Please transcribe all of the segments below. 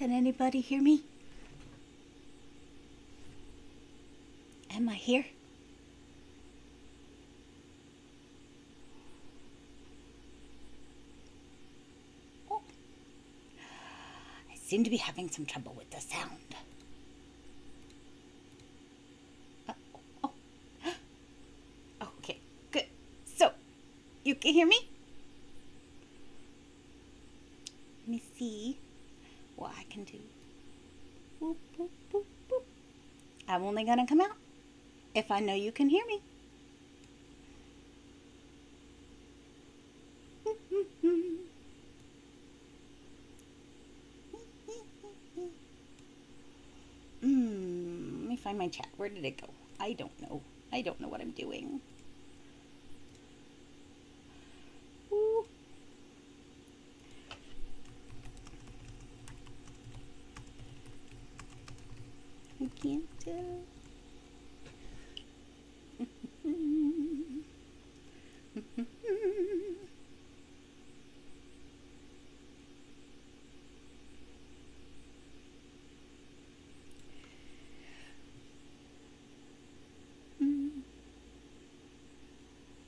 Can anybody hear me? Am I here? Oh. I seem to be having some trouble with the sound. Okay, good. So, you can hear me? Let me see what I can do. Boop, boop, boop, boop. I'm only gonna come out if I know you can hear me. Let me find my chat. Where did it go? I don't know. I don't know what I'm doing. Ooh. I can't tell.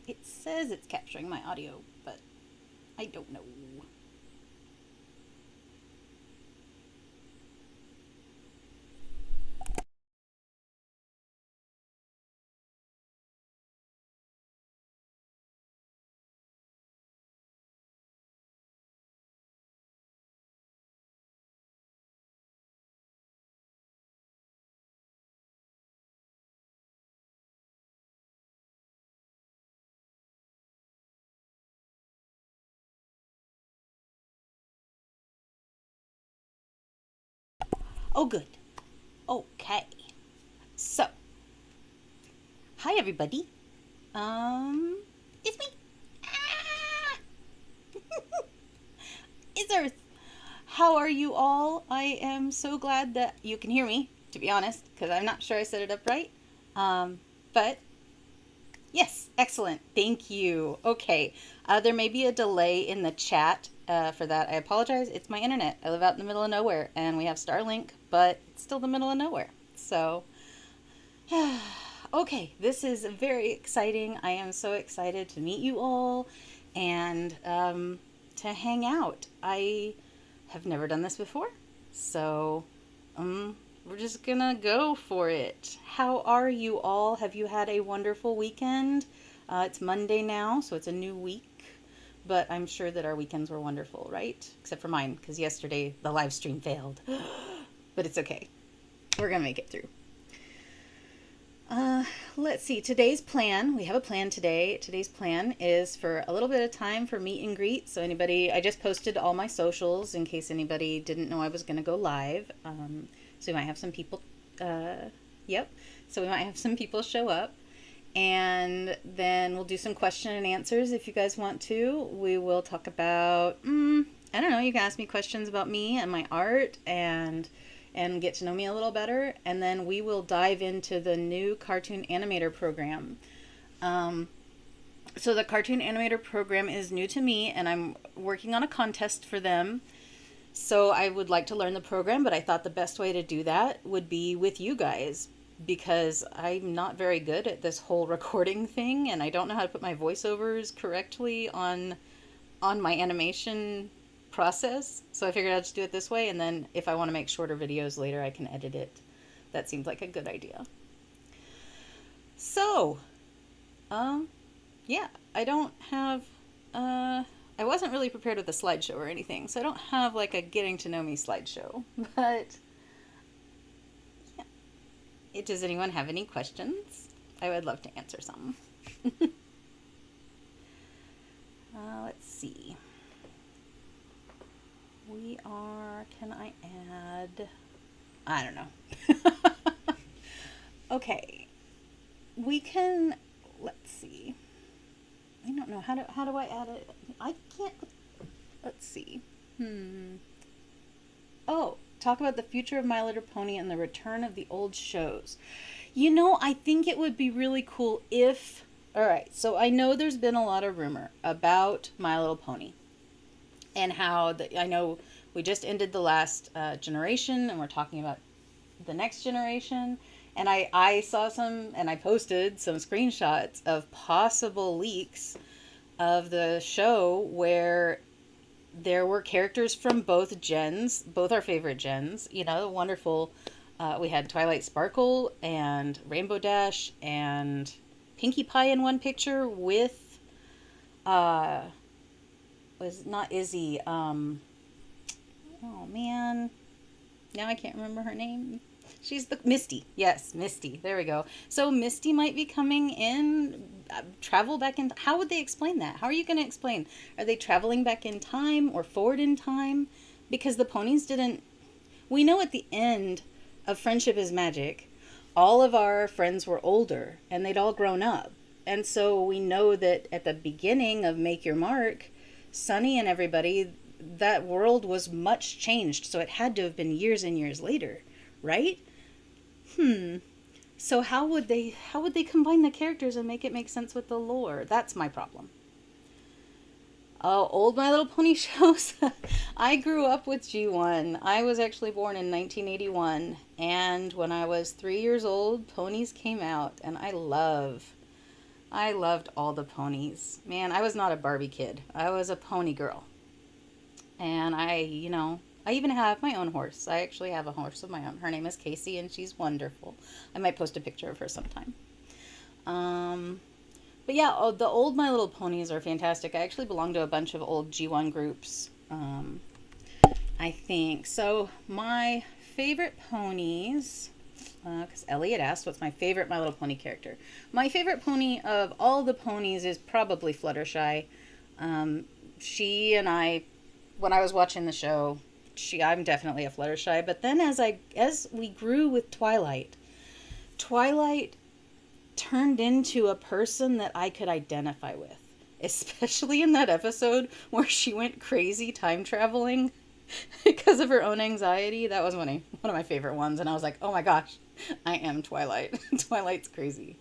It says it's capturing my audio, but I don't know. Oh, good. Okay. So, hi everybody. It's me. Ah! It's Earth. How are you all? I am so glad that you can hear me, to be honest, because I'm not sure I set it up right. But yes, excellent. Thank you. Okay. There may be a delay in the chat. For that, I apologize. It's my internet. I live out in the middle of nowhere, and we have Starlink, but it's still the middle of nowhere. So, okay, this is very exciting. I am so excited to meet you all and to hang out. I have never done this before, so we're just gonna go for it. How are you all? Have you had a wonderful weekend? It's Monday now, so it's a new week. But I'm sure that our weekends were wonderful, right? Except for mine, because yesterday the live stream failed. But it's okay. We're going to make it through. Let's see. Today's plan. We have a plan today. Today's plan is for a little bit of time for meet and greet. So anybody, I just posted all my socials in case anybody didn't know I was going to go live. So we might have some people, yep. So we might have some people show up. And then we'll do some question and answers if you guys want to. We will talk about, I don't know, you can ask me questions about me and my art and get to know me a little better. And then we will dive into the new Cartoon Animator program. So the Cartoon Animator program is new to me, and I'm working on a contest for them. So I would like to learn the program, but I thought the best way to do that would be with you guys, because I'm not very good at this whole recording thing, and I don't know how to put my voiceovers correctly on my animation process. So I figured I'd just do it this way, and then if I want to make shorter videos later, I can edit it. That seems like a good idea. So, yeah, I don't have, I wasn't really prepared with a slideshow or anything, so I don't have like a getting to know me slideshow, but does anyone have any questions? I would love to answer some. Let's see. We are, can I add, I don't know. Okay. We can, let's see. I don't know, how do I add it? I can't, let's see. Oh, talk about the future of My Little Pony and the return of the old shows. You know, I think it would be really cool if, all right, so I know there's been a lot of rumor about My Little Pony. and how I know we just ended the last generation, and we're talking about the next generation. And I saw some, and I posted some screenshots of possible leaks of the show where there were characters from both gens, both our favorite gens. You know, wonderful. We had Twilight Sparkle and Rainbow Dash and Pinkie Pie in one picture with, was not Izzy. Oh man, now I can't remember her name. She's the Misty. Yes, Misty. There we go. So Misty might be coming in, travel back in. How would they explain that? How are you going to explain? Are they traveling back in time or forward in time? Because the ponies didn't. We know at the end of Friendship is Magic, all of our friends were older and they'd all grown up. And so we know that at the beginning of Make Your Mark, Sunny and everybody, that world was much changed. So it had to have been years and years later, right? So how would they combine the characters and make it make sense with the lore? That's my problem. Oh, old My Little Pony shows. I grew up with G1. I was actually born in 1981, and when I was 3 years old, ponies came out, and I loved all the ponies. Man, I was not a Barbie kid. I was a pony girl. And I even have my own horse. I actually have a horse of my own. Her name is Casey, and she's wonderful. I might post a picture of her sometime. But yeah, the old My Little Ponies are fantastic. I actually belong to a bunch of old G1 groups, I think. So my favorite ponies, because Elliot asked what's my favorite My Little Pony character. My favorite pony of all the ponies is probably Fluttershy. She and I, when I was watching the show, I'm definitely a Fluttershy. But then as we grew with Twilight turned into a person that I could identify with, especially in that episode where she went crazy time traveling because of her own anxiety. That was one of my favorite ones, and I was like, oh my gosh, I am Twilight. Twilight's crazy.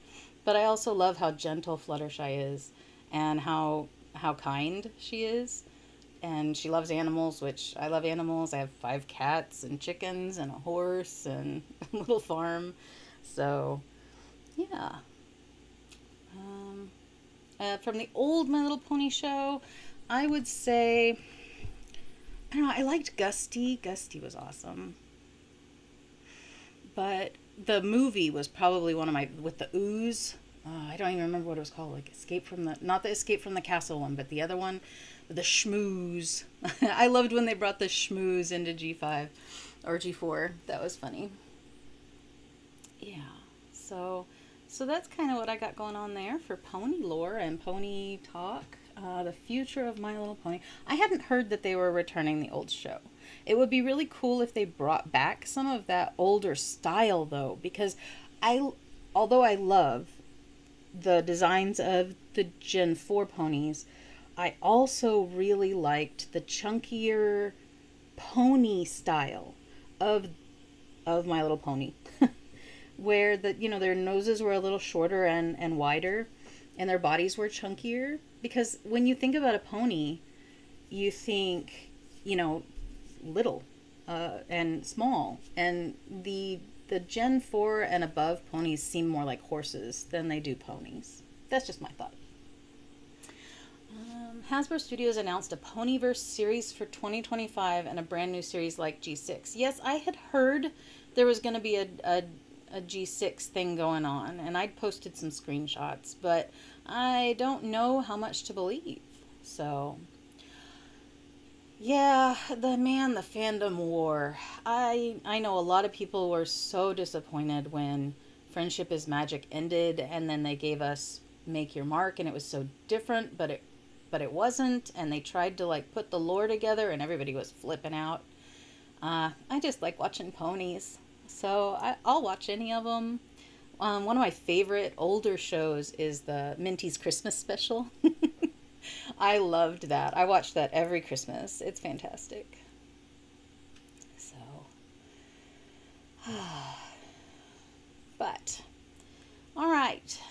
But I also love how gentle Fluttershy is, and how kind she is. And she loves animals, which I love animals. I have 5 cats and chickens and a horse and a little farm. So yeah. From the old My Little Pony show, I would say, I don't know, I liked Gusty. Gusty was awesome. But the movie was probably one of my, with the ooze. I don't even remember what it was called. Like not the Escape from the Castle one, but the other one, the Schmooze. I loved when they brought the Schmooze into G5 or G4. That was funny. Yeah. So that's kind of what I got going on there for pony lore and pony talk. The future of My Little Pony. I hadn't heard that they were returning the old show. It would be really cool if they brought back some of that older style, though, because although I love the designs of the Gen 4 ponies, I also really liked the chunkier pony style of My Little Pony. Where their noses were a little shorter and wider, and their bodies were chunkier. Because when you think about a pony, you think, little and small. And the Gen 4 and above ponies seem more like horses than they do ponies. That's just my thought. Hasbro Studios announced a Ponyverse series for 2025 and a brand new series like G6. Yes, I had heard there was going to be a G6 thing going on, and I'd posted some screenshots, but I don't know how much to believe. So yeah, the fandom war. I know a lot of people were so disappointed when Friendship is Magic ended, and then they gave us Make Your Mark, and it was so different, but it wasn't, and they tried to put the lore together, and everybody was flipping out. I just like watching ponies. So I'll watch any of them. One of my favorite older shows is the Minty's Christmas special. I loved that. I watched that every Christmas. It's fantastic. So, but, all right.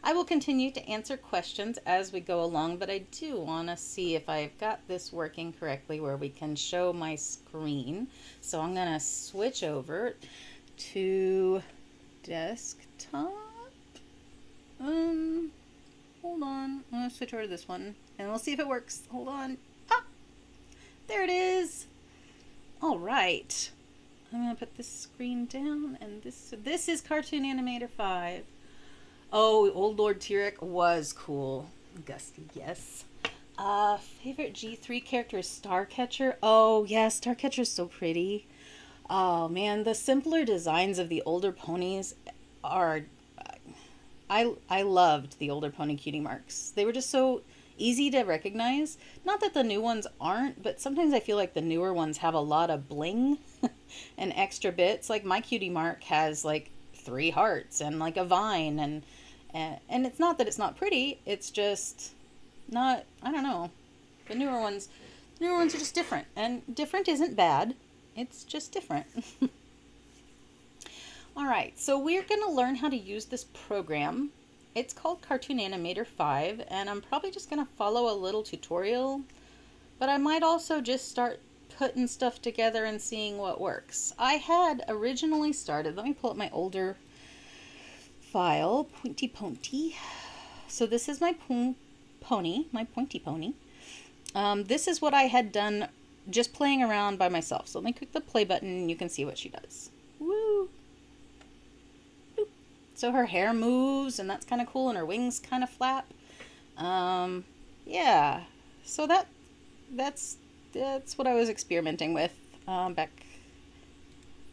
I will continue to answer questions as we go along, but I do want to see if I've got this working correctly where we can show my screen. So I'm going to switch over to desktop. Hold on. I'm going to switch over to this one and we'll see if it works. Hold on. Ah, there it is. All right. I'm going to put this screen down and this is Cartoon Animator 5. Oh, Old Lord Tyrek was cool. Gusty, yes. Favorite G3 character is Starcatcher. Oh, yeah, Starcatcher is so pretty. Oh, man, the simpler designs of the older ponies are... I loved the older pony cutie marks. They were just so easy to recognize. Not that the new ones aren't, but sometimes I feel like the newer ones have a lot of bling and extra bits. Like my cutie mark has like 3 hearts and like a vine and it's not that it's not pretty, it's just not, I don't know. The newer ones are just different, and different isn't bad. It's just different. All right, so we're going to learn how to use this program. It's called Cartoon Animator 5, and I'm probably just going to follow a little tutorial, but I might also just start putting stuff together and seeing what works. I had originally started, let me pull up my older file, Pointy Pony. So this is my pony, my Pointy Pony. This is what I had done just playing around by myself. So let me click the play button and you can see what she does. Woo! Boop. So her hair moves and that's kind of cool, and her wings kind of flap. Yeah. So that's what I was experimenting with back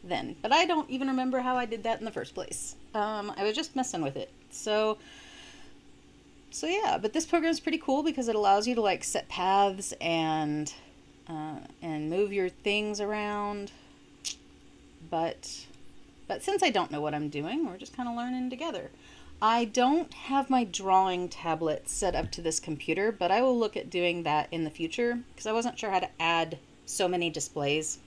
then, but I don't even remember how I did that in the first place. I was just messing with it. So yeah, but this program is pretty cool because it allows you to like set paths and move your things around. But since I don't know what I'm doing, we're just kind of learning together. I don't have my drawing tablet set up to this computer, but I will look at doing that in the future because I wasn't sure how to add so many displays.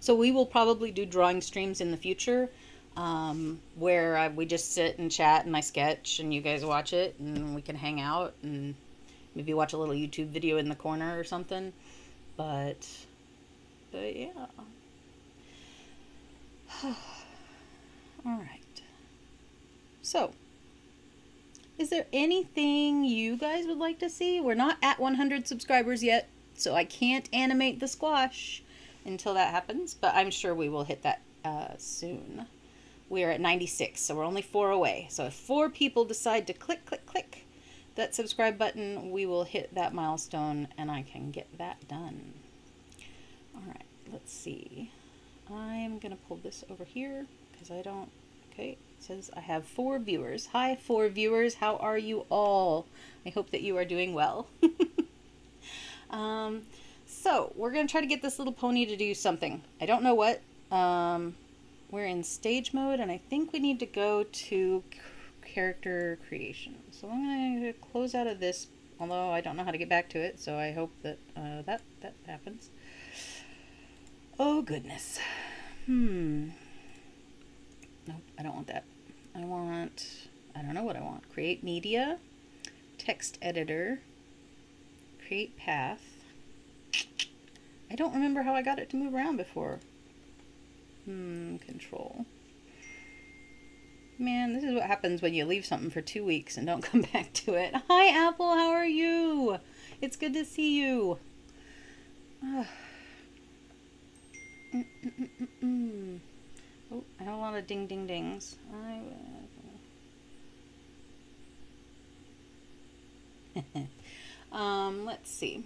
So we will probably do drawing streams in the future where we just sit and chat and I sketch and you guys watch it and we can hang out and maybe watch a little YouTube video in the corner or something. But yeah. All right. So, is there anything you guys would like to see? We're not at 100 subscribers yet, so I can't animate the squash until that happens, but I'm sure we will hit that soon. We're at 96, so we're only 4 away. So if 4 people decide to click that subscribe button, we will hit that milestone and I can get that done. All right, let's see. I'm going to pull this over here because I don't... Okay, it says I have 4 viewers. Hi, 4 viewers. How are you all? I hope that you are doing well. So we're going to try to get this little pony to do something. I don't know what. We're in stage mode, and I think we need to go to character creation. So I'm going to close out of this, although I don't know how to get back to it, so I hope that that happens. Oh, goodness. Nope, I don't want that. I don't know what I want. Create media, text editor, create path. I don't remember how I got it to move around before. Control. Man, this is what happens when you leave something for 2 weeks and don't come back to it. Hi, Apple, how are you? It's good to see you. Oh, I have a lot of ding ding dings. Let's see.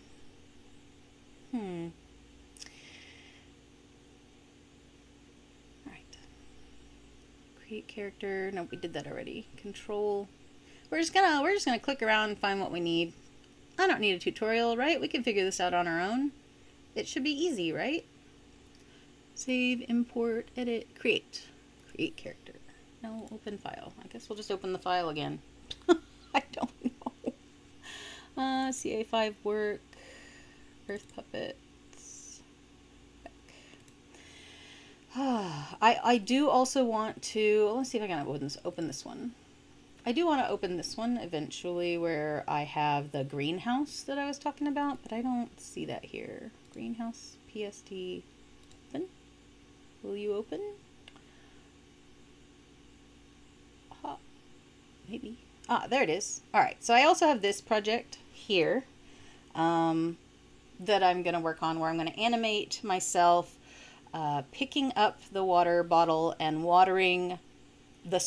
Create character. No, we did that already. Control. We're just gonna click around and find what we need. I don't need a tutorial, right? We can figure this out on our own. It should be easy, right? Save, import, edit, create. Create character. No, open file. I guess we'll just open the file again. I don't know. CA5 work. Earth puppets. I do also want to, let's see if I can open this one. I do want to open this one eventually where I have the greenhouse that I was talking about, but I don't see that here. Greenhouse, PST, open? Will you open? Maybe. Ah, there it is. All right, so I also have this project here that I'm going to work on where I'm going to animate myself picking up the water bottle and watering the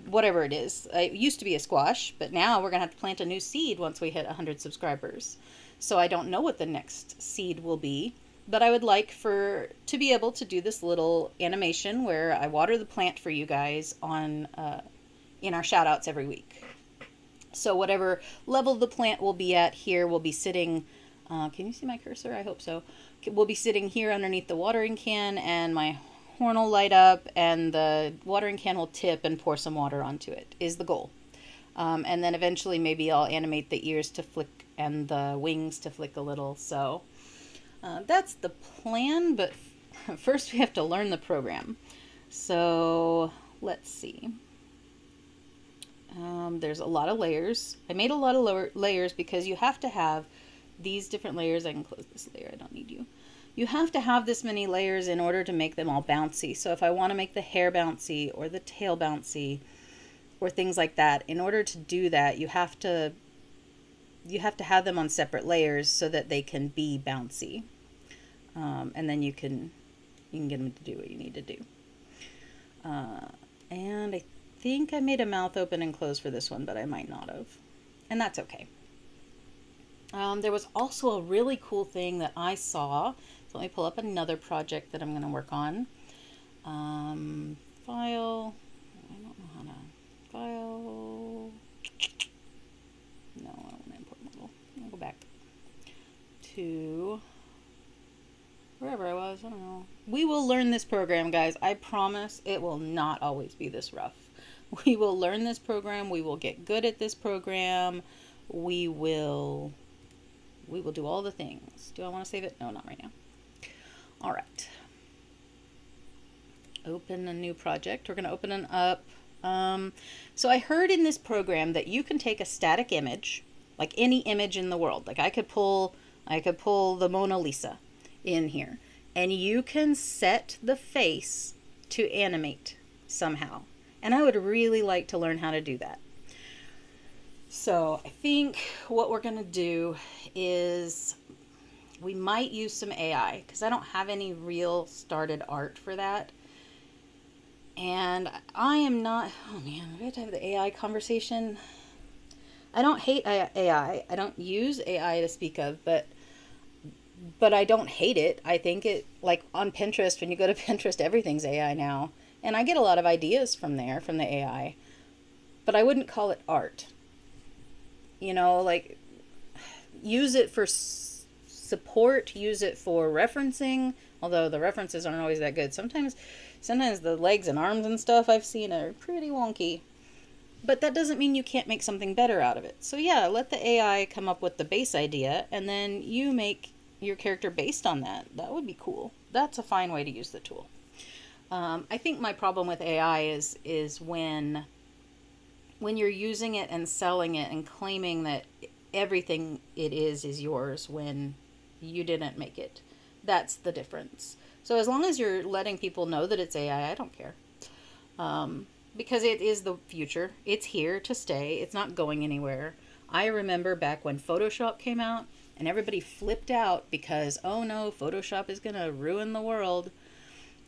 whatever it is. It used to be a squash, but now we're going to have to plant a new seed once we hit 100 subscribers. So I don't know what the next seed will be, but I would like to be able to do this little animation where I water the plant for you guys on in our shout outs every week. So whatever level the plant will be at here will be sitting, can you see my cursor? I hope so. We'll be sitting here underneath the watering can, and my horn will light up and the watering can will tip and pour some water onto it, is the goal. And then eventually maybe I'll animate the ears to flick and the wings to flick a little. So that's the plan, but first we have to learn the program. So let's see. There's a lot of layers. I made a lot of layers because you have to have these different layers. I can close this layer. I don't need you. You have to have this many layers in order to make them all bouncy. So if I want to make the hair bouncy or the tail bouncy or things like that, in order to do that, you have to have them on separate layers so that they can be bouncy. And then you can get them to do what you need to do. And I think I made a mouth open and close for this one, but I might not have. And that's okay. There was also a really cool thing that I saw. So let me pull up another project that I'm going to work on. File. I don't know how to file. No, I don't want to import model. I'll go back to wherever I was. I don't know. We will learn this program, guys. I promise it will not always be this rough. We will learn this program. We will get good at this program. We will do all the things. Do I want to save it? No, not right now. All right. Open a new project. We're going to open it up. So I heard in this program that you can take a static image, like any image in the world. Like I could pull the Mona Lisa in here, and you can set the face to animate somehow. And I would really like to learn how to do that. So I think what we're going to do is we might use some AI because I don't have any real started art for that. And I am not, oh man, we have to have the AI conversation. I don't hate AI. I don't use AI to speak of, but I don't hate it. I think it, like on Pinterest, when you go to Pinterest, everything's AI now. And I get a lot of ideas from there, from the AI. But I wouldn't call it art. You know, like, use it for support, use it for referencing, although the references aren't always that good. Sometimes the legs and arms and stuff I've seen are pretty wonky. But that doesn't mean you can't make something better out of it. So yeah, let the AI come up with the base idea, and then you make your character based on that. That would be cool. That's a fine way to use the tool. I think my problem with AI is when you're using it and selling it and claiming that everything it is yours when you didn't make it. That's the difference. So as long as you're letting people know that it's AI, I don't care. Because it is the future. It's here to stay. It's not going anywhere. I remember back when Photoshop came out and everybody flipped out because, oh no, Photoshop is going to ruin the world.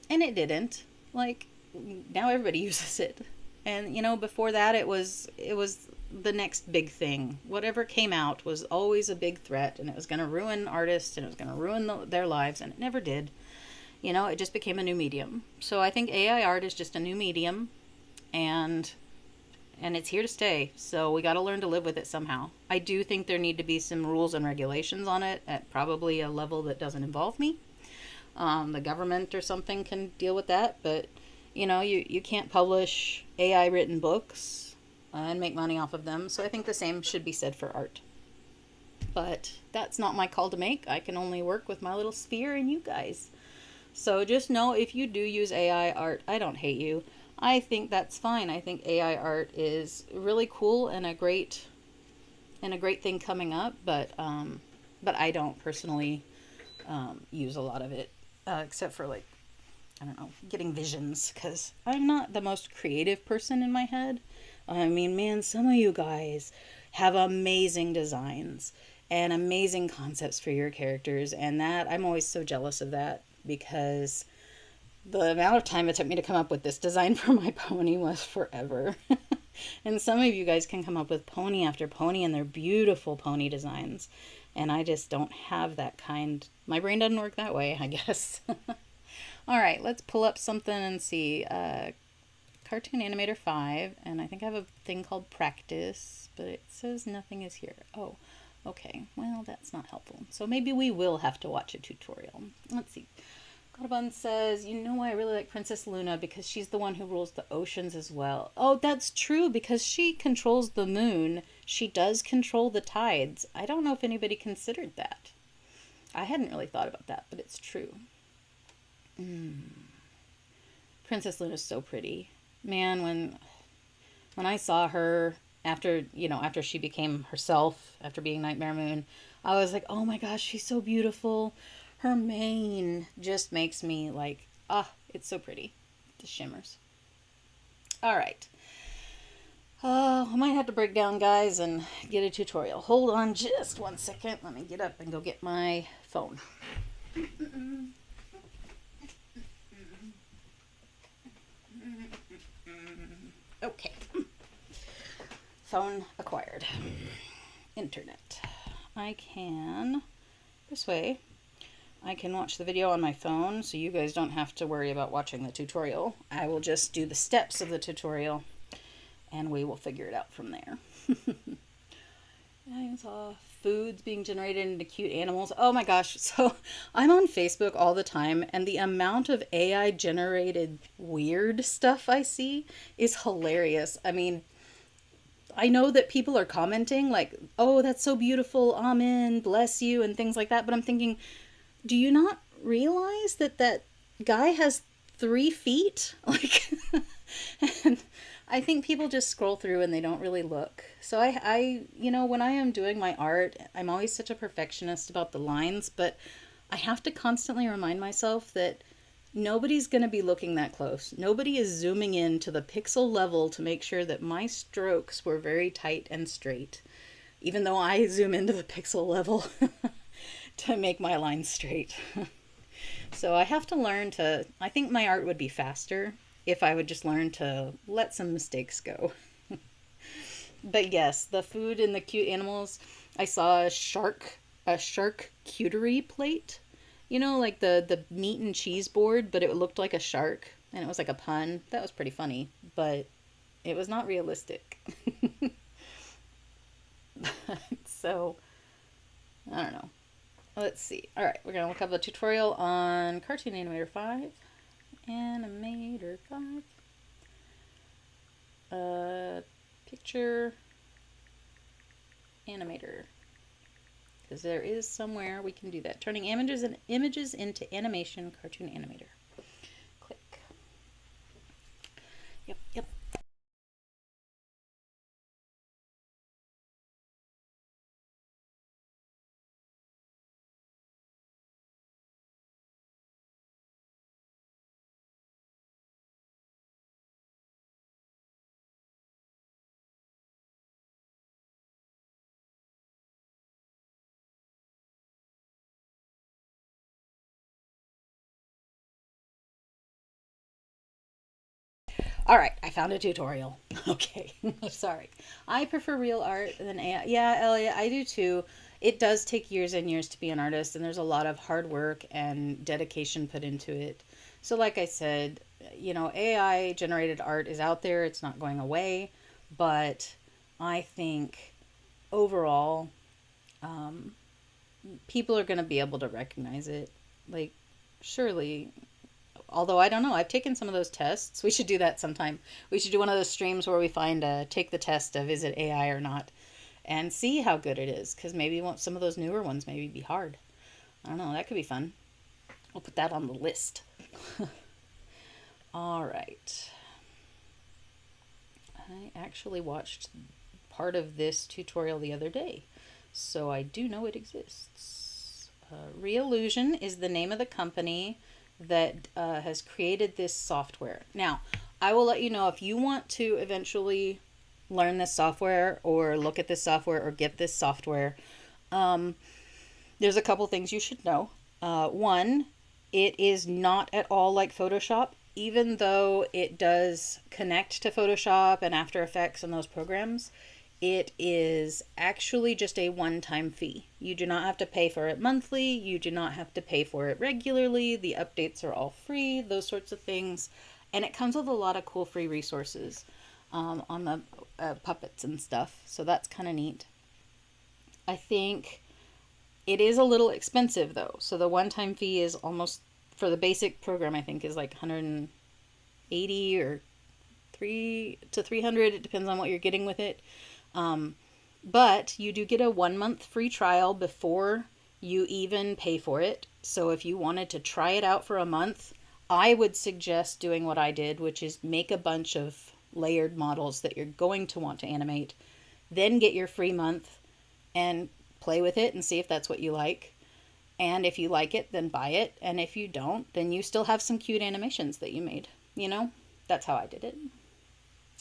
And it didn't. Like, now everybody uses it. And, you know, before that, it was the next big thing. Whatever came out was always a big threat, and it was going to ruin artists, and it was going to ruin their lives, and it never did. You know, it just became a new medium. So I think AI art is just a new medium, and it's here to stay. So we got to learn to live with it somehow. I do think there need to be some rules and regulations on it at probably a level that doesn't involve me. The government or something can deal with that, but you know, you can't publish AI written books and make money off of them. So I think the same should be said for art. But that's not my call to make. I can only work with my little sphere and you guys. So just know, if you do use AI art, I don't hate you. I think that's fine. I think AI art is really cool and a great thing coming up, but I don't personally use a lot of it, except for like, I don't know, getting visions, because I'm not the most creative person in my head. I mean, man, some of you guys have amazing designs and amazing concepts for your characters, and that I'm always so jealous of that, because the amount of time it took me to come up with this design for my pony was forever. And some of you guys can come up with pony after pony, and they're beautiful pony designs. And I just don't have that kind. My brain doesn't work that way, I guess. All right, let's pull up something and see. Cartoon Animator 5, and I think I have a thing called practice, but it says nothing is here. Oh, okay. Well, that's not helpful. So maybe we will have to watch a tutorial. Let's see. Cottabun says, you know why I really like Princess Luna? Because she's the one who rules the oceans as well. Oh, that's true, because she controls the moon. She does control the tides. I don't know if anybody considered that. I hadn't really thought about that, but it's true. Princess Luna's so pretty. Man, when I saw her after, after she became herself, after being Nightmare Moon, I was like, oh my gosh, she's so beautiful. Her mane just makes me like, it's so pretty. The shimmers. All right. I might have to break down, guys, and get a tutorial. Hold on just one second. Let me get up and go get my phone. Okay. Phone acquired. Internet. I can, this way, I can watch the video on my phone, so you guys don't have to worry about watching the tutorial. I will just do the steps of the tutorial, and we will figure it out from there. I saw foods being generated into cute animals. Oh my gosh. So I'm on Facebook all the time, and the amount of AI generated weird stuff I see is hilarious. I mean, I know that people are commenting like, oh, that's so beautiful, amen, bless you, and things like that. But I'm thinking, do you not realize that that guy has 3 feet? Like, and I think people just scroll through and they don't really look. So when I am doing my art, I'm always such a perfectionist about the lines, but I have to constantly remind myself that nobody's going to be looking that close. Nobody is zooming in to the pixel level to make sure that my strokes were very tight and straight, even though I zoom into the pixel level to make my lines straight. So I have to learn to, I think my art would be faster if I would just learn to let some mistakes go. But yes, the food and the cute animals. I saw a charcuterie plate. Like the meat and cheese board, but it looked like a shark, and it was like a pun. That was pretty funny, but it was not realistic. So, I don't know. Let's see. All right, we're going to look up a tutorial on Cartoon Animator 5. Animator 5. Picture Animator. Because there is somewhere we can do that. Turning images into animation, Cartoon Animator. Click. Yep. All right, I found a tutorial. Okay, sorry. I prefer real art than AI. Yeah, Elliot, I do too. It does take years and years to be an artist, and there's a lot of hard work and dedication put into it. So, like I said, AI generated art is out there, it's not going away, but I think overall, people are going to be able to recognize it. Like, surely, although I don't know, I've taken some of those tests. We should do that sometime. We should do one of those streams where we take the test of is it AI or not, and see how good it is, because maybe some of those newer ones maybe be hard. I don't know, that could be fun. We'll put that on the list. All right. I actually watched part of this tutorial the other day, so I do know it exists. Reallusion is the name of the company that has created this software. Now, I will let you know if you want to eventually learn this software or look at this software or get this software. There's a couple things you should know. One, it is not at all like Photoshop, even though it does connect to Photoshop and After Effects and those programs. It is actually just a one-time fee. You do not have to pay for it monthly. You do not have to pay for it regularly. The updates are all free, those sorts of things. And it comes with a lot of cool free resources on the puppets and stuff. So that's kind of neat. I think it is a little expensive though. So the one-time fee is almost, for the basic program, I think is like 180 or 300. It depends on what you're getting with it. But you do get a 1 month free trial before you even pay for it. So if you wanted to try it out for a month, I would suggest doing what I did, which is make a bunch of layered models that you're going to want to animate, then get your free month and play with it and see if that's what you like. And if you like it, then buy it. And if you don't, then you still have some cute animations that you made. You know, that's how I did it.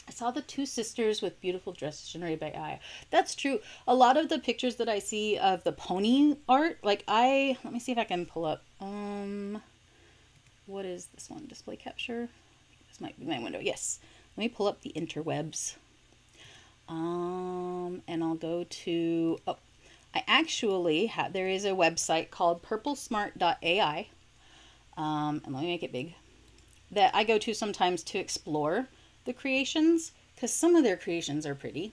I saw the two sisters with beautiful dresses generated by AI. That's true. A lot of the pictures that I see of the pony art, like let me see if I can pull up, what is this one? Display capture? This might be my window. Yes. Let me pull up the interwebs. And I'll go to, I actually have, there is a website called purplesmart.ai. And let me make it big, that I go to sometimes to explore the creations, because some of their creations are pretty.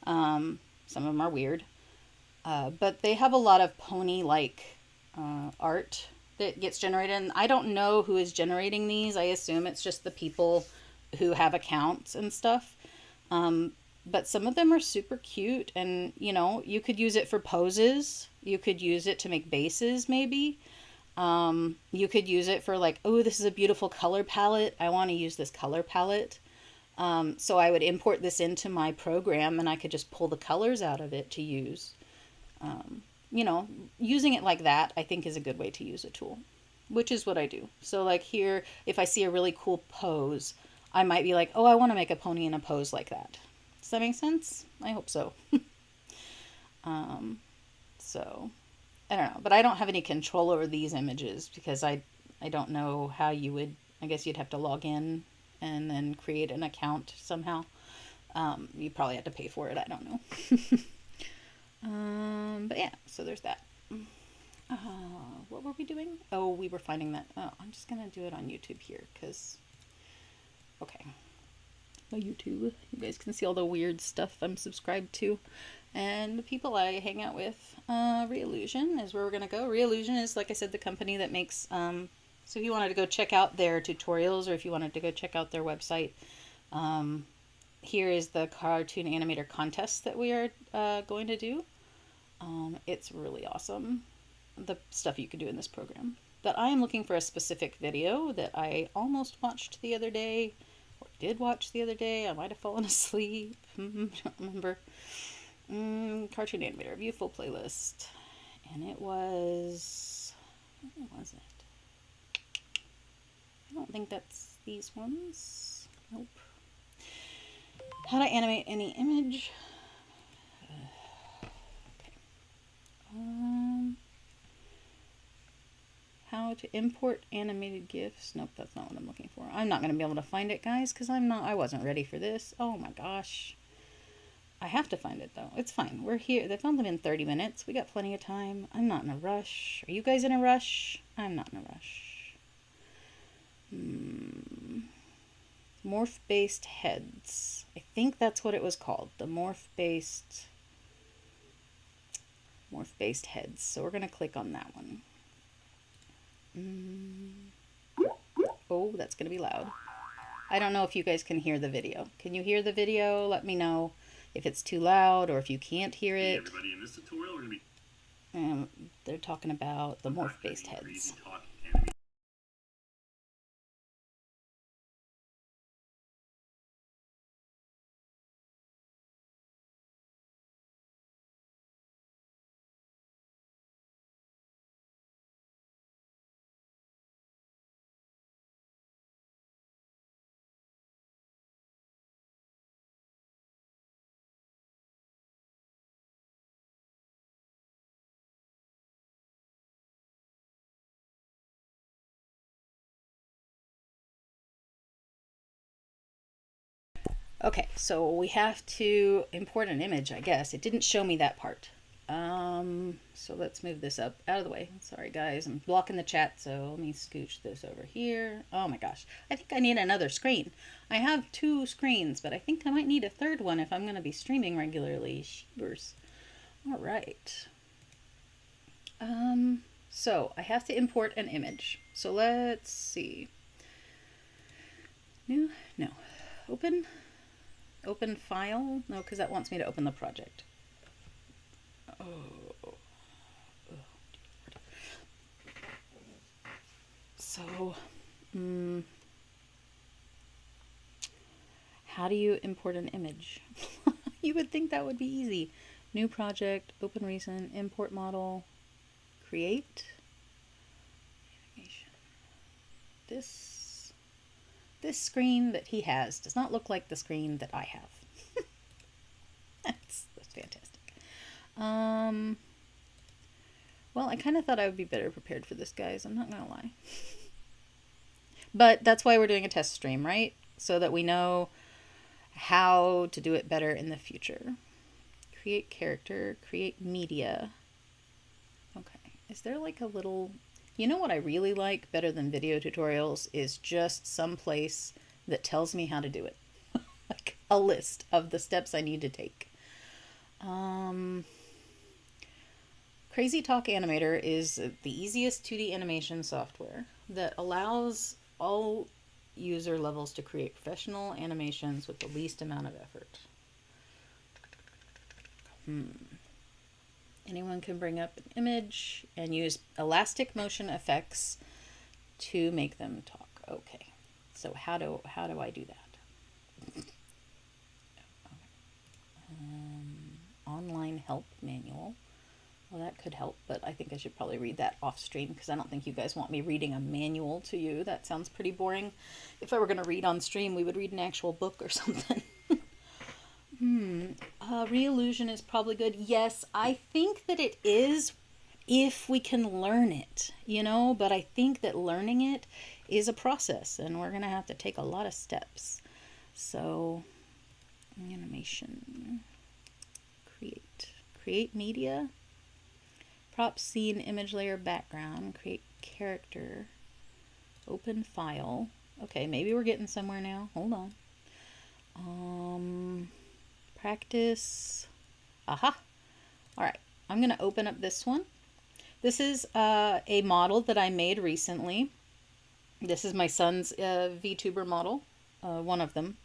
Some of them are weird. But they have a lot of pony-like art that gets generated. And I don't know who is generating these. I assume it's just the people who have accounts and stuff. But some of them are super cute. And, you know, you could use it for poses. You could use it to make bases, maybe. You could use it for like, oh, this is a beautiful color palette. I want to use this color palette. So I would import this into my program and I could just pull the colors out of it to use. You know, using it like that, I think is a good way to use a tool, which is what I do. So like here, if I see a really cool pose, I might be like, oh, I want to make a pony in a pose like that. Does that make sense? I hope so. So I don't know, but I don't have any control over these images because I don't know how you would, I guess you'd have to log in and then create an account somehow. You probably have to pay for it. I don't know. But yeah, so there's that. What were we doing? Oh, we were finding that. Oh, I'm just going to do it on YouTube here because, okay. YouTube. You guys can see all the weird stuff I'm subscribed to. And the people I hang out with. Reallusion is where we're going to go. Reallusion is, like I said, the company that makes... so if you wanted to go check out their tutorials or if you wanted to go check out their website, here is the cartoon animator contest that we are going to do. It's really awesome, the stuff you can do in this program. But I am looking for a specific video that I almost watched the other day, or did watch the other day. I might have fallen asleep. I don't remember. Cartoon animator, view full playlist. And it was... What was it? I don't think that's these ones. Nope. How to animate any image. Okay. How to import animated GIFs. Nope, that's not what I'm looking for. I'm not going to be able to find it, guys, because I wasn't ready for this. Oh my gosh. I have to find it, though. It's fine. We're here. They've only been 30 minutes. We got plenty of time. I'm not in a rush. Are you guys in a rush? I'm not in a rush. Morph-based heads. I think that's what it was called. The morph-based heads. So we're going to click on that one. Oh, that's going to be loud. I don't know if you guys can hear the video. Can you hear the video? Let me know if it's too loud or if you can't hear it. Hey everybody, in this tutorial we're going to be... they're talking about the morph-based heads. Okay, so we have to import an image, I guess. It didn't show me that part. So let's move this up out of the way. Sorry guys, I'm blocking the chat, so let me scooch this over here. Oh my gosh, I think I need another screen. I have 2 screens, but I think I might need a 3rd one if I'm going to be streaming regularly. Sheebers. All right. So I have to import an image. So let's see. New? No. Open file? No, because that wants me to open the project. Oh. So, how do you import an image? You would think that would be easy. New project, open recent, import model, create. Animation. This screen that he has does not look like the screen that I have. That's fantastic. Well, I kind of thought I would be better prepared for this, guys. I'm not gonna lie. But that's why we're doing a test stream, right? So that we know how to do it better in the future. Create character, create media. Okay, is there like a little... You know what I really like better than video tutorials is just some place that tells me how to do it. Like a list of the steps I need to take. Crazy Talk Animator is the easiest 2D animation software that allows all user levels to create professional animations with the least amount of effort. Anyone can bring up an image and use elastic motion effects to make them talk. Okay, so how do I do that? Online help manual. Well, that could help, but I think I should probably read that off stream because I don't think you guys want me reading a manual to you. That sounds pretty boring. If I were going to read on stream, we would read an actual book or something. Re-illusion is probably good. Yes, I think that it is if we can learn it, you know, but I think that learning it is a process and we're going to have to take a lot of steps. So, animation, create media, prop, scene, image layer, background, create character, open file. Okay, maybe we're getting somewhere now. Hold on. Practice. Aha. All right, I'm going to open up this one. This is a model that I made recently. This is my son's VTuber model, one of them.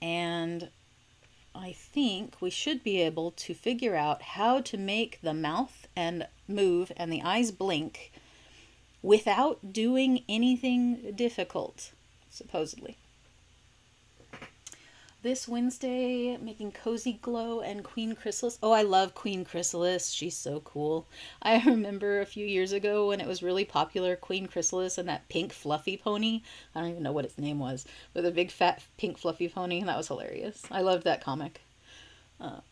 And I think we should be able to figure out how to make the mouth and move and the eyes blink without doing anything difficult, supposedly. This Wednesday, making Cozy Glow and Queen Chrysalis. Oh, I love Queen Chrysalis. She's so cool. I remember a few years ago when it was really popular, Queen Chrysalis and that pink fluffy pony. I don't even know what its name was, but the big fat pink fluffy pony. That was hilarious. I loved that comic. Oh,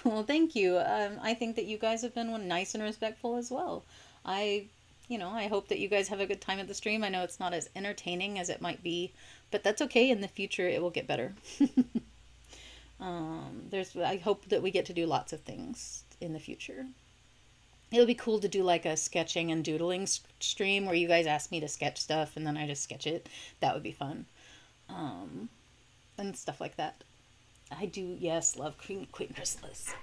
well, thank you. I think that you guys have been nice and respectful as well. I hope that you guys have a good time at the stream. I know it's not as entertaining as it might be, but that's okay. In the future, it will get better. I hope that we get to do lots of things in the future. It'll be cool to do like a sketching and doodling stream where you guys ask me to sketch stuff and then I just sketch it. That would be fun. And stuff like that. I do, yes, love Queen Chrysalis.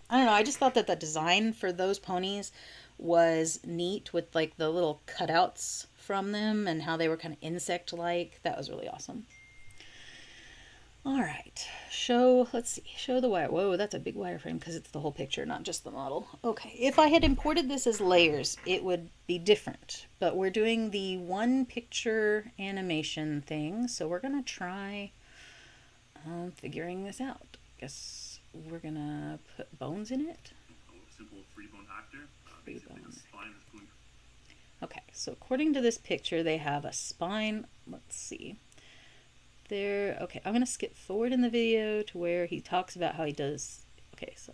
I don't know, I just thought that the design for those ponies was neat with like the little cutouts from them and how they were kind of insect-like. That was really awesome. All right, let's see, show the wire. Whoa, that's a big wireframe because it's the whole picture, not just the model. Okay, if I had imported this as layers, it would be different, but we're doing the one picture animation thing, so we're gonna try figuring this out. I guess we're gonna put bones in it. Simple free bone actor. Free bone. Okay, so according to this picture, they have a spine. Let's see. Okay, I'm gonna skip forward in the video to where he talks about how he does. Okay, so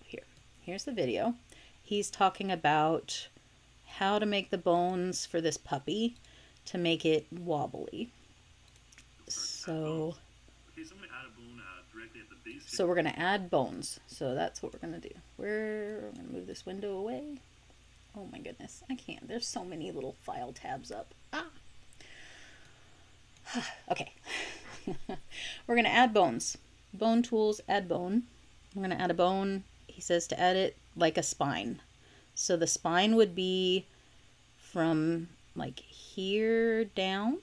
here's the video. He's talking about how to make the bones for this puppy to make it wobbly. So, Okay, so I'm going to add a bone directly at the base here. so we're going to add bones. So that's what we're going to do. We're going to move this window away. Oh my goodness, I can't. There's so many little file tabs up. Ah. Okay. We're going to add bones. Bone tools, add bone. We're going to add a bone. He says to add it like a spine. So the spine would be from like here down.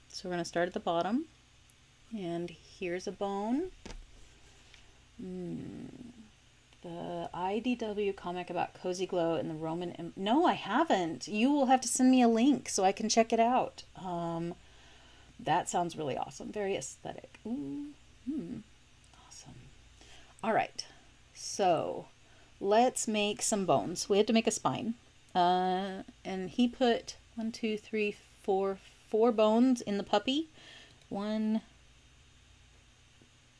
So we're going to start at the bottom. And here's a bone. The IDW comic about Cozy Glow and the Roman... No, I haven't. You will have to send me a link so I can check it out. That sounds really awesome. Very aesthetic. Awesome. All right. So let's make some bones. We had to make a spine. And he put 1, 2, 3, 4 bones in the puppy. 1,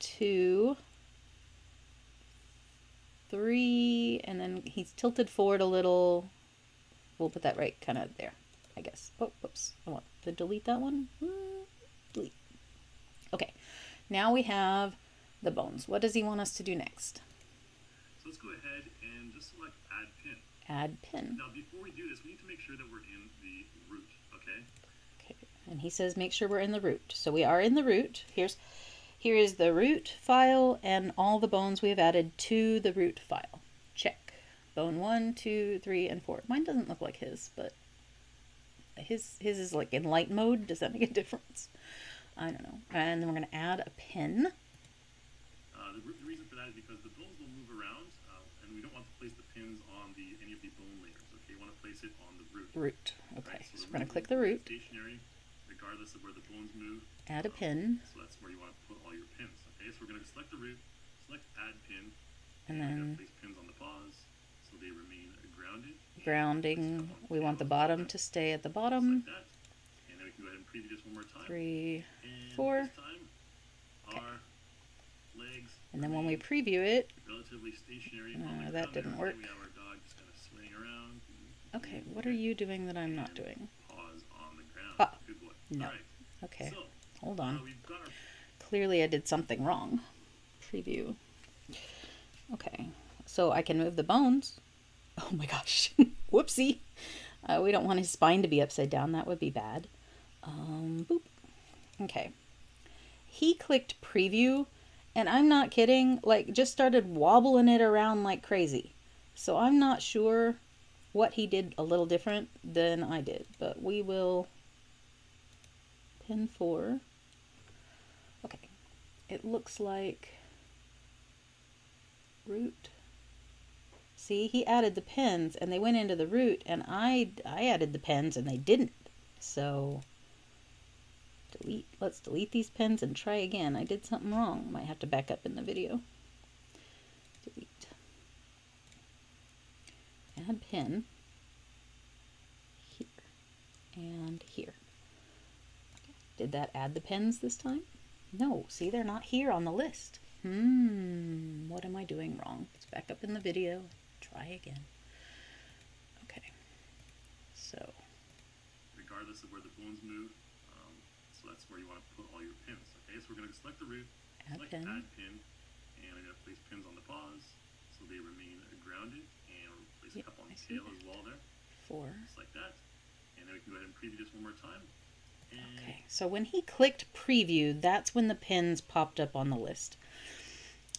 2, 3, and then he's tilted forward a little. We'll put that right kind of there, I guess. Oh, whoops. I want to delete that one. Delete. Okay. Now we have the bones. What does he want us to do next? So let's go ahead and just select add pin. Add pin. Now before we do this, we need to make sure that we're in the root, okay? Okay. And he says make sure we're in the root. So we are in the root. Here is the root file and all the bones we have added to the root file. Check. Bone 1, 2, 3, and 4. Mine doesn't look like his, but his is like in light mode. Does that make a difference? I don't know. And then we're going to add a pin. The reason for that is because the bones will move around, and we don't want to place the pins on any of the bone layers. Okay, you want to place it on the root. Root. Okay, right? so we're going to click the root. Stationary, regardless of where the bones move. Add a pin. So that's where you want to put all your pins. Okay, so we're going to select the root, select add pin, and then then place pins on the paws so they remain grounded. Grounding. We want the bottom to stay at the bottom. Like that. And then we can go ahead and preview this one more time. 3, and 4. This time, our legs. And then when we preview it, relatively stationary. that didn't work. We have our dog just kind of swaying around. Okay, what are you doing that I'm not doing? Paws on the ground. Ah, Good boy. no. All right. Okay, So, hold on. we've got our Clearly I did something wrong. Preview. Okay, so I can move the bones. Oh my gosh. Whoopsie. We don't want his spine to be upside down. That would be bad. Boop. Okay. He clicked preview, and I'm not kidding, like just started wobbling it around like crazy. So I'm not sure what he did a little different than I did, but we will pin 4. Okay. It looks like root. See, he added the pins and they went into the root, and I added the pins and they didn't. So delete. Let's delete these pins and try again. I did something wrong. Might have to back up in the video. Delete. Add pin. Here. And here. Did that add the pins this time? No. See, they're not here on the list. What am I doing wrong? Let's back up in the video. Try again. Okay. So. regardless of where the bones move. So that's where you want to put all your pins. Okay, so we're going to select the root, select add pin, and I'm going to place pins on the paws so they remain grounded, and we'll place a couple on the tail as well there. 4. Just like that. And then we can go ahead and preview this one more time. And okay, so when he clicked preview, that's when the pins popped up on the list.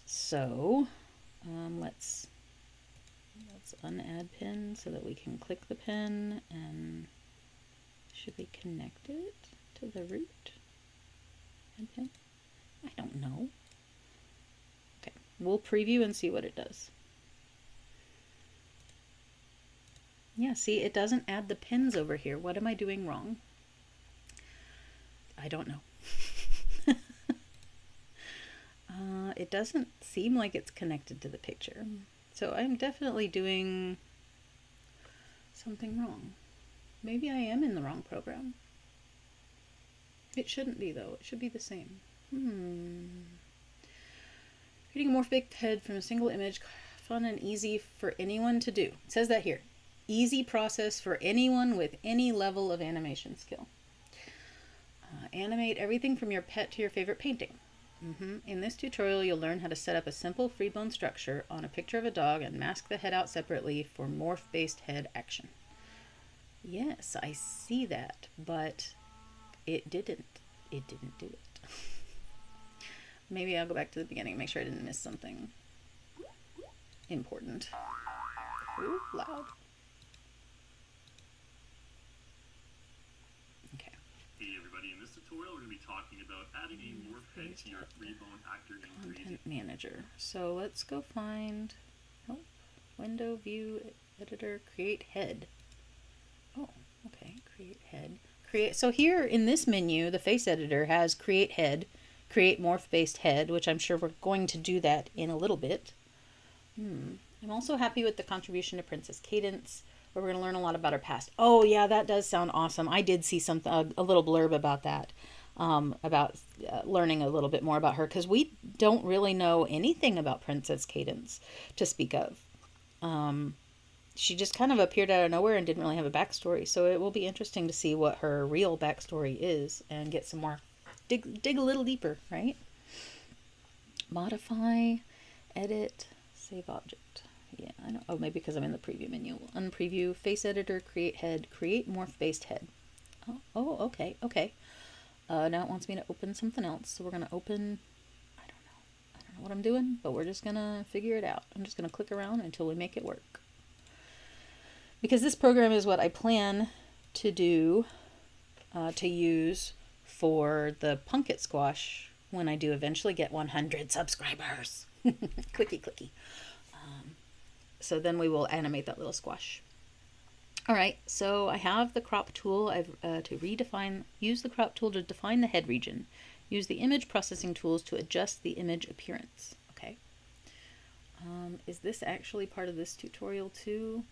So let's unadd pin so that we can click the pin, and should we connect it to the root? Add pin? I don't know. Okay, we'll preview and see what it does. Yeah, see, it doesn't add the pins over here. What am I doing wrong? I don't know. It doesn't seem like it's connected to the picture. So I'm definitely doing something wrong. Maybe I am in the wrong program. It shouldn't be, though. It should be the same. Creating a morphic head from a single image, fun and easy for anyone to do. It says that here. Easy process for anyone with any level of animation skill. Animate everything from your pet to your favorite painting. In this tutorial, you'll learn how to set up a simple freebone structure on a picture of a dog and mask the head out separately for morph-based head action. Yes, I see that, but it didn't. It didn't do it. Maybe I'll go back to the beginning and make sure I didn't miss something important. Ooh, loud. Okay. Hey everybody, in this tutorial we're going to be talking about adding a morph head to your freebone actor Content Manager. So let's go find window, view, editor, create head. Oh, okay, create head. So here in this menu, the face editor has create head, create morph based head, which I'm sure we're going to do that in a little bit. I'm also happy with the contribution to Princess Cadence, where we're going to learn a lot about her past. Oh yeah, that does sound awesome. I did see something, a little blurb about that, about learning a little bit more about her, because we don't really know anything about Princess Cadence to speak of. She just kind of appeared out of nowhere and didn't really have a backstory, so it will be interesting to see what her real backstory is and get some more, dig a little deeper, right? Modify, edit, save object. Yeah, I know. Oh, maybe because I'm in the preview menu. Unpreview, face editor, create head, create morph based head. Oh, okay. Now it wants me to open something else, so we're gonna open. I don't know what I'm doing, but we're just gonna figure it out. I'm just gonna click around until we make it work. Because this program is what I plan to do, to use for the Pumpkin Squash when I do eventually get 100 subscribers. Clicky, clicky. So then we will animate that little squash. All right, so I have the crop tool. Use the crop tool to define the head region. Use the image processing tools to adjust the image appearance. Okay. Is this actually part of this tutorial too?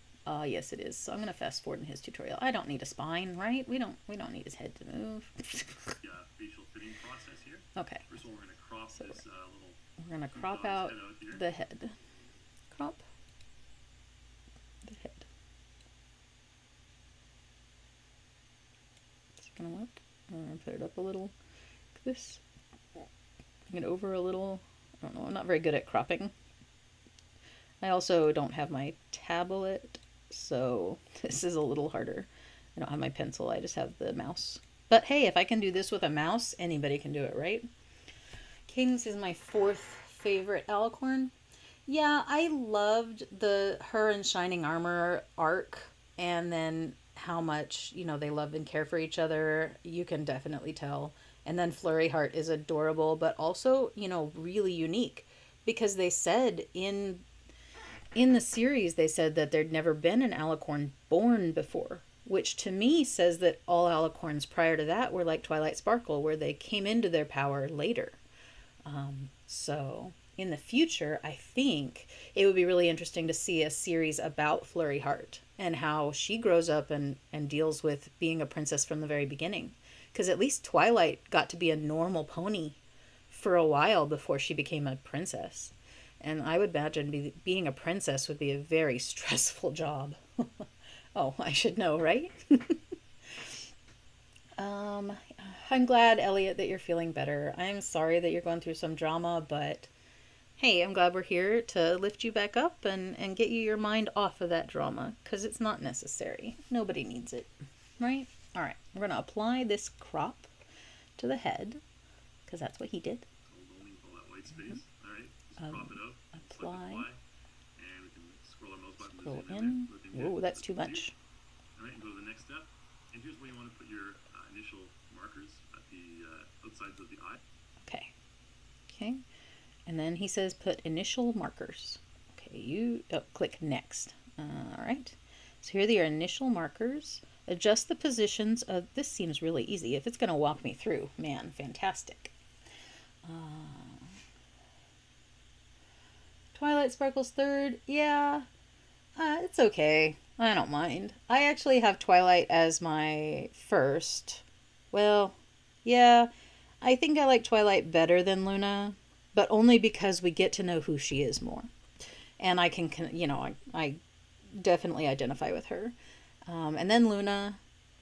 Yes, it is. So I'm going to fast forward in his tutorial. I don't need a spine, right? We don't need his head to move. Yeah, facial fitting process here. Okay. First of all, we're going to crop this little. We're going to crop out the head. Crop the head. Is it going to work? I'm going to put it up a little. Like this. Bring it over a little. I don't know. I'm not very good at cropping. I also don't have my tablet, so this is a little harder. I don't have my pencil, I just have the mouse. But hey, if I can do this with a mouse, anybody can do it, right? Cadence is my fourth favorite alicorn. Yeah, I loved the her and Shining Armor arc, and then how much, they love and care for each other. You can definitely tell. And then Flurry Heart is adorable, but also, really unique, because they said in the series, they said that there'd never been an alicorn born before, which to me says that all alicorns prior to that were like Twilight Sparkle, where they came into their power later. So in the future, I think it would be really interesting to see a series about Flurry Heart and how she grows up and deals with being a princess from the very beginning. Because at least Twilight got to be a normal pony for a while before she became a princess. And I would imagine being a princess would be a very stressful job. Oh, I should know, right? I'm glad, Elliot, that you're feeling better. I'm sorry that you're going through some drama, but hey, I'm glad we're here to lift you back up and get you your mind off of that drama, because it's not necessary. Nobody needs it, right? All right, we're going to apply this crop to the head, because that's what he did. All that white space. All right, just crop it up. Apply. And we can scroll our mouse button. Scroll in. Whoa, that's too much. All right, and go to the next step. And here's where you want to put your initial markers at the outsides of the eye. Okay. And then he says put initial markers. Okay, you click next. All right. So here are your initial markers. Adjust the positions of, this seems really easy. If it's going to walk me through, man, fantastic. Twilight Sparkle's third. Yeah, it's okay. I don't mind. I actually have Twilight as my first. Well, yeah, I think I like Twilight better than Luna, but only because we get to know who she is more. And I can, I definitely identify with her. And then Luna,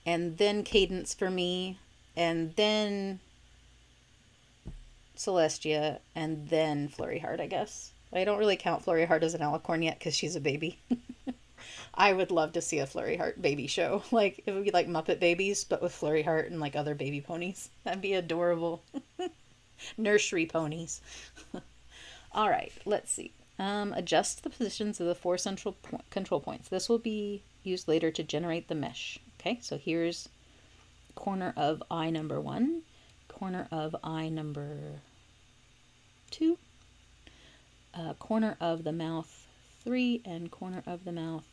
and then Cadence for me, and then Celestia, and then Flurry Heart, I guess. I don't really count Flurry Heart as an alicorn yet because she's a baby. I would love to see a Flurry Heart baby show. Like, it would be like Muppet Babies, but with Flurry Heart and like other baby ponies. That'd be adorable. Nursery ponies. All right, let's see. Adjust the positions of the four central control points. This will be used later to generate the mesh. Okay, so here's corner of eye number 1, corner of eye number 2, corner of the mouth 3, and corner of the mouth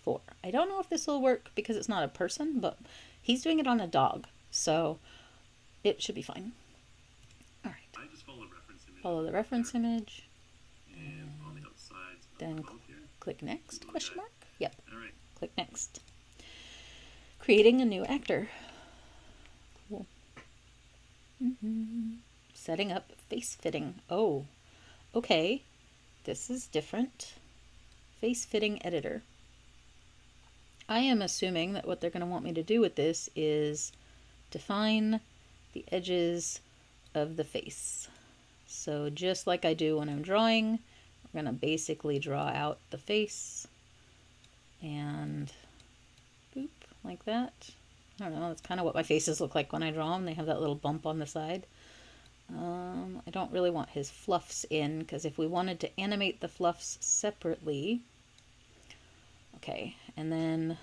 4. I don't know if this will work because it's not a person, but he's doing it on a dog, so it should be fine. All right. I just follow the reference image. Follow the reference image. And on the outside, then click next, question mark. Yep. All right. Click next. Creating a new actor. Cool. Setting up face fitting. Oh, okay. This is different. Face fitting editor. I am assuming that what they're going to want me to do with this is define the edges of the face. So just like I do when I'm drawing, we're going to basically draw out the face and boop, like that. I don't know, that's kind of what my faces look like when I draw them. They have that little bump on the side. I don't really want his fluffs in, because if we wanted to animate the fluffs separately... Okay, and then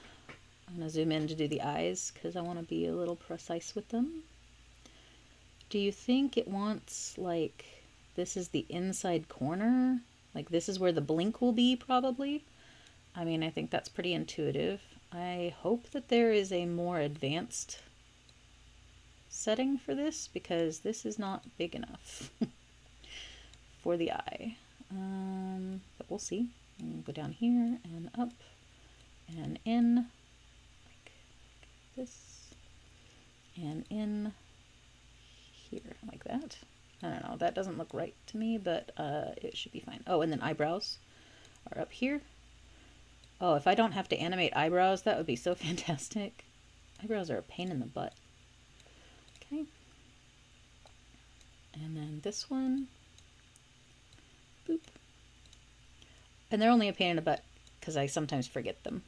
I'm going to zoom in to do the eyes, because I want to be a little precise with them. Do you think it wants, like, this is the inside corner? Like, this is where the blink will be, probably? I mean, I think that's pretty intuitive. I hope that there is a more advanced setting for this, because this is not big enough for the eye. But we'll see. We'll go down here and up and in, like this, and in here, like that. I don't know, that doesn't look right to me, but it should be fine. Oh, and then eyebrows are up here. Oh, if I don't have to animate eyebrows, that would be so fantastic. Eyebrows are a pain in the butt. Okay. And then this one. Boop. And they're only a pain in the butt because I sometimes forget them.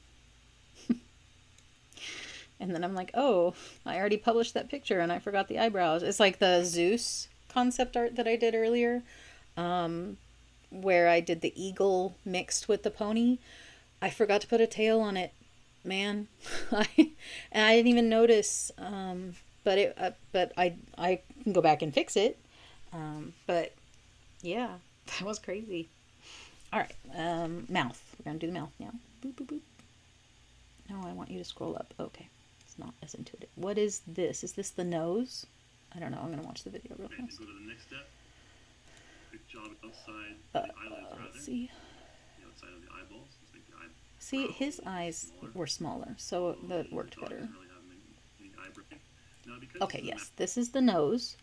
And then I'm like, oh, I already published that picture and I forgot the eyebrows. It's like the Zeus concept art that I did earlier, where I did the eagle mixed with the pony. I forgot to put a tail on it, man. And I didn't even notice, but I can go back and fix it. But yeah, that was crazy. All right, mouth. We're gonna do the mouth now. Boop, boop, boop. No, I want you to scroll up. Okay, it's not as intuitive. What is this? Is this the nose? I don't know. I'm gonna watch the video real fast. Go to the next step. Good job outside the eyelids, rather. Let's see. The outside of the eyeballs. Let's make the eye. See, his eyes were smaller, so that worked better. Okay, yes, this is the nose.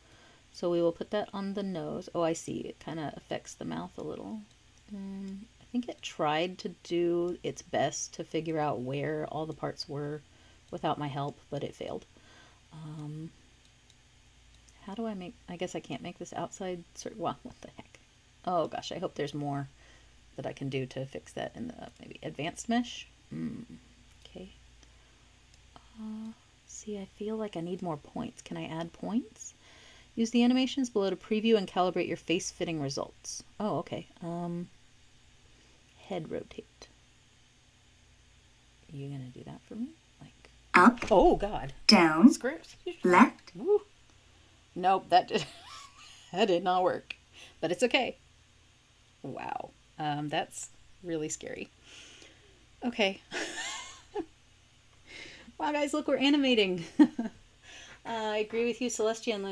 So we will put that on the nose. Oh, I see. It kind of affects the mouth a little. I think it tried to do its best to figure out where all the parts were without my help, but it failed. How do I make... I guess I can't make this outside... Well, what the heck. Oh, gosh, I hope there's more that I can do to fix that in the maybe advanced mesh. Okay. See, I feel like I need more points. Can I add points? Use the animations below to preview and calibrate your face fitting results. Oh, okay. Head rotate. Are you gonna do that for me? Like up. Oh God. Down. Script. Left. Woo. Nope, that did not work. But it's okay. Wow. That's really scary. Okay. Wow, guys, look, we're animating. I agree with you. Celestia and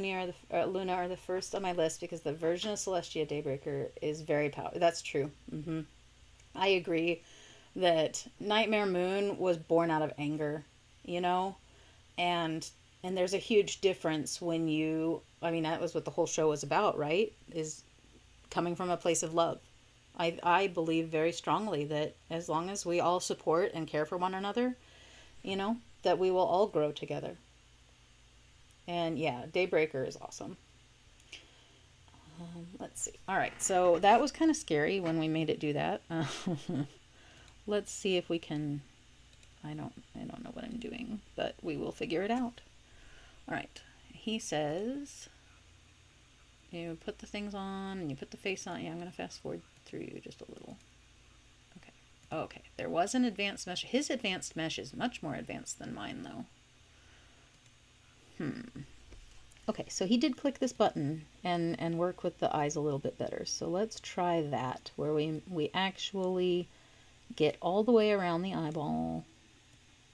Luna are the first on my list because the version of Celestia Daybreaker is very powerful. That's true. I agree that Nightmare Moon was born out of anger, you know? And there's a huge difference when you... I mean, that was what the whole show was about, right? Is coming from a place of love. I believe very strongly that as long as we all support and care for one another, you know, that we will all grow together. And yeah, Daybreaker is awesome. Let's see. All right, so that was kind of scary when we made it do that. Let's see if we can. I don't know what I'm doing, but we will figure it out. All right. He says you put the things on and you put the face on. Yeah, I'm going to fast forward through you just a little. Okay. Okay. There was an advanced mesh. His advanced mesh is much more advanced than mine, though. Okay, so he did click this button and work with the eyes a little bit better. So let's try that, where we actually get all the way around the eyeball,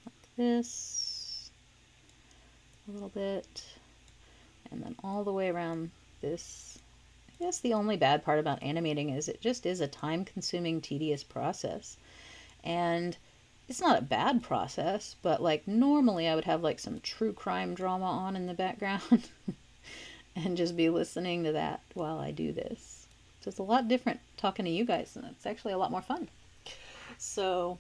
like this, a little bit, and then all the way around this. I guess the only bad part about animating is it just is a time-consuming, tedious process. And it's not a bad process, but like normally I would have like some true crime drama on in the background and just be listening to that while I do this. So it's a lot different talking to you guys, and it's actually a lot more fun. So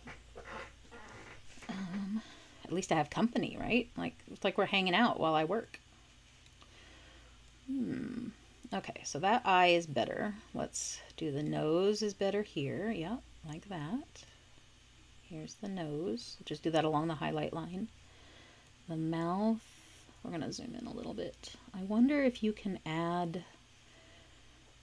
at least I have company, right? Like it's like we're hanging out while I work. Okay, so that eye is better. Let's do the nose is better here. Yep, like that. Here's the nose. Just do that along the highlight line. The mouth, we're going to zoom in a little bit. I wonder if you can add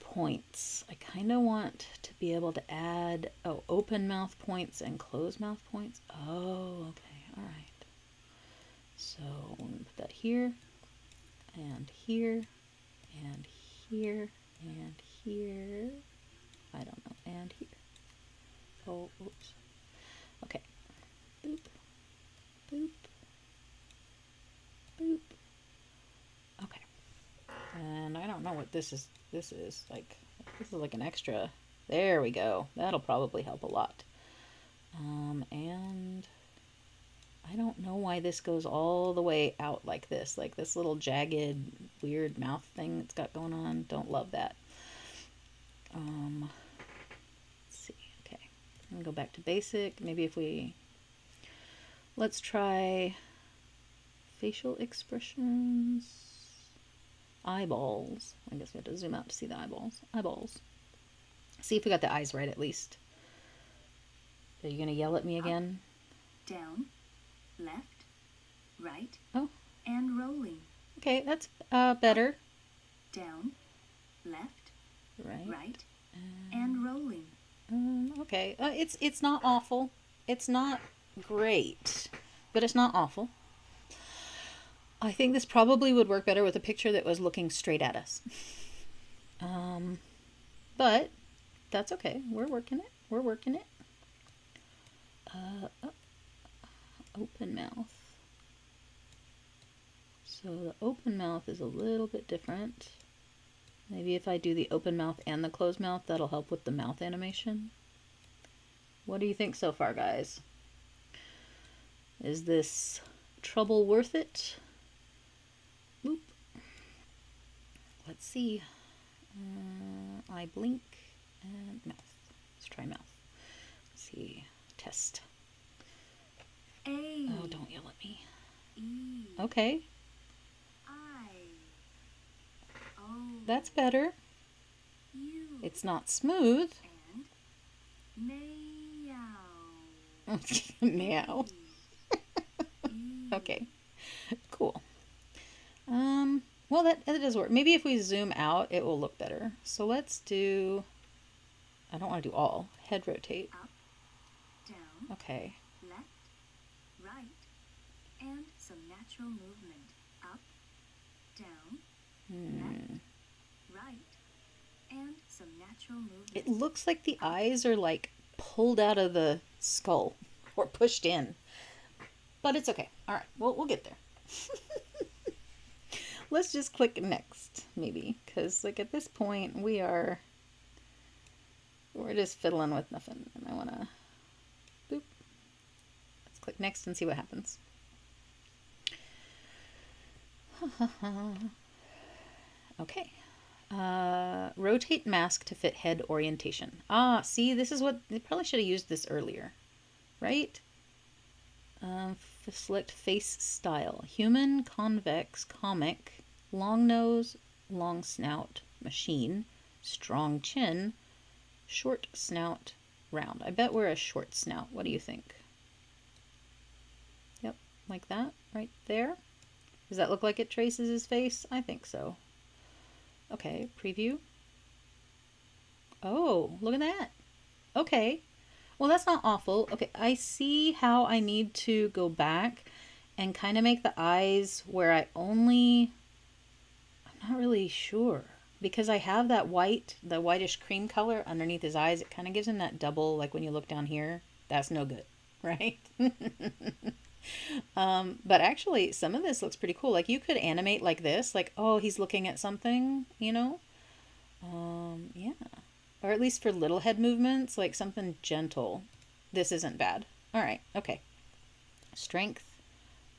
points. I kind of want to be able to add, open mouth points and close mouth points. Oh, okay, all right. So we're going to put that here, and here, and here, and here. I don't know, and here. Oh, oops. Okay. Boop. Boop. Boop. Okay. And I don't know what this is. This is like an extra. There we go. That'll probably help a lot. And I don't know why this goes all the way out like this little jagged, weird mouth thing it's got going on. Don't love that. Let's see. Okay. I'm gonna go back to basic. Maybe if let's try facial expressions, eyeballs. I guess we have to zoom out to see the eyeballs. Eyeballs. See if we got the eyes right at least. Are you gonna yell at me again? Up, down, left, right, oh, and rolling. Okay, that's better. Up, down, left, right, right, and rolling. Okay, it's not awful. It's not great, but it's not awful. I think this probably would work better with a picture that was looking straight at us. But that's okay. We're working it. We're working it. Open mouth. So the open mouth is a little bit different. Maybe if I do the open mouth and the closed mouth, that'll help with the mouth animation. What do you think so far, guys? Is this trouble worth it? Boop. Let's see. I blink and mouth. Let's try mouth. Let's see. Test. A. Oh, don't yell at me. E. Okay. I. O. That's better. U. It's not smooth. And meow. Meow. E. Okay. Cool. Well, that does work. Maybe if we zoom out, it will look better. So let's do, I don't want to do all. Head rotate. Up, down, Okay. left, right, and some natural movement. Up, down, left, right, and some natural movement. It looks like the eyes are like pulled out of the skull or pushed in. But it's okay. All right. We'll get there. Let's just click next, maybe. Because like at this point, we're just fiddling with nothing. And I want to, boop. Let's click next and see what happens. Okay. Rotate mask to fit head orientation. See, this is what, they probably should have used this earlier, right? select face style. Human, convex, comic, long nose, long snout, machine, strong chin, short snout, round. I bet we're a short snout. What do you think? Yep, like that right there. Does that look like it traces his face? I think so. Okay, preview. Oh, look at that. Okay. Well, that's not awful. Okay, I see how I need to go back and kind of make the eyes where I'm not really sure. Because I have that white, the whitish cream color underneath his eyes, it kind of gives him that double, like when you look down here. That's no good, right? But actually, some of this looks pretty cool. Like you could animate like this, like, oh, he's looking at something, you know? Yeah. Or at least for little head movements, like something gentle. This isn't bad. All right, okay. Strength.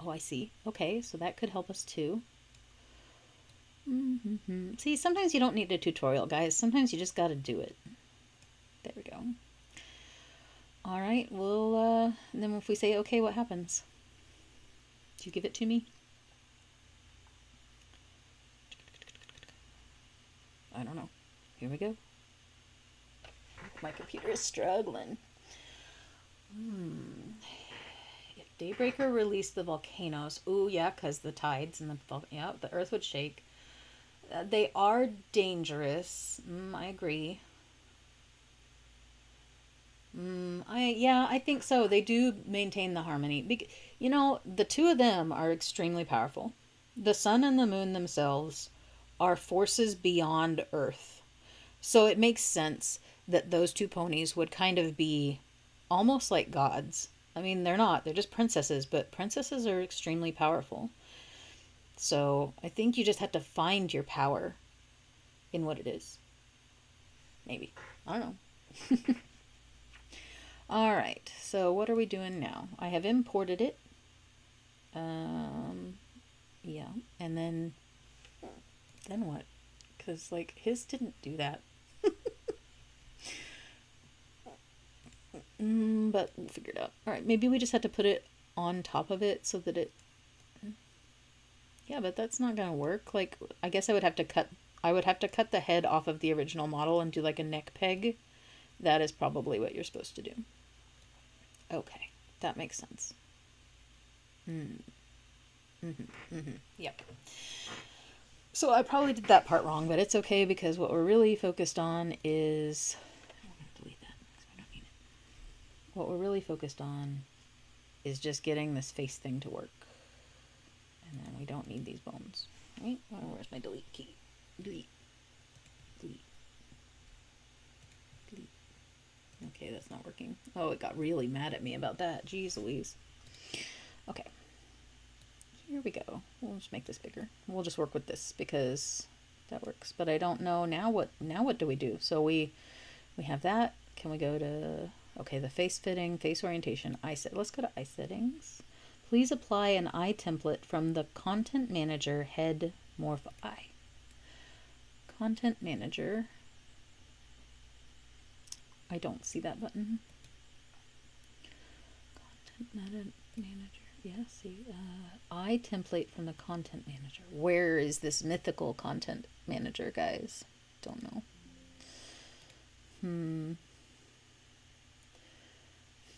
Oh, I see. Okay, so that could help us too. See, sometimes you don't need a tutorial, guys. Sometimes you just got to do it. There we go. All right, well, then if we say okay, what happens? Do you give it to me? I don't know. Here we go. My computer is struggling. If Daybreaker released the volcanoes, ooh, yeah, because the tides and the earth would shake. They are dangerous. I agree. I think so. They do maintain the harmony. You know, the two of them are extremely powerful. The sun and the moon themselves are forces beyond Earth. So it makes sense that those two ponies would kind of be almost like gods. I mean, they're not. They're just princesses, but princesses are extremely powerful. So I think you just have to find your power in what it is. Maybe. I don't know. All right. So what are we doing now? I have imported it. Yeah. And then what? Because, like, his didn't do that. But we'll figure it out. All right. Maybe we just had to put it on top of it so that it... Yeah, but that's not going to work. Like, I guess I would have to cut the head off of the original model and do like a neck peg. That is probably what you're supposed to do. Okay, that makes sense. Yep. So I probably did that part wrong, but it's okay because what we're really focused on is... I'm going to delete that because we don't need it. What we're really focused on is just getting this face thing to work. And then we don't need these bones. Right? Oh, where's my delete key? Delete. Delete. Delete. Okay, that's not working. Oh, it got really mad at me about that. Jeez Louise. Okay. Here we go. We'll just make this bigger. We'll just work with this because that works. But I don't know now what do we do? So we have that. Can we go to the face fitting, face orientation, eye set. Let's go to eye settings. Please apply an eye template from the Content Manager head morph eye. Content Manager. I don't see that button. Content Manager. Yeah, see. Eye template from the Content Manager. Where is this mythical Content Manager, guys? Don't know.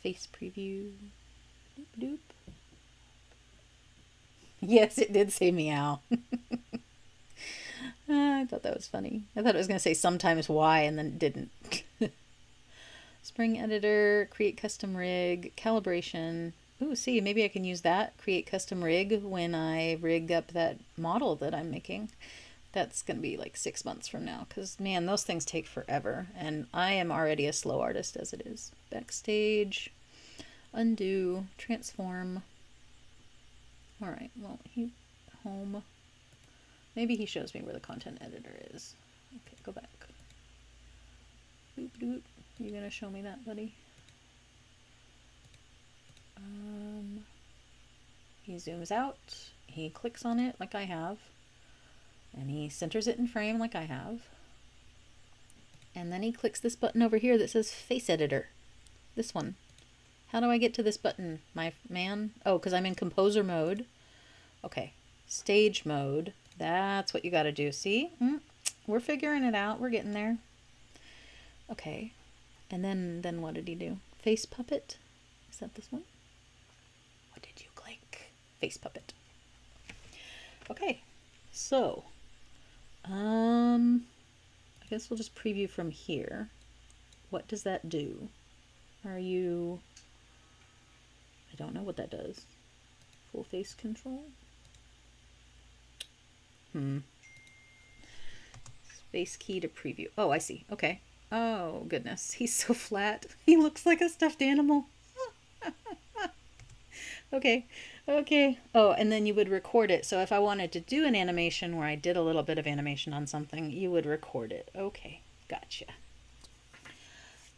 Face preview. Doop doop. Yes, it did say meow. I thought that was funny. I thought it was going to say sometimes why and then it didn't. Spring editor, create custom rig, calibration. Ooh, see, maybe I can use that, create custom rig, when I rig up that model that I'm making. That's going to be like 6 months from now because, man, those things take forever. And I am already a slow artist as it is. Backstage, undo, transform. All right, well, home. Maybe he shows me where the content editor is. Okay, go back. Boop, boop. You gonna show me that, buddy? He zooms out. He clicks on it like I have. And he centers it in frame like I have. And then he clicks this button over here that says Face Editor. This one. How do I get to this button, my man? Oh, because I'm in composer mode. Okay, stage mode. That's what you got to do. See? We're figuring it out. We're getting there. Okay, and then what did he do? Face puppet? Is that this one? What did you click? Face puppet. Okay, so I guess we'll just preview from here. What does that do? Are you... I don't know what that does. Full face control? Space key to preview. Oh, I see. Okay. Oh, goodness. He's so flat. He looks like a stuffed animal. Okay. Okay. Oh, and then you would record it. So if I wanted to do an animation where I did a little bit of animation on something, you would record it. Okay. Gotcha.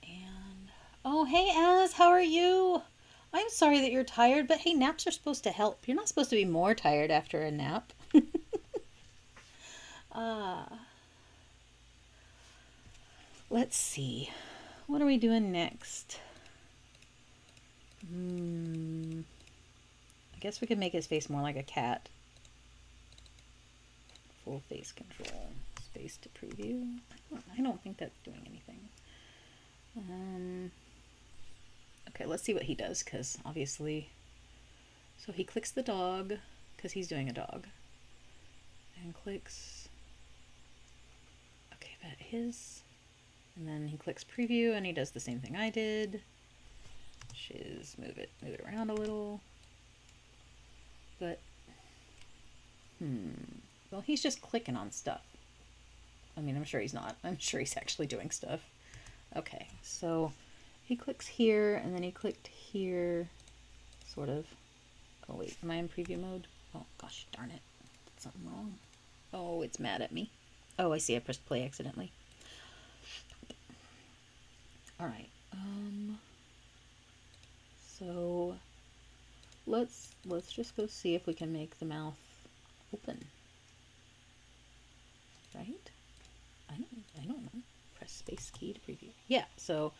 And... oh, hey, Az. How are you? I'm sorry that you're tired, but hey, naps are supposed to help. You're not supposed to be more tired after a nap. Let's see. What are we doing next? I guess we could make his face more like a cat. Full face control. Space to preview. I don't think that's doing anything. Okay, let's see what he does, because obviously... so he clicks the dog, because he's doing a dog. And clicks... okay, but his... and then he clicks preview, and he does the same thing I did. Which is move it around a little. But... well, he's just clicking on stuff. I mean, I'm sure he's not. I'm sure he's actually doing stuff. Okay, so... he clicks here, and then he clicked here, sort of. Oh wait, am I in preview mode? Oh gosh, darn it. Did something wrong. Oh, it's mad at me. Oh, I see, I pressed play accidentally. Alright, so let's just go see if we can make the mouth open. Right? I don't know. Press space key to preview. Yeah, so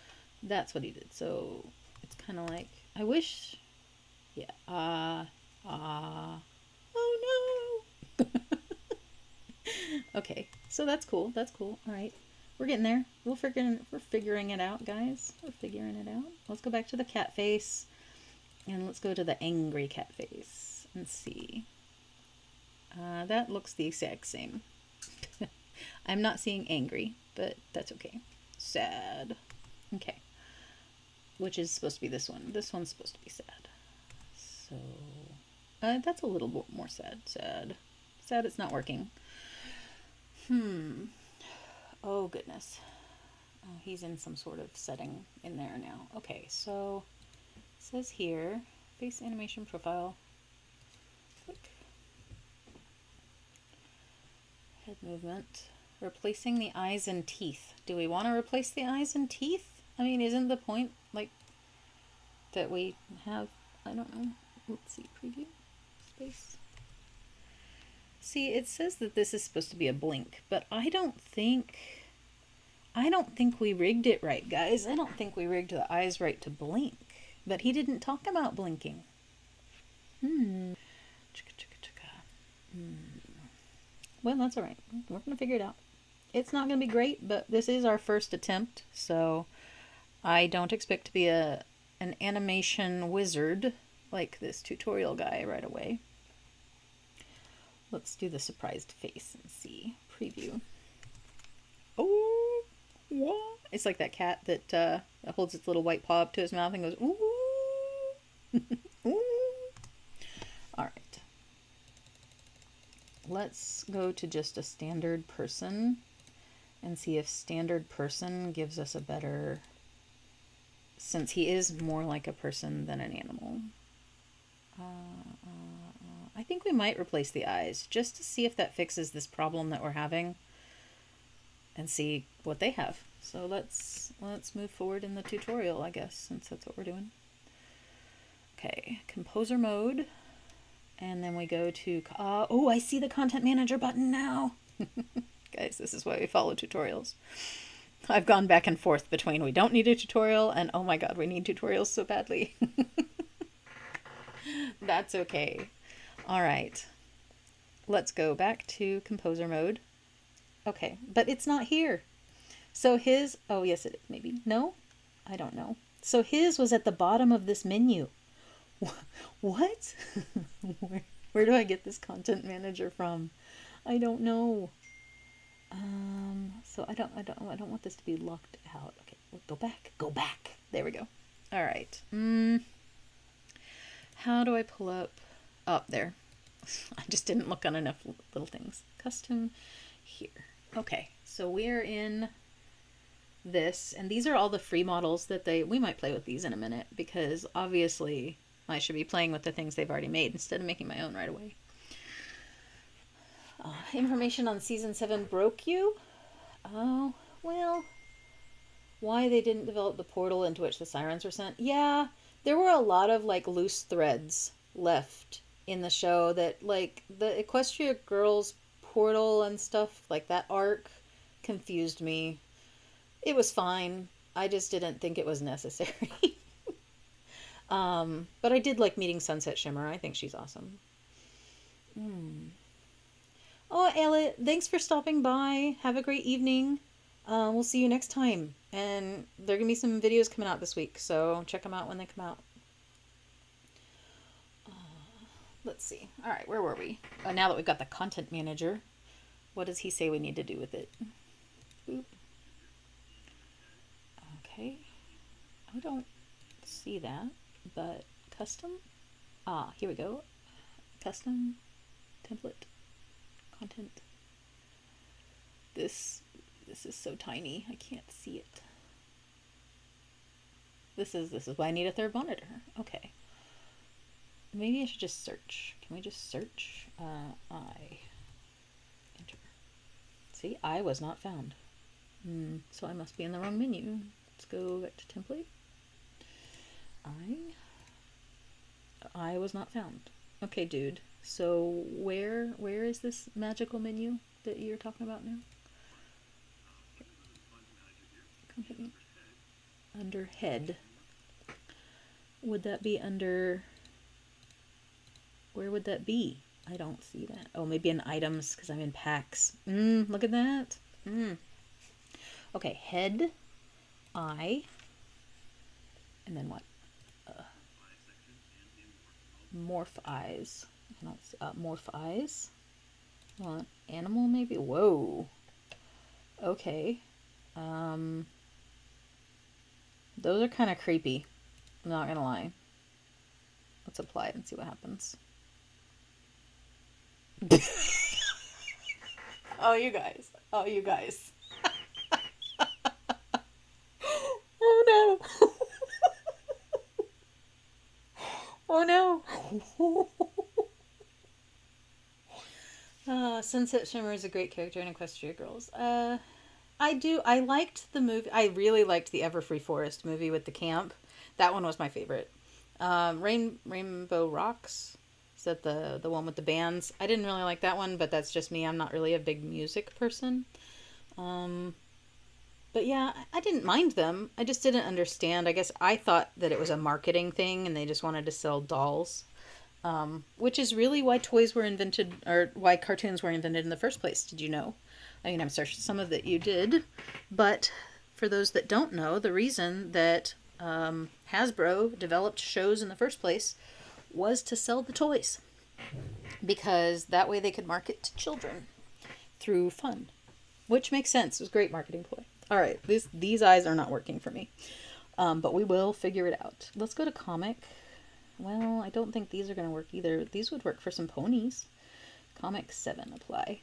that's what he did. So it's kind of like, I wish, yeah, oh no. Okay, so that's cool. That's cool. All right, we're getting there. We're figuring it out, guys. We're figuring it out. Let's go back to the cat face, and let's go to the angry cat face and see. That looks the exact same. I'm not seeing angry, but that's okay. Sad. Okay. Which is supposed to be this one. This one's supposed to be sad. So, that's a little bit more sad. Sad it's not working. Oh, goodness. Oh, he's in some sort of setting in there now. Okay, so, it says here, face animation profile. Click. Head movement. Replacing the eyes and teeth. Do we want to replace the eyes and teeth? I mean, isn't the point, like, that we have, I don't know, let's see, preview, space. See, it says that this is supposed to be a blink, but I don't think we rigged it right, guys. I don't think we rigged the eyes right to blink, but he didn't talk about blinking. Well, that's all right. We're going to figure it out. It's not going to be great, but this is our first attempt, so I don't expect to be an animation wizard like this tutorial guy right away. Let's do the surprised face and see. Preview. Oh, what? It's like that cat that holds its little white paw up to his mouth and goes, ooh. Ooh. All right. Let's go to just a standard person and see if standard person gives us a better, since he is more like a person than an animal. I think we might replace the eyes just to see if that fixes this problem that we're having and see what they have. So let's move forward in the tutorial, I guess, since that's what we're doing. Okay, composer mode, and then we go to, oh, I see the content manager button now. Guys, this is why we follow tutorials. I've gone back and forth between we don't need a tutorial and oh my god, we need tutorials so badly. That's okay. All right. Let's go back to composer mode. Okay, but it's not here. So his, oh yes it is, maybe. No? I don't know. So his was at the bottom of this menu. What? Where do I get this content manager from? I don't know. So I don't want this to be locked out. Okay, go back. Go back. There we go. All right. How do I pull up? Oh, there. I just didn't look on enough little things. Custom here. Okay, so we're in this, and these are all the free models that we might play with these in a minute, because obviously I should be playing with the things they've already made instead of making my own right away. Information on season 7 broke you? Oh, well, why they didn't develop the portal into which the sirens were sent? Yeah, there were a lot of like loose threads left in the show that like the Equestria Girls portal and stuff like that arc confused me. It was fine. I just didn't think it was necessary. But I did like meeting Sunset Shimmer. I think she's awesome. Oh, Elliot, thanks for stopping by. Have a great evening. We'll see you next time. And there are going to be some videos coming out this week, so check them out when they come out. Let's see. All right, where were we? Now that we've got the content manager, what does he say we need to do with it? Boop. Okay. I don't see that, but custom? Ah, here we go. Custom template content. This is so tiny. I can't see it. This is why I need a third monitor. Okay. Maybe I should just search. Can we just search? I. Enter. See, I was not found. So I must be in the wrong menu. Let's go back to template. I was not found. Okay, dude. So where is this magical menu that you're talking about now? Under head. Would that be under... Where would that be? I don't see that. Oh, maybe in items because I'm in packs. Look at that. Okay, head, eye, and then what? Morph eyes. I don't see, morph eyes. Animal maybe? Whoa. Okay. Those are kind of creepy. I'm not gonna lie. Let's apply it and see what happens. Oh, you guys. Oh, you guys. Oh, no. Oh, no. Sunset Shimmer is a great character in Equestria Girls. I liked the movie. I really liked the Everfree Forest movie with the camp. That one was my favorite. Rainbow Rocks. Is that the one with the bands? I didn't really like that one, but that's just me. I'm not really a big music person. But yeah, I didn't mind them. I just didn't understand. I guess I thought that it was a marketing thing and they just wanted to sell dolls. Which is really why toys were invented, or why cartoons were invented in the first place. Did you know? I mean, I'm sure some of that you did. But for those that don't know, the reason that Hasbro developed shows in the first place was to sell the toys, because that way they could market to children through fun, which makes sense. It was a great marketing ploy. All right, these eyes are not working for me, but we will figure it out. Let's go to comic. Well, I don't think these are going to work either. These would work for some ponies. Comic 7, apply.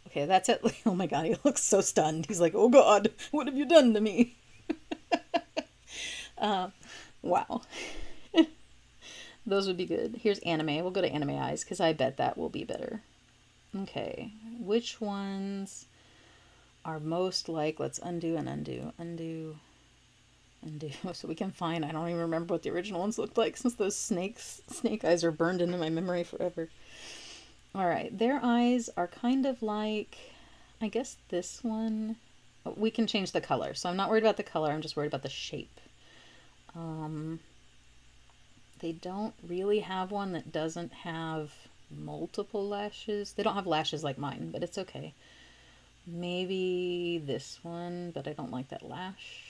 Okay, that's it. Oh my god, he looks so stunned. He's like, oh god, what have you done to me? Wow. Those would be good. Here's anime. We'll go to anime eyes because I bet that will be better. Okay. Which ones are most like... Let's undo and undo. Undo. Undo. So we can find... I don't even remember what the original ones looked like since those snake eyes are burned into my memory forever. Alright. Their eyes are kind of like... I guess this one, we can change the color. So I'm not worried about the color. I'm just worried about the shape. They don't really have one that doesn't have multiple lashes. They don't have lashes like mine, but it's okay. Maybe this one, but I don't like that lash.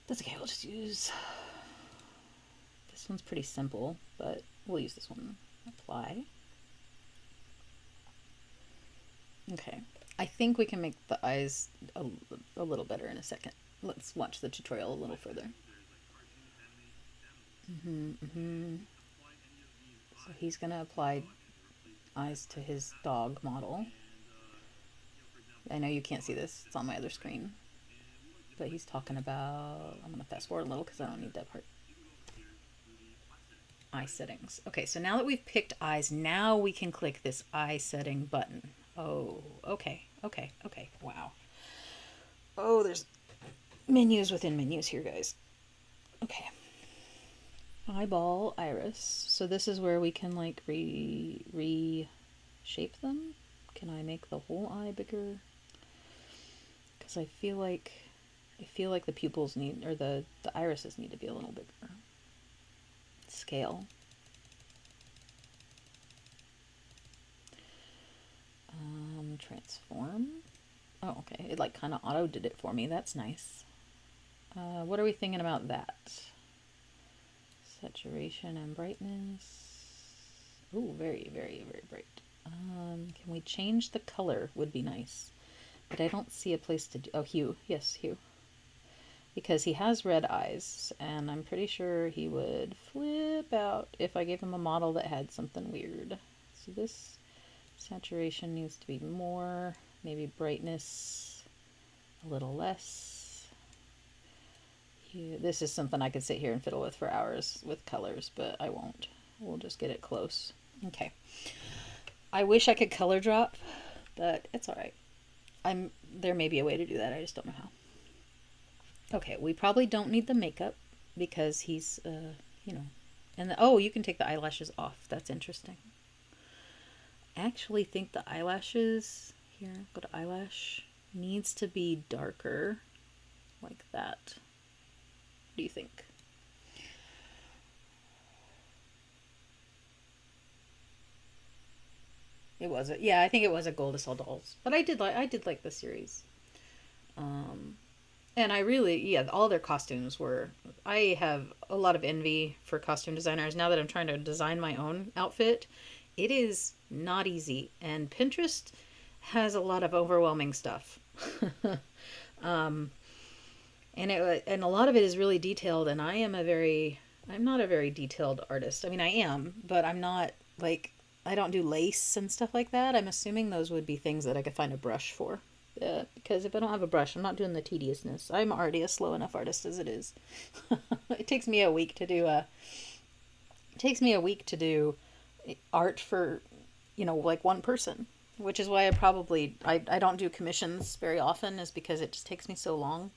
That's okay, we'll just use... This one's pretty simple, but we'll use this one. Apply. Okay. I think we can make the eyes a little better in a second. Let's watch the tutorial a little further. So he's going to apply eyes to his dog model. I know you can't see this. It's on my other screen. But he's talking about... I'm going to fast forward a little because I don't need that part. Eye settings. Okay, so now that we've picked eyes, now we can click this eye setting button. Oh, okay. Wow. Oh, there's menus within menus here, guys. Okay. Eyeball, iris. So this is where we can like reshape them. Can I make the whole eye bigger? Because I feel like the pupils need, or the irises need to be a little bigger. Scale. Transform. Oh, okay. It like kind of auto did it for me. That's nice. What are we thinking about that? Saturation and brightness. Oh, very, very, very bright. Can we change the color? Would be nice. But I don't see a place to do... Oh, hue. Yes, hue. Because he has red eyes, and I'm pretty sure he would flip out if I gave him a model that had something weird. So this saturation needs to be more, maybe brightness a little less. This is something I could sit here and fiddle with for hours with colors, but I won't. We'll just get it close. Okay. I wish I could color drop, but it's all right. There may be a way to do that. I just don't know how. Okay, we probably don't need the makeup because he's, you know, and oh, you can take the eyelashes off. That's interesting. I actually think the eyelashes, here, go to eyelash, needs to be darker, like that. What do you think? It was yeah, I think it was a Gold Assault Dolls, but I did like the series. And I really, yeah, all their costumes were, I have a lot of envy for costume designers now that I'm trying to design my own outfit. It is not easy, and Pinterest has a lot of overwhelming stuff. And a lot of it is really detailed, and I'm not a very detailed artist. I mean, I am, but I'm not like, I don't do lace and stuff like that. I'm assuming those would be things that I could find a brush for. Because if I don't have a brush, I'm not doing the tediousness. I'm already a slow enough artist as it is. It takes me a week to do art for, you know, like one person, which is why I don't do commissions very often, is because it just takes me so long.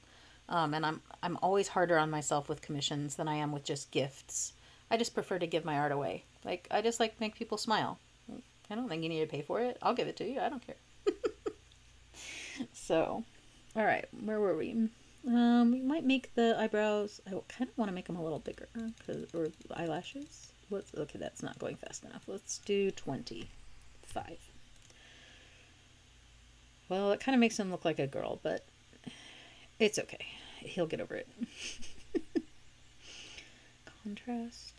And I'm always harder on myself with commissions than I am with just gifts. I just prefer to give my art away. Like, I just like make people smile. I don't think you need to pay for it. I'll give it to you. I don't care. So, all right, where were we? We might make the eyebrows. I kind of want to make them a little bigger, or eyelashes. Okay, that's not going fast enough. Let's do 25. Well, it kind of makes him look like a girl, but it's okay. He'll get over it. Contrast.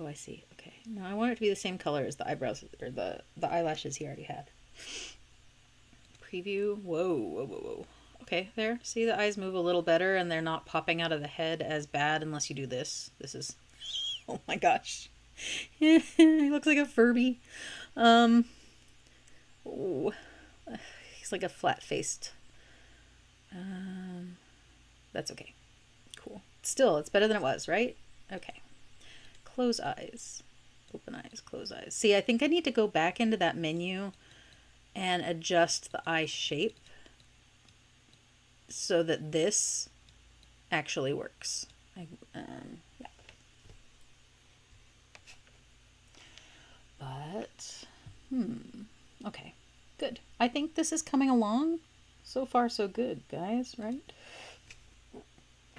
Oh, I see. Okay. Now I want it to be the same color as the eyebrows, or the eyelashes he already had. Preview. Whoa. Okay, there. See, the eyes move a little better, and they're not popping out of the head as bad unless you do this. This is... Oh my gosh. He looks like a Furby. Oh. He's like a flat-faced... That's okay. Cool. Still, it's better than it was, right? Okay. Close eyes. Open eyes, close eyes. See, I think I need to go back into that menu and adjust the eye shape so that this actually works. Yeah. But, okay, good. I think this is coming along. So far, so good, guys, right?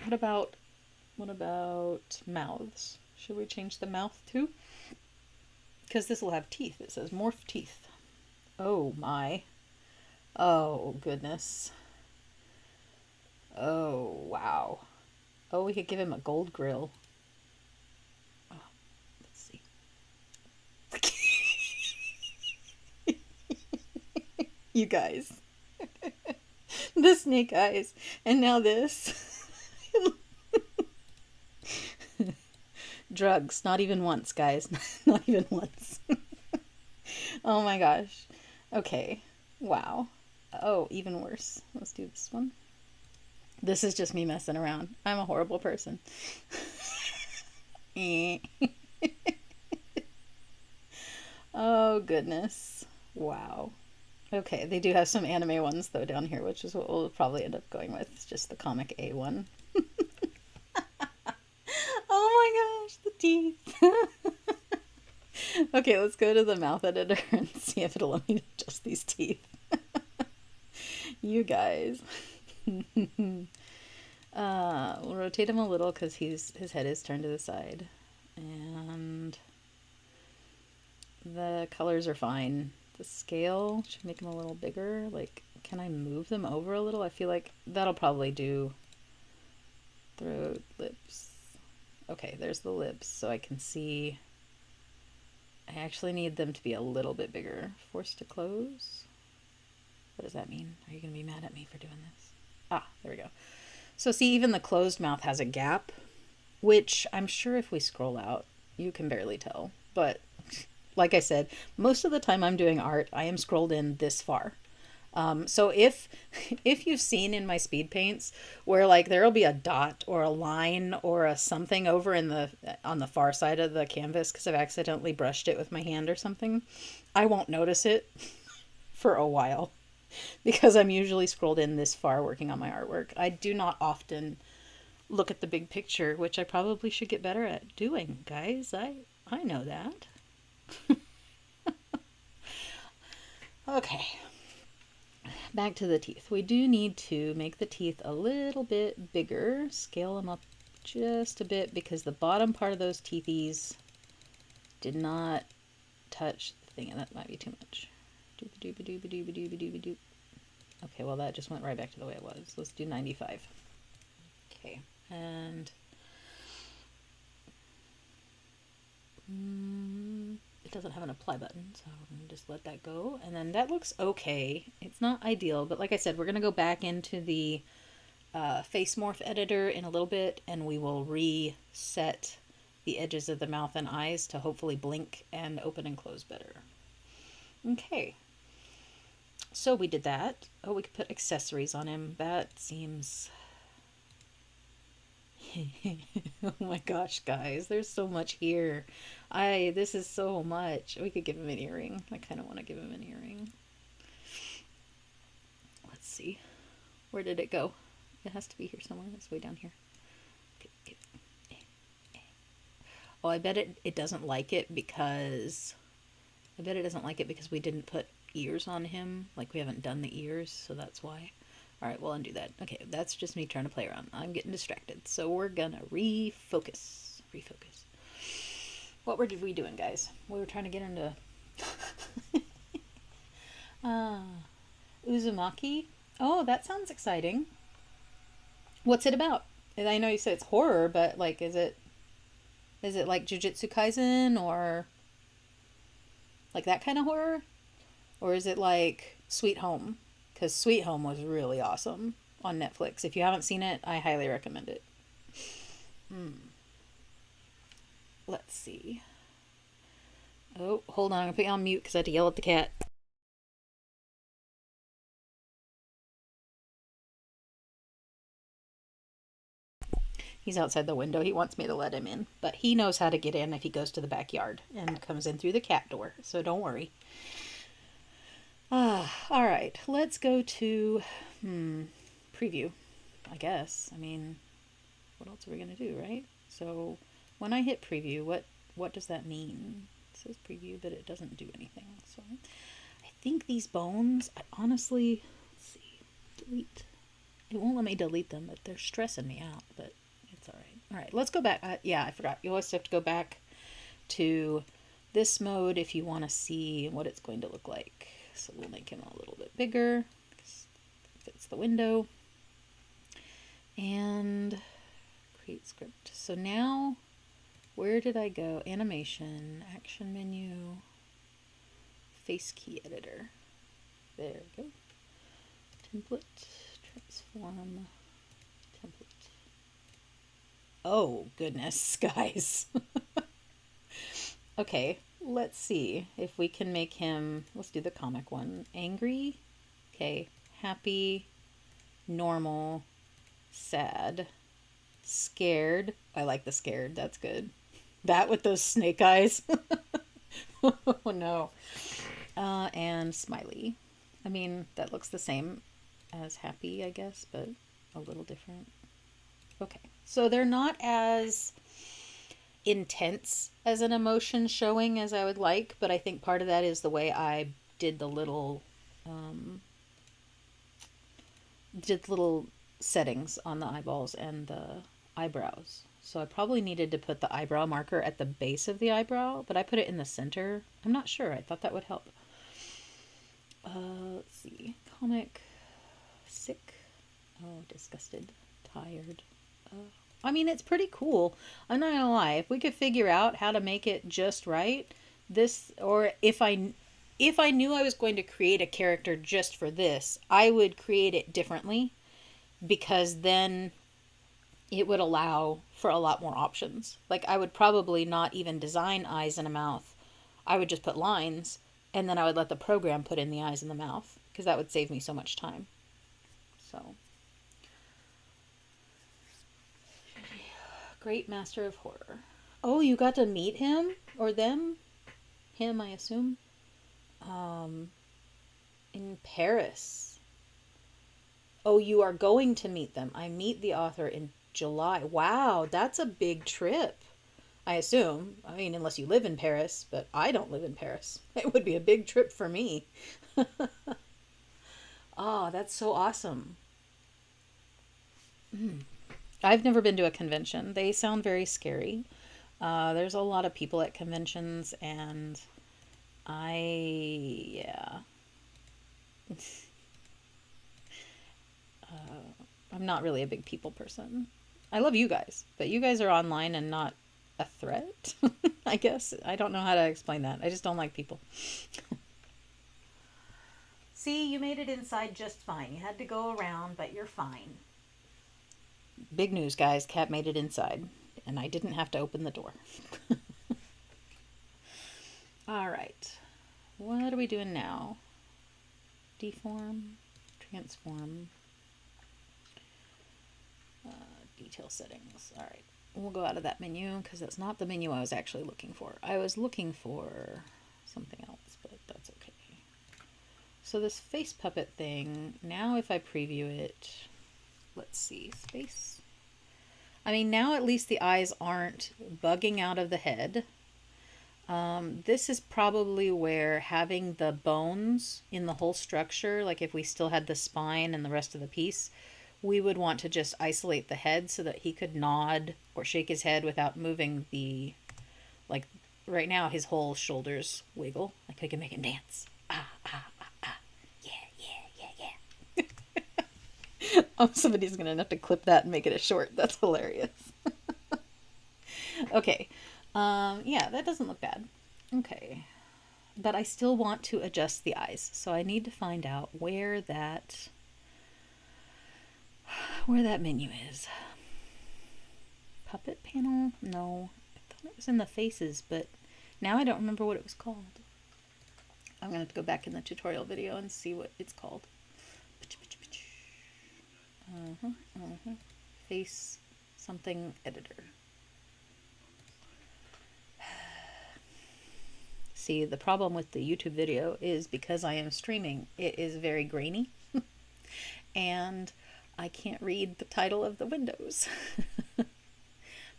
What about mouths? Should we change the mouth too? Because this will have teeth. It says morph teeth. Oh my. Oh goodness. Oh wow. Oh, we could give him a gold grill. Oh, let's see. You guys. The snake eyes. And now this. Drugs. Not even once, guys. Not even once. Oh my gosh. Okay. Wow. Oh, even worse. Let's do this one. This is just me messing around. I'm a horrible person. Oh, goodness. Wow. Okay, they do have some anime ones, though, down here, which is what we'll probably end up going with. It's just the comic A one. Oh my gosh, the teeth. Okay, let's go to the mouth editor and see if it'll let me adjust these teeth. You guys. We'll rotate him a little because his head is turned to the side. And the colors are fine. The scale should make them a little bigger. Like, can I move them over a little? I feel like that'll probably do. Throat, lips. Okay, there's the lips, so I can see. I actually need them to be a little bit bigger. Forced to close. What does that mean? Are you going to be mad at me for doing this? Ah, there we go. So see, even the closed mouth has a gap, which I'm sure if we scroll out, you can barely tell. But like I said, most of the time I'm doing art, I am scrolled in this far. So if you've seen in my speed paints where like there'll be a dot or a line or a something over on the far side of the canvas because I've accidentally brushed it with my hand or something, I won't notice it for a while because I'm usually scrolled in this far working on my artwork. I do not often look at the big picture, which I probably should get better at doing, guys. I know that. Okay. Back to the teeth. We do need to make the teeth a little bit bigger, scale them up just a bit because the bottom part of those teethies did not touch the thing, and that might be too much. Okay, well that just went right back to the way it was. Let's do 95. Okay, and it doesn't have an apply button, so I'm gonna just let that go. And then that looks okay. It's not ideal, but like I said, we're gonna go back into the face morph editor in a little bit, and we will reset the edges of the mouth and eyes to hopefully blink and open and close better. Okay. So we did that. Oh, we could put accessories on him. That seems... Oh my gosh, guys. There's so much here. This is so much. We could give him an earring. I kind of want to give him an earring. Let's see. Where did it go? It has to be here somewhere. It's way down here. Oh, I bet it doesn't like it because... I bet it doesn't like it because we didn't put ears on him. Like, we haven't done the ears, so that's why. Alright, we'll undo that. Okay, that's just me trying to play around. I'm getting distracted. So we're gonna refocus. Refocus. What were we doing, guys? We were trying to get into... Uzumaki? Oh, that sounds exciting. What's it about? I know you said it's horror, but, like, is it like Jujutsu Kaisen, or... like that kind of horror? Or is it like Sweet Home? Because Sweet Home was really awesome on Netflix. If you haven't seen it, I highly recommend it. Let's see. Oh, hold on. I'm going to put you on mute because I had to yell at the cat. He's outside the window. He wants me to let him in. But he knows how to get in if he goes to the backyard and comes in through the cat door. So don't worry. Alright. Let's go to preview, I guess. I mean, what else are we going to do, right? So when I hit preview, what does that mean? It says preview, but it doesn't do anything. So I think these bones, I honestly, let's see, delete. It won't let me delete them, but they're stressing me out, but it's all right. All right, let's go back. Yeah, I forgot. You always have to go back to this mode if you want to see what it's going to look like. So we'll make him a little bit bigger. Fits the window. And create script. So now, where did I go? Animation, action menu, face key editor. There we go. Template, transform, template. Oh, goodness, guys. Okay, let's see if we can make him, let's do the comic one. Angry, okay, happy, normal, sad, scared. I like the scared, that's good. That with those snake eyes. Oh no. And smiley. I mean, that looks the same as happy, I guess, but a little different. Okay, so they're not as intense as an emotion showing as I would like, but I think part of that is the way I did the little settings on the eyeballs and the eyebrows. So I probably needed to put the eyebrow marker at the base of the eyebrow, but I put it in the center. I'm not sure. I thought that would help. Let's see. Comic. Sick. Oh, disgusted. Tired. I mean, it's pretty cool. I'm not gonna lie. If we could figure out how to make it just right, this, or if I knew I was going to create a character just for this, I would create it differently, because then it would allow for a lot more options. Like, I would probably not even design eyes and a mouth. I would just put lines, and then I would let the program put in the eyes and the mouth, because that would save me so much time. So, great master of horror. Oh, you got to meet him? Or them? Him, I assume. In Paris. Oh, you are going to meet them. I meet the author in July. Wow, that's a big trip. I assume. I mean, unless you live in Paris, but I don't live in Paris. It would be a big trip for me. Oh, that's so awesome. I've never been to a convention. They sound very scary. There's a lot of people at conventions, and yeah. I'm not really a big people person. I love you guys, but you guys are online and not a threat, I guess. I don't know how to explain that. I just don't like people. See, you made it inside just fine. You had to go around, but you're fine. Big news, guys. Cat made it inside, and I didn't have to open the door. All right. What are we doing now? Deform, transform, detail settings. All right. We'll go out of that menu because that's not the menu I was actually looking for. I was looking for something else, but that's okay. So this face puppet thing, now if I preview it, let's see, space. I mean, now at least the eyes aren't bugging out of the head. This is probably where having the bones in the whole structure, like if we still had the spine and the rest of the piece, we would want to just isolate the head so that he could nod or shake his head without moving the, like right now his whole shoulders wiggle. Like I can make him dance. Ah, ah, ah, ah. Yeah, yeah, yeah, yeah. Oh, somebody's going to have to clip that and make it a short. That's hilarious. Okay. Yeah, that doesn't look bad. Okay. But I still want to adjust the eyes. So I need to find out where that menu is. Puppet panel? No. I thought it was in the faces, but now I don't remember what it was called. I'm going to have to go back in the tutorial video and see what it's called. Face something editor. See, the problem with the YouTube video is because I am streaming, it is very grainy. And I can't read the title of the windows.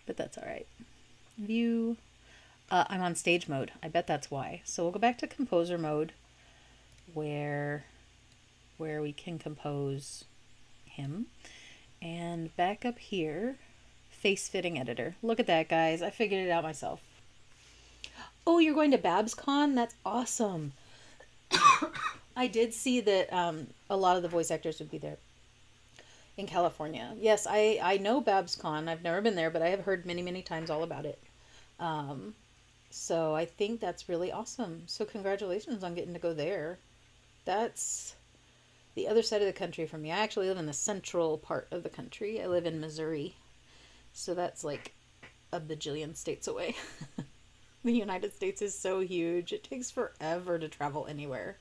But that's all right. View. I'm on stage mode. I bet that's why. So we'll go back to composer mode where we can compose him. And back up here, face fitting editor. Look at that, guys. I figured it out myself. Oh, you're going to BabsCon? That's awesome. I did see that a lot of the voice actors would be there in California. Yes, I know BabsCon. I've never been there, but I have heard many, many times all about it. So I think that's really awesome. So congratulations on getting to go there. That's the other side of the country from me. I actually live in the central part of the country. I live in Missouri. So that's like a bajillion states away. The United States is so huge. It takes forever to travel anywhere.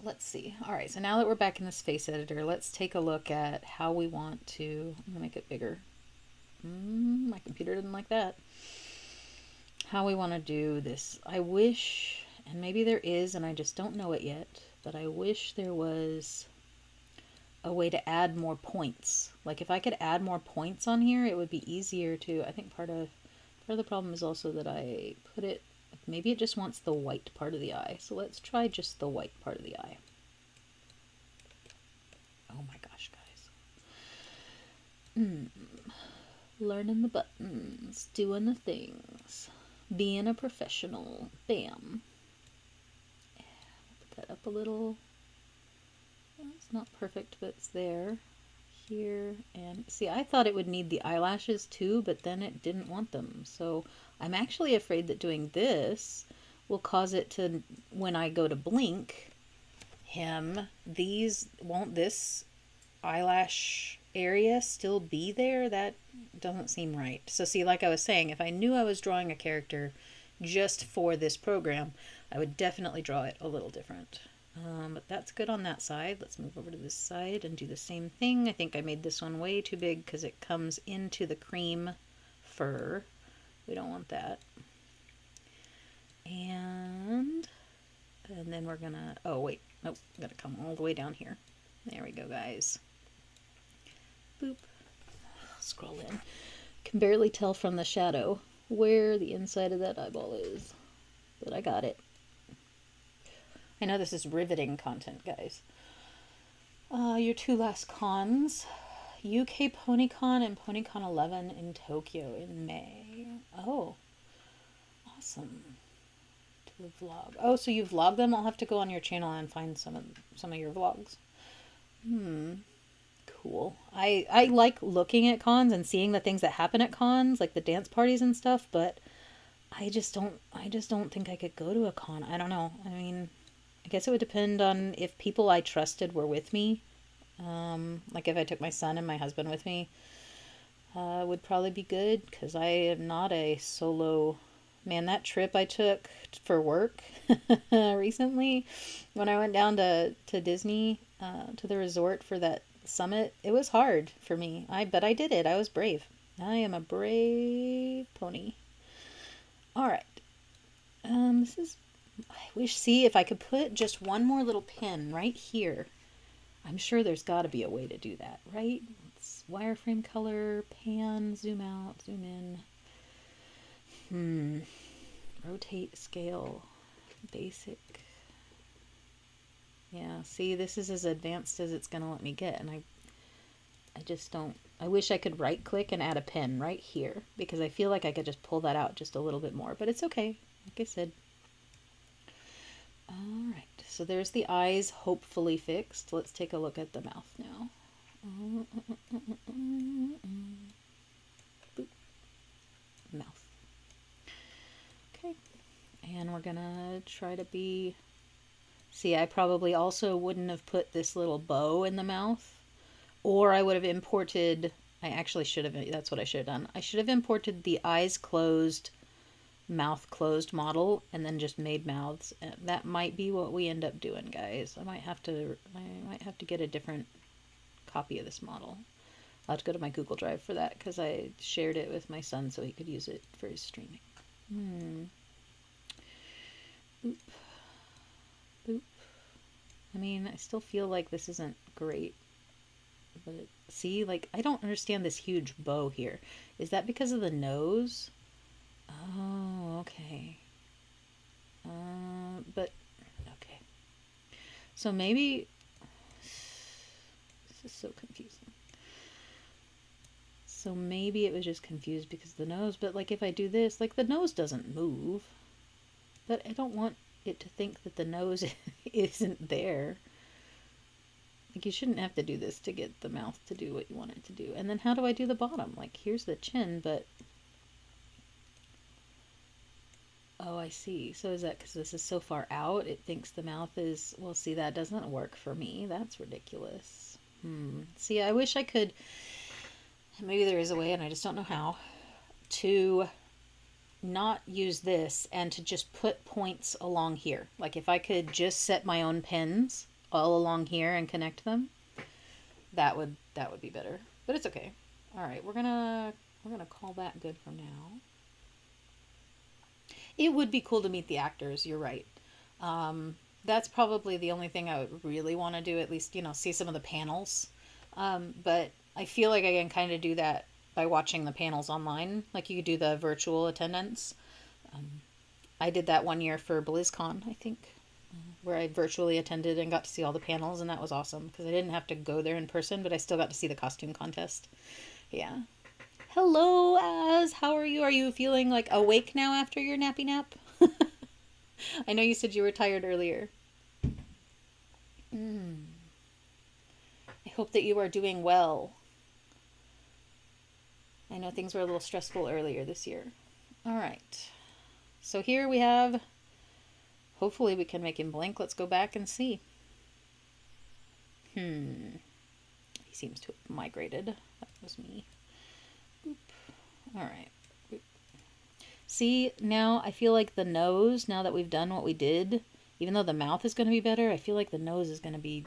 Let's see. All right, so now that we're back in this face editor, let's take a look at how we want to... I'm going to make it bigger. My computer didn't like that. How we want to do this. I wish, and maybe there is, and I just don't know it yet, but I wish there was a way to add more points. Like if I could add more points on here, it would be easier to... I think part of the problem is also that I put it... Maybe it just wants the white part of the eye. So let's try just the white part of the eye. Oh my gosh, guys. Learning the buttons, doing the things, being a professional. Bam. Put that up a little. Well, it's not perfect, but it's there. Here, and see, I thought it would need the eyelashes too, but then it didn't want them. So I'm actually afraid that doing this will cause it to, when I go to blink him, won't this eyelash area still be there? That doesn't seem right. So see, like I was saying, if I knew I was drawing a character just for this program, I would definitely draw it a little different. But that's good on that side. Let's move over to this side and do the same thing. I think I made this one way too big because it comes into the cream fur. We don't want that. And then we're gonna, oh wait, nope, gotta come all the way down here. There we go, guys. Boop. Scroll in. Can barely tell from the shadow where the inside of that eyeball is, but I got it. I know this is riveting content, guys. Your two last cons. UK PonyCon and PonyCon 11 in Tokyo in May. Oh, awesome. To the vlog. Oh, so you vlog them? I'll have to go on your channel and find some of your vlogs. Cool. I like looking at cons and seeing the things that happen at cons, like the dance parties and stuff, but I just don't think I could go to a con. I don't know. I mean, I guess it would depend on if people I trusted were with me. Like if I took my son and my husband with me, would probably be good because I am not a solo man. That trip I took for work recently when I went down to Disney, to the resort for that summit, it was hard for me. But I did it. I was brave. I am a brave pony. All right. This is... I wish, see, if I could put just one more little pin right here. I'm sure there's got to be a way to do that, right? It's wireframe color, pan, zoom out, zoom in. Rotate, scale, basic. Yeah, see, this is as advanced as it's going to let me get, and I just don't... I wish I could right-click and add a pin right here, because I feel like I could just pull that out just a little bit more, but it's okay, like I said. Alright, so there's the eyes hopefully fixed. Let's take a look at the mouth now. Boop. Mouth. Okay, and we're gonna try to be... See, I probably also wouldn't have put this little bow in the mouth, or I would have imported... I actually should have... That's what I should have done. I should have imported the eyes closed, mouth closed model and then just made mouths. That might be what we end up doing, guys. I might have to get a different copy of this model. I'll have to go to my Google Drive for that because I shared it with my son so he could use it for his streaming. Boop. Boop. I mean, I still feel like this isn't great, but see, like, I don't understand this huge bow here. Is that because of the nose? Oh, okay. But, okay. So maybe, this is so confusing. So maybe it was just confused because of the nose, but like if I do this, like the nose doesn't move. But I don't want it to think that the nose isn't there. Like you shouldn't have to do this to get the mouth to do what you want it to do. And then how do I do the bottom? Like here's the chin, but... Oh, I see. So is that because this is so far out, it thinks the mouth is... Well, see, that doesn't work for me. That's ridiculous. See, I wish I could... Maybe there is a way, and I just don't know how, to not use this and to just put points along here. Like if I could just set my own pins all along here and connect them, that would be better. But it's okay. All right, we're gonna call that good for now. It would be cool to meet the actors. You're right. That's probably the only thing I would really want to do. At least see some of the panels. But I feel like I can kind of do that by watching the panels online. Like you could do the virtual attendance. I did that one year for BlizzCon, I think, where I virtually attended and got to see all the panels, and that was awesome because I didn't have to go there in person, but I still got to see the costume contest. Yeah. Hello, Az. How are you? Are you feeling like awake now after your nappy nap? I know you said you were tired earlier. I hope that you are doing well. I know things were a little stressful earlier this year. All right. So here we have, hopefully we can make him blink. Let's go back and see. He seems to have migrated. That was me. Boop. All right. Boop. See, now I feel like the nose, now that we've done what we did, even though the mouth is going to be better, I feel like the nose is going to be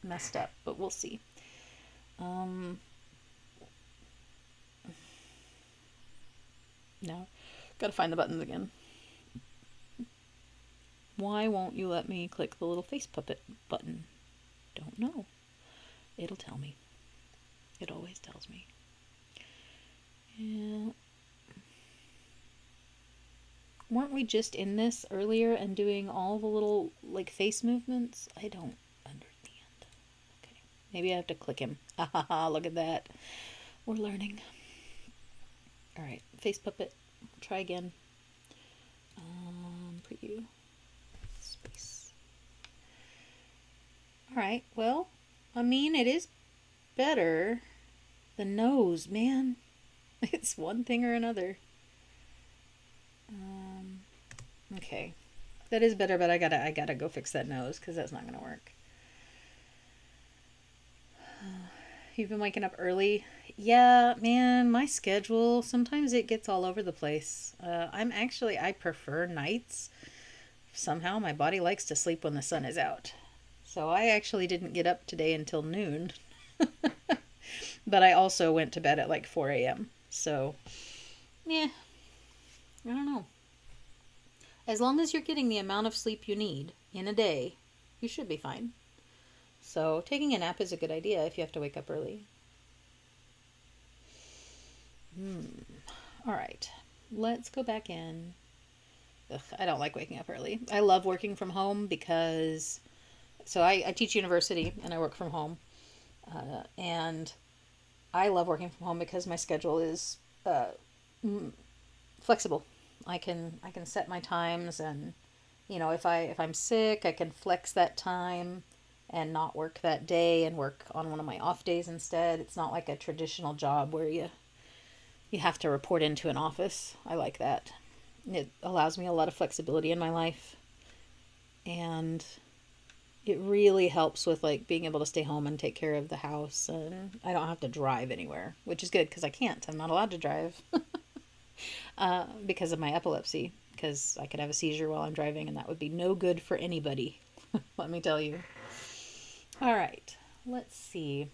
messed up, but we'll see. Now, gotta find the buttons again. Why won't you let me click the little face puppet button? Don't know. It'll tell me. It always tells me. Yeah. Weren't we just in this earlier and doing all the little like face movements? I don't understand. Okay. Maybe I have to click him. Ah, look at that. We're learning. All right, face puppet. Try again. Preview. Space. All right. Well, I mean, it is better. The nose, man. It's one thing or another. Okay, that is better, but I gotta go fix that nose because that's not gonna work. You've been waking up early. Yeah, man, my schedule, sometimes it gets all over the place. I prefer nights. Somehow my body likes to sleep when the sun is out. So I actually didn't get up today until noon. But I also went to bed at like 4 a.m. So, yeah, I don't know. As long as you're getting the amount of sleep you need in a day, you should be fine. So taking a nap is a good idea if you have to wake up early. All right, let's go back in. Ugh, I don't like waking up early. I love working from home because, so I teach university and I work from home. And I love working from home because my schedule is flexible. I can set my times, and if I'm sick, I can flex that time and not work that day and work on one of my off days instead. It's not like a traditional job where you have to report into an office. I like that. It allows me a lot of flexibility in my life, and it really helps with like being able to stay home and take care of the house, and I don't have to drive anywhere, which is good because I can't. I'm not allowed to drive because of my epilepsy, because I could have a seizure while I'm driving, and that would be no good for anybody. Let me tell you. All right, let's see.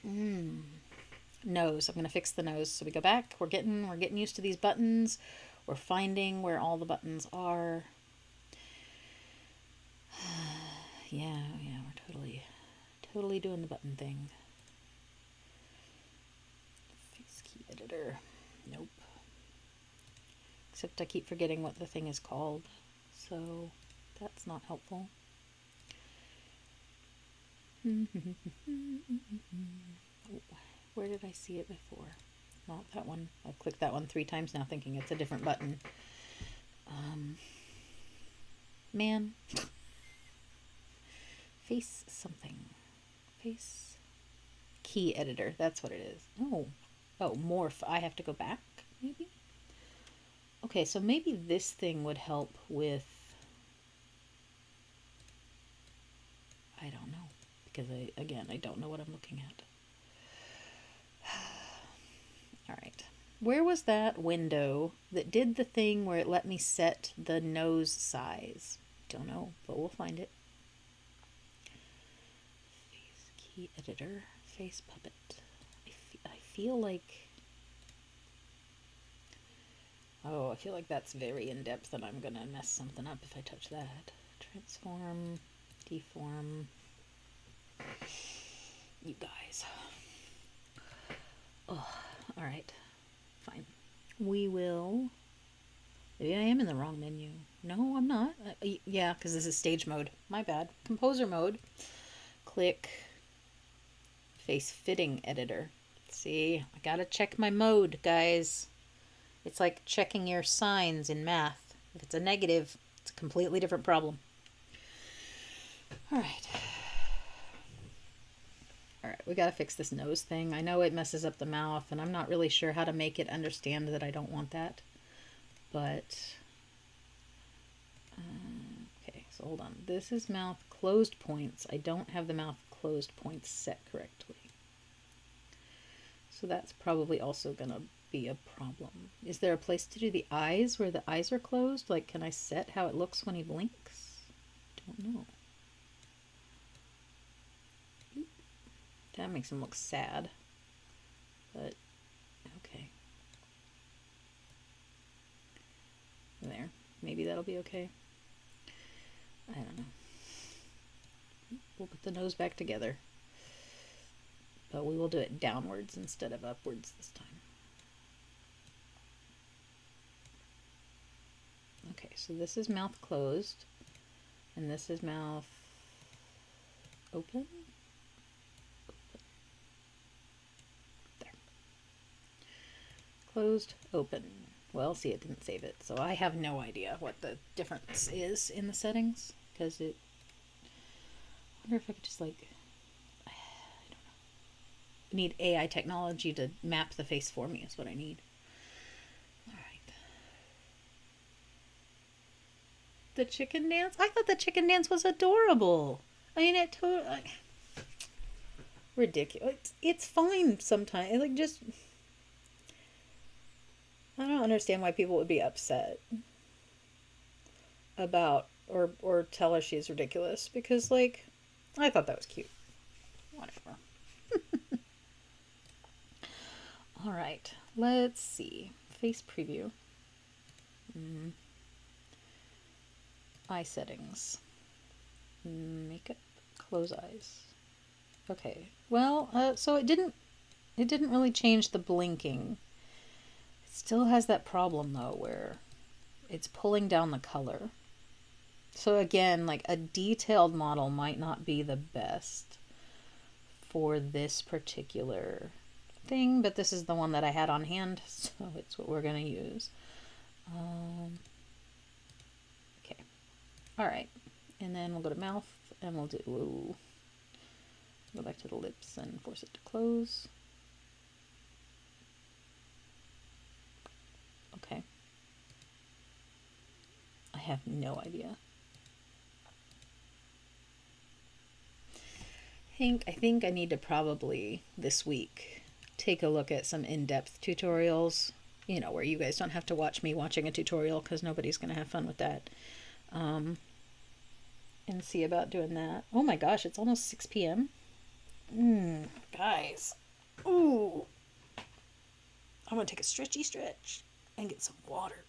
Nose. I'm going to fix the nose. So we go back. We're getting used to these buttons. We're finding where all the buttons are. Yeah, we're totally doing the button thing. Face key editor. Nope. Except I keep forgetting what the thing is called, so that's not helpful. Where did I see it before? Not that one. I've clicked that one 3 times now thinking it's a different button. Man. Face something. Face key editor. That's what it is. Oh, morph. I have to go back, maybe? Okay, so maybe this thing would help with... I don't know. Because, I don't know what I'm looking at. Alright. Where was that window that did the thing where it let me set the nose size? Don't know, but we'll find it. Face key editor. Face puppet. I feel like... Oh, I feel like that's very in-depth and I'm gonna mess something up if I touch that. Transform, deform. You guys. Oh, alright. Fine. We will... Maybe I am in the wrong menu. No, I'm not. Yeah, because this is stage mode. My bad. Composer mode. Click face fitting editor. See, I gotta check my mode, guys. It's like checking your signs in math. If it's a negative, it's a completely different problem. Alright. Alright, we gotta fix this nose thing. I know it messes up the mouth, and I'm not really sure how to make it understand that I don't want that. But, okay, so hold on. This is mouth closed points. I don't have the mouth closed points set correctly. So that's probably also gonna be a problem. Is there a place to do the eyes where the eyes are closed? Like, can I set how it looks when he blinks? Don't know. That makes him look sad. But, okay. There. Maybe that'll be okay. I don't know. We'll put the nose back together. But we will do it downwards instead of upwards this time. Okay, so this is mouth closed. And this is mouth open. There. Closed, open. Well, see, it didn't save it, so I have no idea what the difference is in the settings, because it... I wonder if I could just, like... I don't know. I need AI technology to map the face for me is what I need. Alright. The chicken dance? I thought the chicken dance was adorable. I mean, it totally... Ridiculous. It's fine sometimes. Like, just... I don't understand why people would be upset about or tell her she's ridiculous, because, like, I thought that was cute. Whatever. Alright, let's see. Face preview. Eye settings. Makeup. Close eyes. Okay. Well, so it didn't really change the blinking. Still has that problem though where it's pulling down the color. So again, like a detailed model might not be the best for this particular thing, but this is the one that I had on hand, so it's what we're going to use. Okay. All right. And then we'll go to mouth and we'll do, go back to the lips and force it to close. Okay. I have no idea. I think I need to probably this week take a look at some in-depth tutorials, you know, where you guys don't have to watch me watching a tutorial because nobody's going to have fun with that. And see about doing that. Oh my gosh, it's almost 6 p.m. Guys. Ooh. I'm going to take a stretchy stretch and get some water.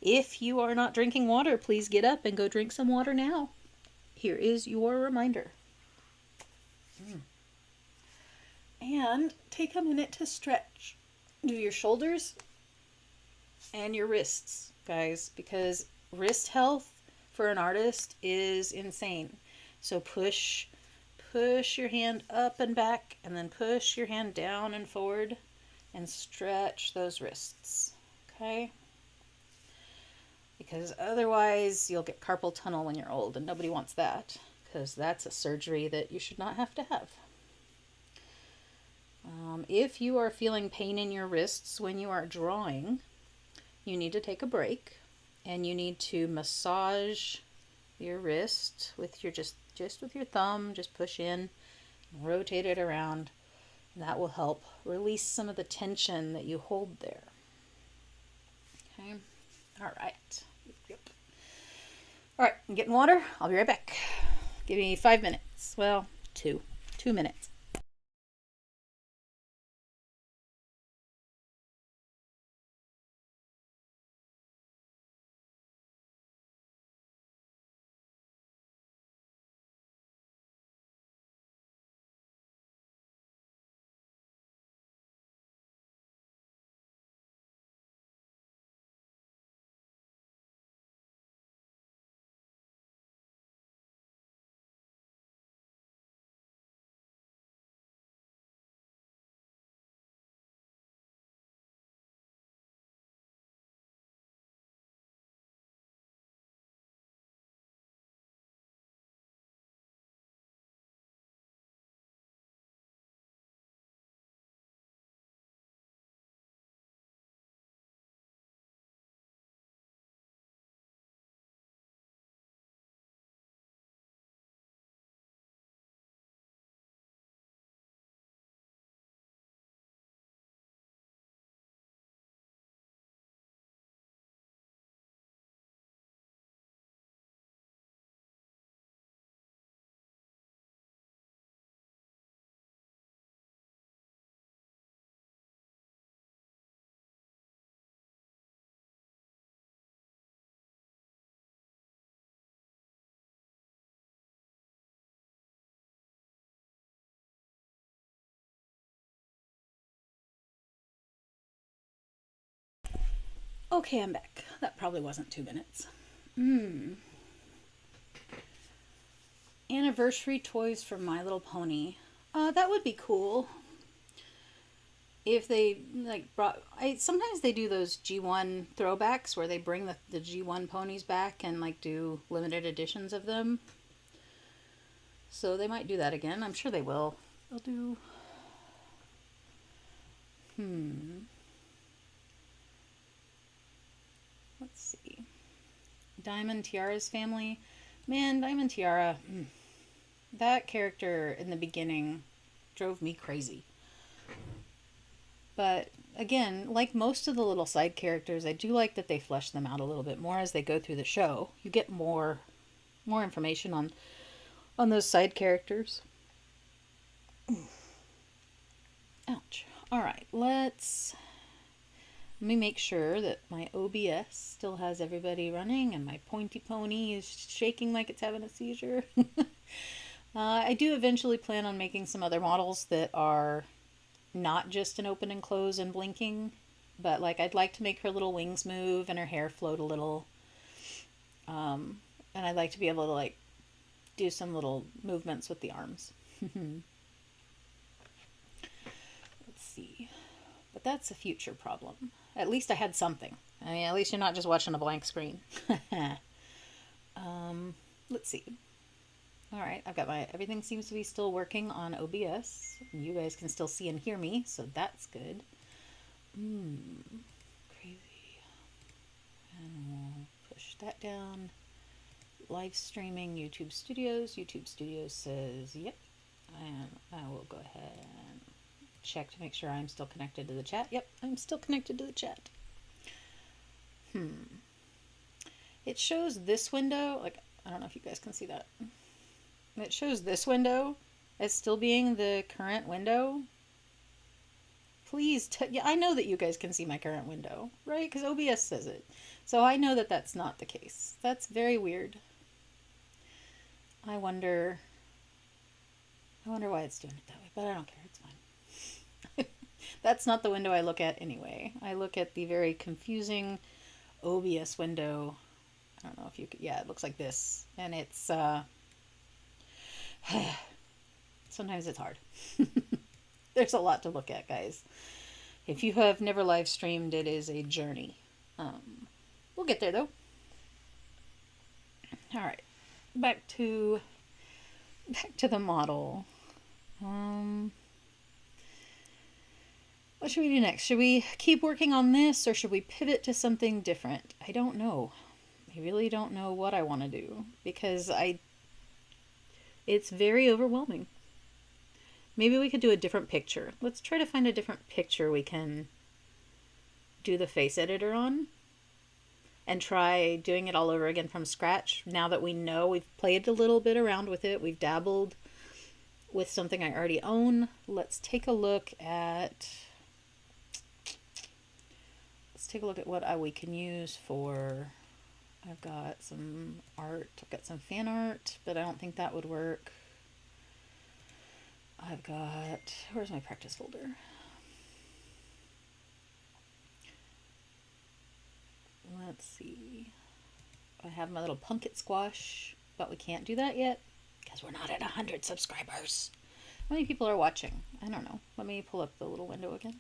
If you are not drinking water, please get up and go drink some water now. Here is your reminder. And take a minute to stretch. Do your shoulders and your wrists, guys, because wrist health for an artist is insane. So push your hand up and back, and then push your hand down and forward, and stretch those wrists. Okay? Because otherwise you'll get carpal tunnel when you're old, and nobody wants that, because that's a surgery that you should not have to have. If you are feeling pain in your wrists when you are drawing, you need to take a break, and you need to massage your wrist with your just with your thumb. Just push in, rotate it around, and that will help release some of the tension that you hold there. Okay. All right. Yep. All right, I'm getting water. I'll be right back. Give me 5 minutes. Well, 2 minutes. Okay, I'm back. That probably wasn't 2 minutes. Anniversary toys for My Little Pony. That would be cool. If they like brought, sometimes they do those G1 throwbacks where they bring the G1 ponies back and like do limited editions of them. So they might do that again. I'm sure they will. They'll do. Let's see. Diamond Tiara's family. Man, Diamond Tiara. That character in the beginning drove me crazy. But again, like most of the little side characters, I do like that they flesh them out a little bit more as they go through the show. You get more information on those side characters. Ouch. All right, let me make sure that my OBS still has everybody running and my pointy pony is shaking like it's having a seizure. I do eventually plan on making some other models that are not just an open and close and blinking, but like I'd like to make her little wings move and her hair float a little. And I'd like to be able to like do some little movements with the arms. Let's see. But that's a future problem. At least I had something. I mean, at least you're not just watching a blank screen. Let's see. All right, I've got everything seems to be still working on OBS. And you guys can still see and hear me, so that's good. Crazy. And we'll push that down. Live streaming YouTube Studios. YouTube Studios says, yep. And I will go ahead and check to make sure I'm still connected to the chat. Yep, I'm still connected to the chat. It shows this window, like, I don't know if you guys can see that. It shows this window as still being the current window. Please, yeah, I know that you guys can see my current window, right? Because OBS says it. So I know that that's not the case. That's very weird. I wonder why it's doing it that way, but I don't care. It's fine. That's not the window I look at anyway. I look at the very confusing OBS window. I don't know if you could, yeah, it looks like this. And it's, sometimes it's hard. There's a lot to look at, guys. If you have never live streamed, it is a journey. We'll get there though. All right, back to the model. What should we do next? Should we keep working on this or should we pivot to something different? I don't know. I really don't know what I want to do because it's very overwhelming. Maybe we could do a different picture. Let's try to find a different picture we can do the face editor on and try doing it all over again from scratch. Now that we know, we've played a little bit around with it, we've dabbled with something I already own. Let's take a look at what we can use for. I've got some art, I've got some fan art, but I don't think that would work. I've got, where's my practice folder? Let's see. I have my little pumpkin squash, but we can't do that yet because we're not at 100 subscribers. How many people are watching? I don't know. Let me pull up the little window again.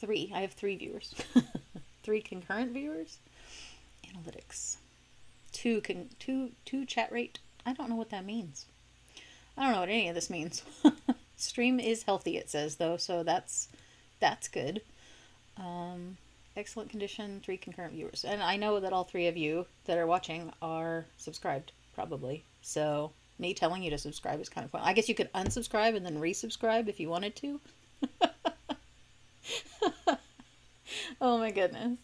3. I have 3 viewers. 3 concurrent viewers. Analytics. 2 chat rate. I don't know what that means. I don't know what any of this means. Stream is healthy, it says though, so that's good. Excellent condition, 3 concurrent viewers. And I know that all 3 of you that are watching are subscribed, probably. So me telling you to subscribe is kind of fun. I guess you could unsubscribe and then resubscribe if you wanted to. Oh my goodness.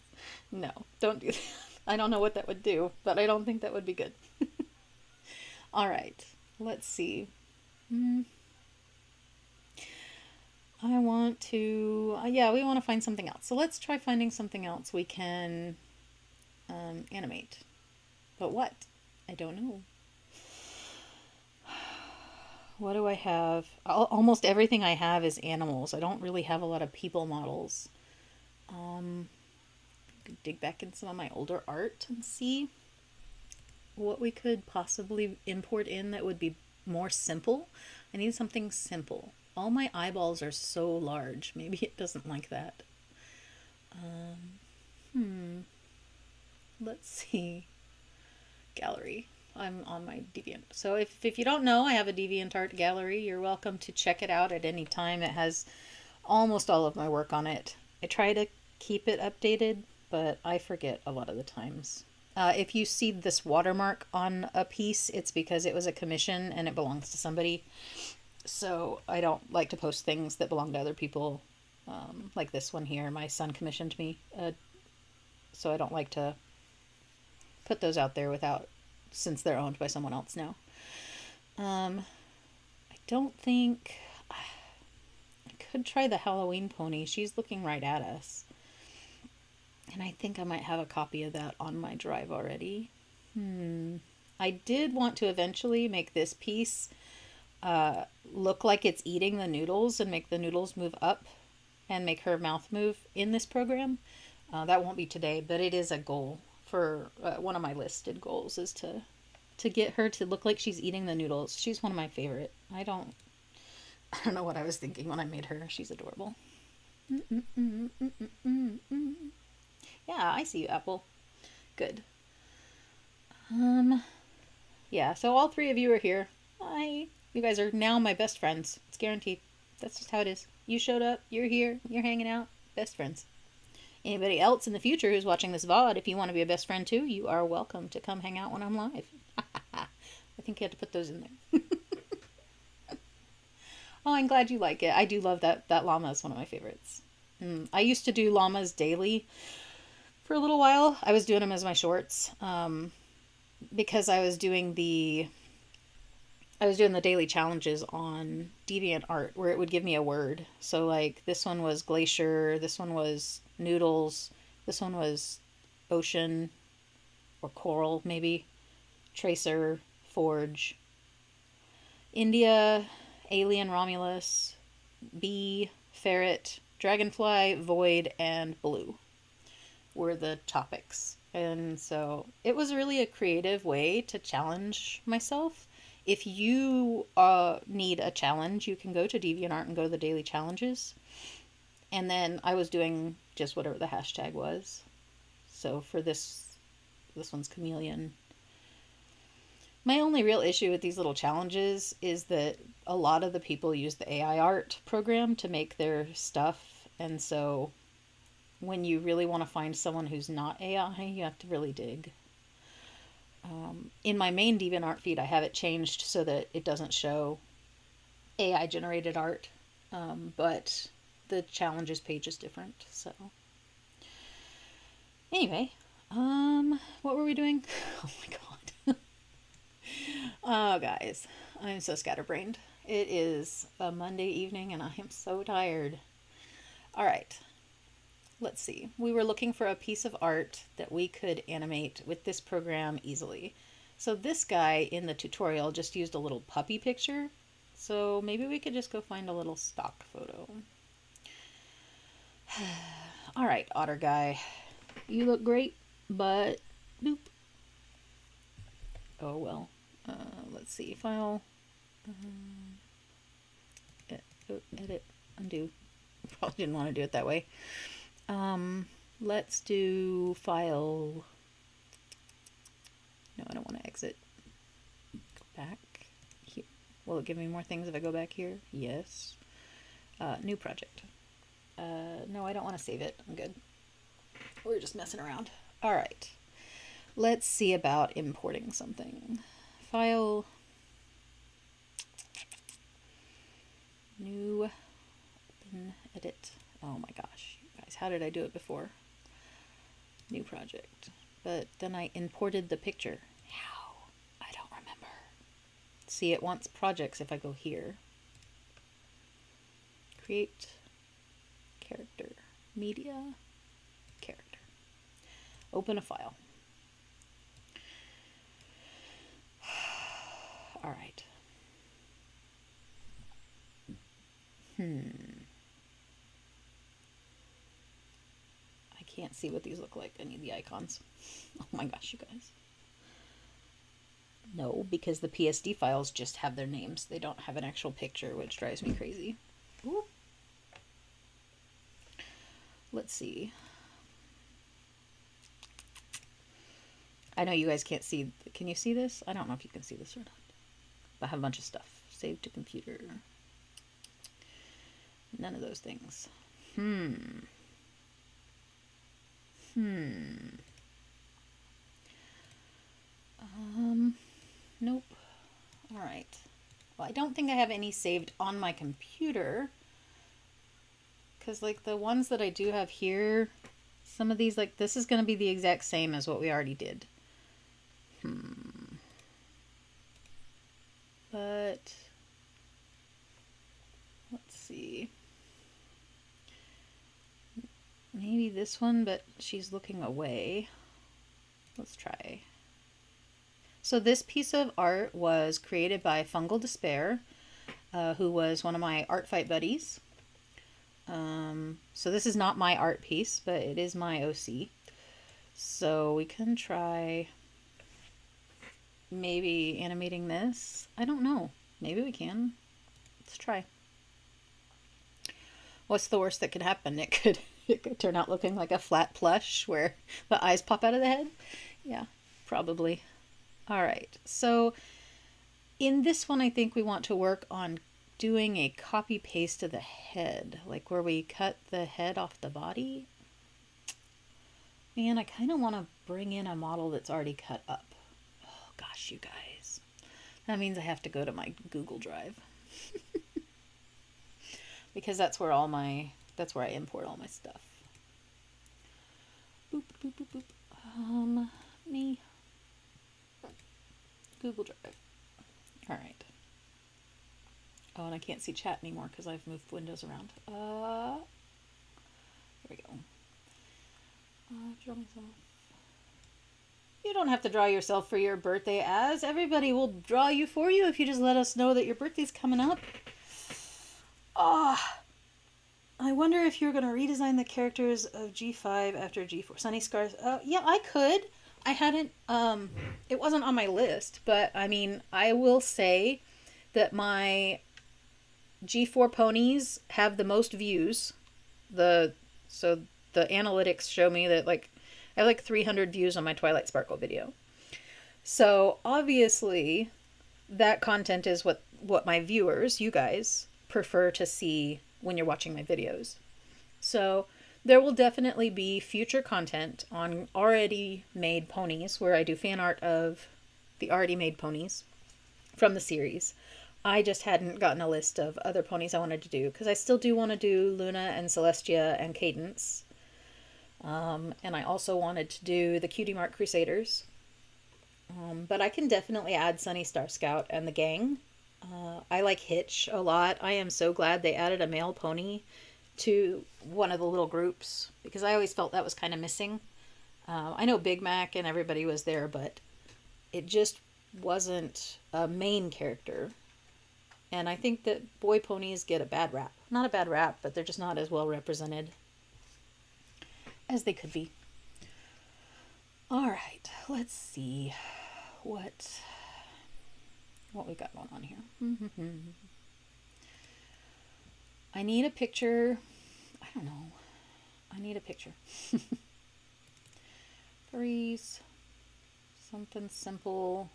No, don't do that. I don't know what that would do, but I don't think that would be good. All right, let's see. I want to, yeah, we want to find something else. So let's try finding something else we can animate. But what? I don't know. What do I have? Almost everything I have is animals. I don't really have a lot of people models. Dig back in some of my older art and see what we could possibly import in that would be more simple. I need something simple. All my eyeballs are so large. Maybe it doesn't like that. Let's see. Gallery. I'm on my Deviant. So if you don't know, I have a DeviantArt gallery. You're welcome to check it out at any time. It has almost all of my work on it. I try to keep it updated, but I forget a lot of the times. If you see this watermark on a piece, it's because it was a commission and it belongs to somebody. So I don't like to post things that belong to other people, like this one here. My son commissioned me, so I don't like to put those out there since they're owned by someone else now. I don't think I could try the Halloween pony. She's looking right at us. And I think I might have a copy of that on my drive already. I did want to eventually make this piece look like it's eating the noodles and make the noodles move up and make her mouth move in this program. That won't be today, but it is a goal for one of my listed goals is to get her to look like she's eating the noodles. She's one of my favorite. I don't know what I was thinking when I made her. She's adorable. Yeah, I see you, Apple. Good. Yeah, so all 3 of you are here. Hi. You guys are now my best friends. It's guaranteed. That's just how it is. You showed up, you're here, you're hanging out, best friends. Anybody else in the future who's watching this VOD, if you want to be a best friend too, you are welcome to come hang out when I'm live. I think you had to put those in there. Oh, I'm glad you like it. I do love that llama is one of my favorites. I used to do llamas daily for a little while. I was doing them as my shorts because I was doing the daily challenges on DeviantArt where it would give me a word. So like this one was glacier, this one was noodles, this one was ocean or coral maybe, tracer, forge, India, alien Romulus, bee, ferret, dragonfly, void, and blue were the topics. And so it was really a creative way to challenge myself. If you need a challenge, you can go to DeviantArt and go to the daily challenges. And then I was doing just whatever the hashtag was. So for this one's chameleon. My only real issue with these little challenges is that a lot of the people use the AI art program to make their stuff. And so when you really want to find someone who's not AI, you have to really dig. In my main DeviantArt feed, I have it changed so that it doesn't show AI generated art, but the challenges page is different. So anyway, what were we doing? Oh my god. Oh guys, I'm so scatterbrained. It is a Monday evening and I am so tired. All right. Let's see. We were looking for a piece of art that we could animate with this program easily. So this guy in the tutorial just used a little puppy picture. So maybe we could just go find a little stock photo. All right, otter guy. You look great, but nope. Oh well. Let's see. File. Edit. Undo. Probably didn't want to do it that way. Let's do file. No, I don't want to exit. Go back here. Will it give me more things if I go back here? Yes. New project. No, I don't want to save it. I'm good. We're just messing around. All right. Let's see about importing something. File. New. Open. Edit. Oh my gosh. Guys, how did I do it before? New project. But then I imported the picture. How? I don't remember. See, it wants projects if I go here. Create. Character. Media. Character. Open a file. All right. I can't see what these look like. I need the icons. Oh my gosh, you guys. No, because the PSD files just have their names. They don't have an actual picture, which drives me crazy. Ooh. Let's see. I know you guys can't see. Can you see this? I don't know if you can see this or not. But I have a bunch of stuff. Save to computer. None of those things. Nope. All right. Well, I don't think I have any saved on my computer. Because, like, the ones that I do have here, some of these, like, this is going to be the exact same as what we already did. But, let's see. Maybe this one, but she's looking away. Let's try. So this piece of art was created by Fungal Despair, who was one of my art fight buddies. So this is not my art piece, but it is my OC. So we can try maybe animating this. I don't know. Maybe we can. Let's try. What's the worst that could happen? It could turn out looking like a flat plush where the eyes pop out of the head. Yeah, probably. All right. So in this one, I think we want to work on doing a copy paste of the head, like where we cut the head off the body. Man, I kind of want to bring in a model that's already cut up. Oh gosh, you guys. That means I have to go to my Google Drive. Because that's where I import all my stuff. Boop, boop, boop, boop. Me. Google Drive. All right. Oh, and I can't see chat anymore because I've moved windows around. There we go. Draw myself. You don't have to draw yourself for your birthday, as everybody will draw you for you if you just let us know that your birthday's coming up. Ah. I wonder if you're going to redesign the characters of G5 after G4. Sunny Scars. Yeah, I could. I hadn't, it wasn't on my list, but I mean, I will say that my G4 ponies have the most views. So the analytics show me that like I have like 300 views on my Twilight Sparkle video. So obviously that content is what my viewers, you guys, prefer to see when you're watching my videos. So there will definitely be future content on already made ponies where I do fan art of the already made ponies from the series. I just hadn't gotten a list of other ponies I wanted to do because I still do want to do Luna and Celestia and Cadence. And I also wanted to do the Cutie Mark Crusaders. But I can definitely add Sunny Star Scout and the gang. I like Hitch a lot. I am so glad they added a male pony to one of the little groups because I always felt that was kind of missing. I know Big Mac and everybody was there, but it just wasn't a main character. And I think that boy ponies get a bad rap. Not a bad rap, but they're just not as well represented as they could be. All right, let's see what we got going on here. I need a picture. I don't know. I need a picture. Furries. Something simple.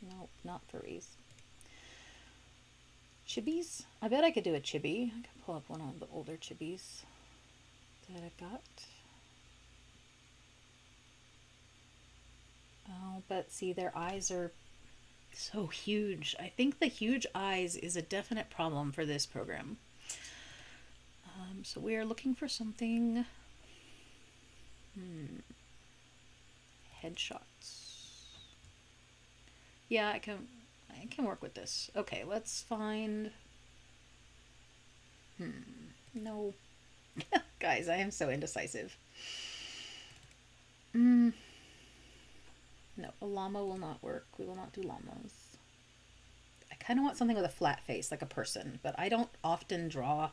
Nope, not furries. Chibis? I bet I could do a chibi. I could pull up one of the older chibis that I've got. Oh, but see, their eyes are so huge. I think the huge eyes is a definite problem for this program. So we are looking for something. Headshots. Yeah, I can work with this. Okay, let's find. No. Guys, I am so indecisive. No, a llama will not work. We will not do llamas. I kind of want something with a flat face, like a person, but I don't often draw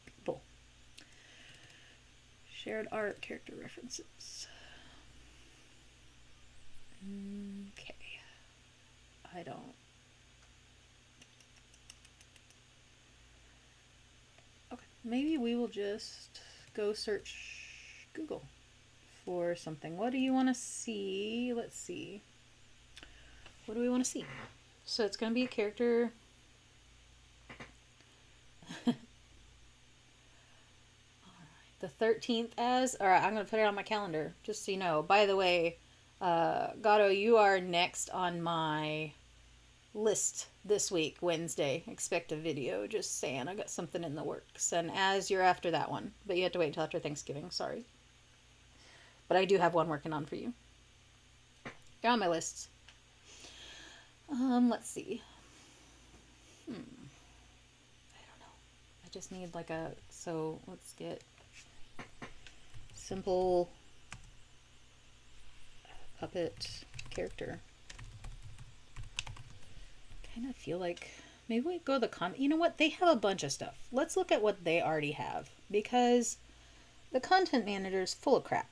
people. Shared art, character references. Okay. I don't. Okay, maybe we will just go search Google for something. What do you want to see? Let's see. What do we want to see? So it's going to be a character. The 13th as. Alright, I'm going to put it on my calendar, just so you know. By the way, Gato, you are next on my list this week, Wednesday. Expect a video, just saying. I got something in the works. And as you're after that one, but you have to wait until after Thanksgiving, sorry. But I do have one working on for you. You're on my list. Let's see. I don't know. I just need like a, so let's get simple puppet character. Kind of feel like maybe we go the you know what? They have a bunch of stuff. Let's look at what they already have because the content manager is full of crap.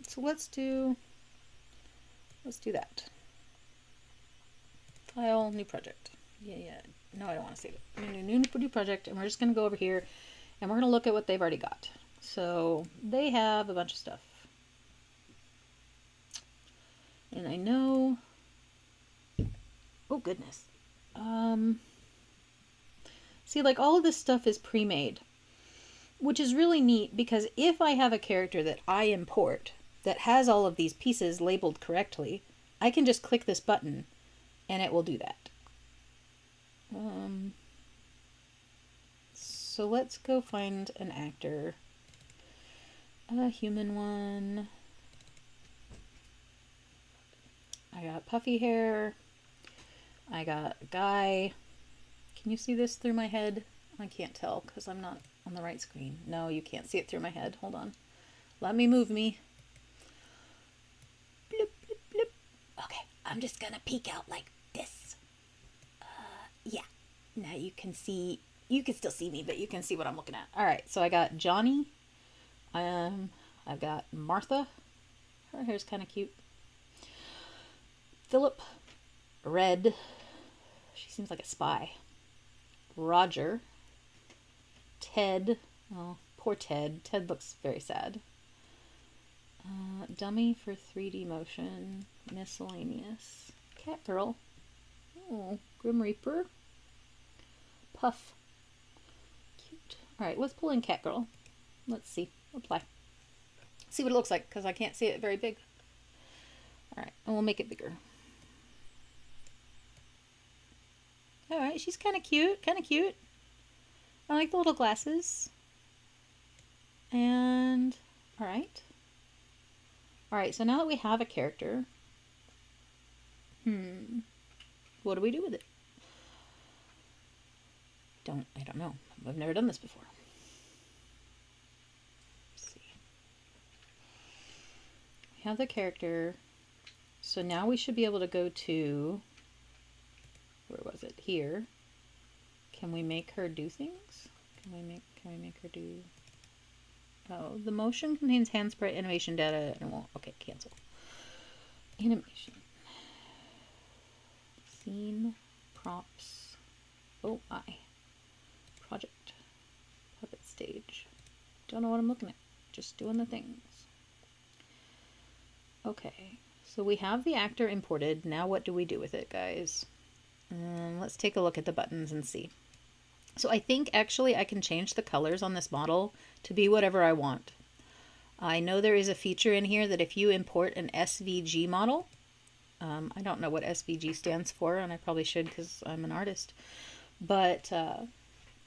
So let's do that. File, new project. Yeah. No, I don't want to save it. New project, and we're just going to go over here, and we're going to look at what they've already got. So they have a bunch of stuff. And I know... Oh, goodness. See, like, all of this stuff is pre-made, which is really neat because if I have a character that I import that has all of these pieces labeled correctly, I can just click this button and it will do that. So let's go find an actor. A human one. I got puffy hair. I got a guy. Can you see this through my head? I can't tell because I'm not on the right screen. No, you can't see it through my head. Hold on. Let me move me. Bloop, bloop, bloop. Okay, I'm just gonna peek out like this. Yeah. Now you can still see me, but you can see what I'm looking at. All right, so I got Johnny. I've got Martha. Her hair's kind of cute. Philip. Red. She seems like a spy. Roger. Ted. Oh, poor Ted. Ted looks very sad. Dummy for 3D motion. Miscellaneous. Cat girl. Oh, Grim Reaper. Puff. Cute. Alright, let's pull in cat girl. Let's see. Apply. See what it looks like, because I can't see it very big. Alright, and we'll make it bigger. Alright, she's kind of cute. Kind of cute. I like the little glasses. And, alright. Alright, so now that we have a character, what do we do with it? I don't know. I've never done this before. Let's see. We have the character. So now we should be able to go to, where was it? Here. Can we make her do things? Can we make her do? Oh, the motion contains hand sprite animation data and it won't. Okay, cancel. Animation. Scene. Props. Oh, Project. Puppet stage. Don't know what I'm looking at. Just doing the things. Okay. So we have the actor imported. Now what do we do with it, guys? Let's take a look at the buttons and see. So I think actually I can change the colors on this model to be whatever I want. I know there is a feature in here that if you import an SVG model, I don't know what SVG stands for, and I probably should because I'm an artist, but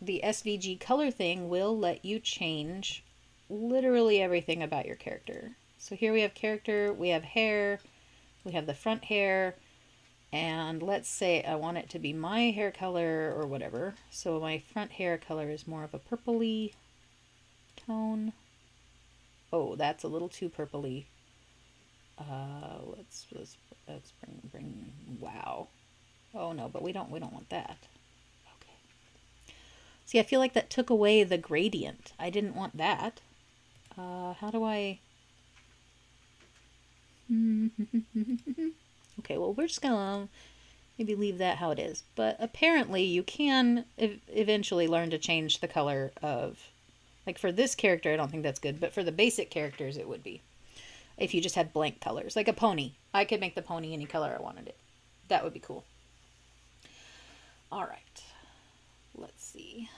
the SVG color thing will let you change literally everything about your character. So here we have character, we have hair, we have the front hair, and let's say I want it to be my hair color or whatever. So my front hair color is more of a purpley tone. Oh, that's a little too purpley. Let's bring wow. Oh no, but we don't want that. Okay. See, I feel like that took away the gradient. I didn't want that. How do I? Okay, well, we're just gonna maybe leave that how it is. But apparently you can eventually learn to change the color of, like for this character, I don't think that's good, but for the basic characters it would be. If you just had blank colors, like a pony. I could make the pony any color I wanted it. That would be cool. All right, let's see.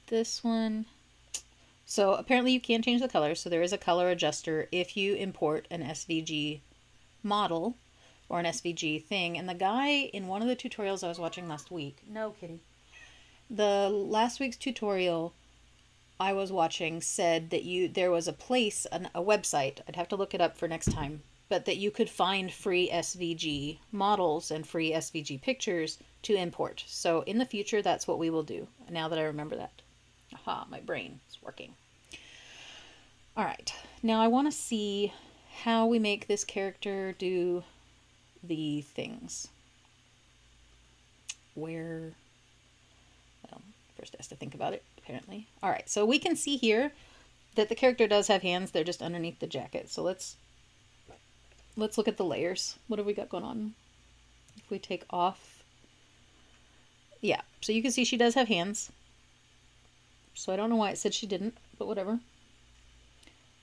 This one. So apparently you can change the colors. So there is a color adjuster if you import an SVG model or an SVG thing. And the guy in one of the tutorials I was watching last week, no kitty, the last week's tutorial I was watching said that there was a place, a website, I'd have to look it up for next time, but that you could find free SVG models and free SVG pictures to import. So in the future, that's what we will do, now that I remember that. Aha, my brain is working. All right, now I want to see how we make this character do the things. Well, first has to think about it, apparently. All right, so we can see here that the character does have hands. They're just underneath the jacket. So let's look at the layers. What have we got going on? If we take off, yeah, so you can see she does have hands. So I don't know why it said she didn't, but whatever.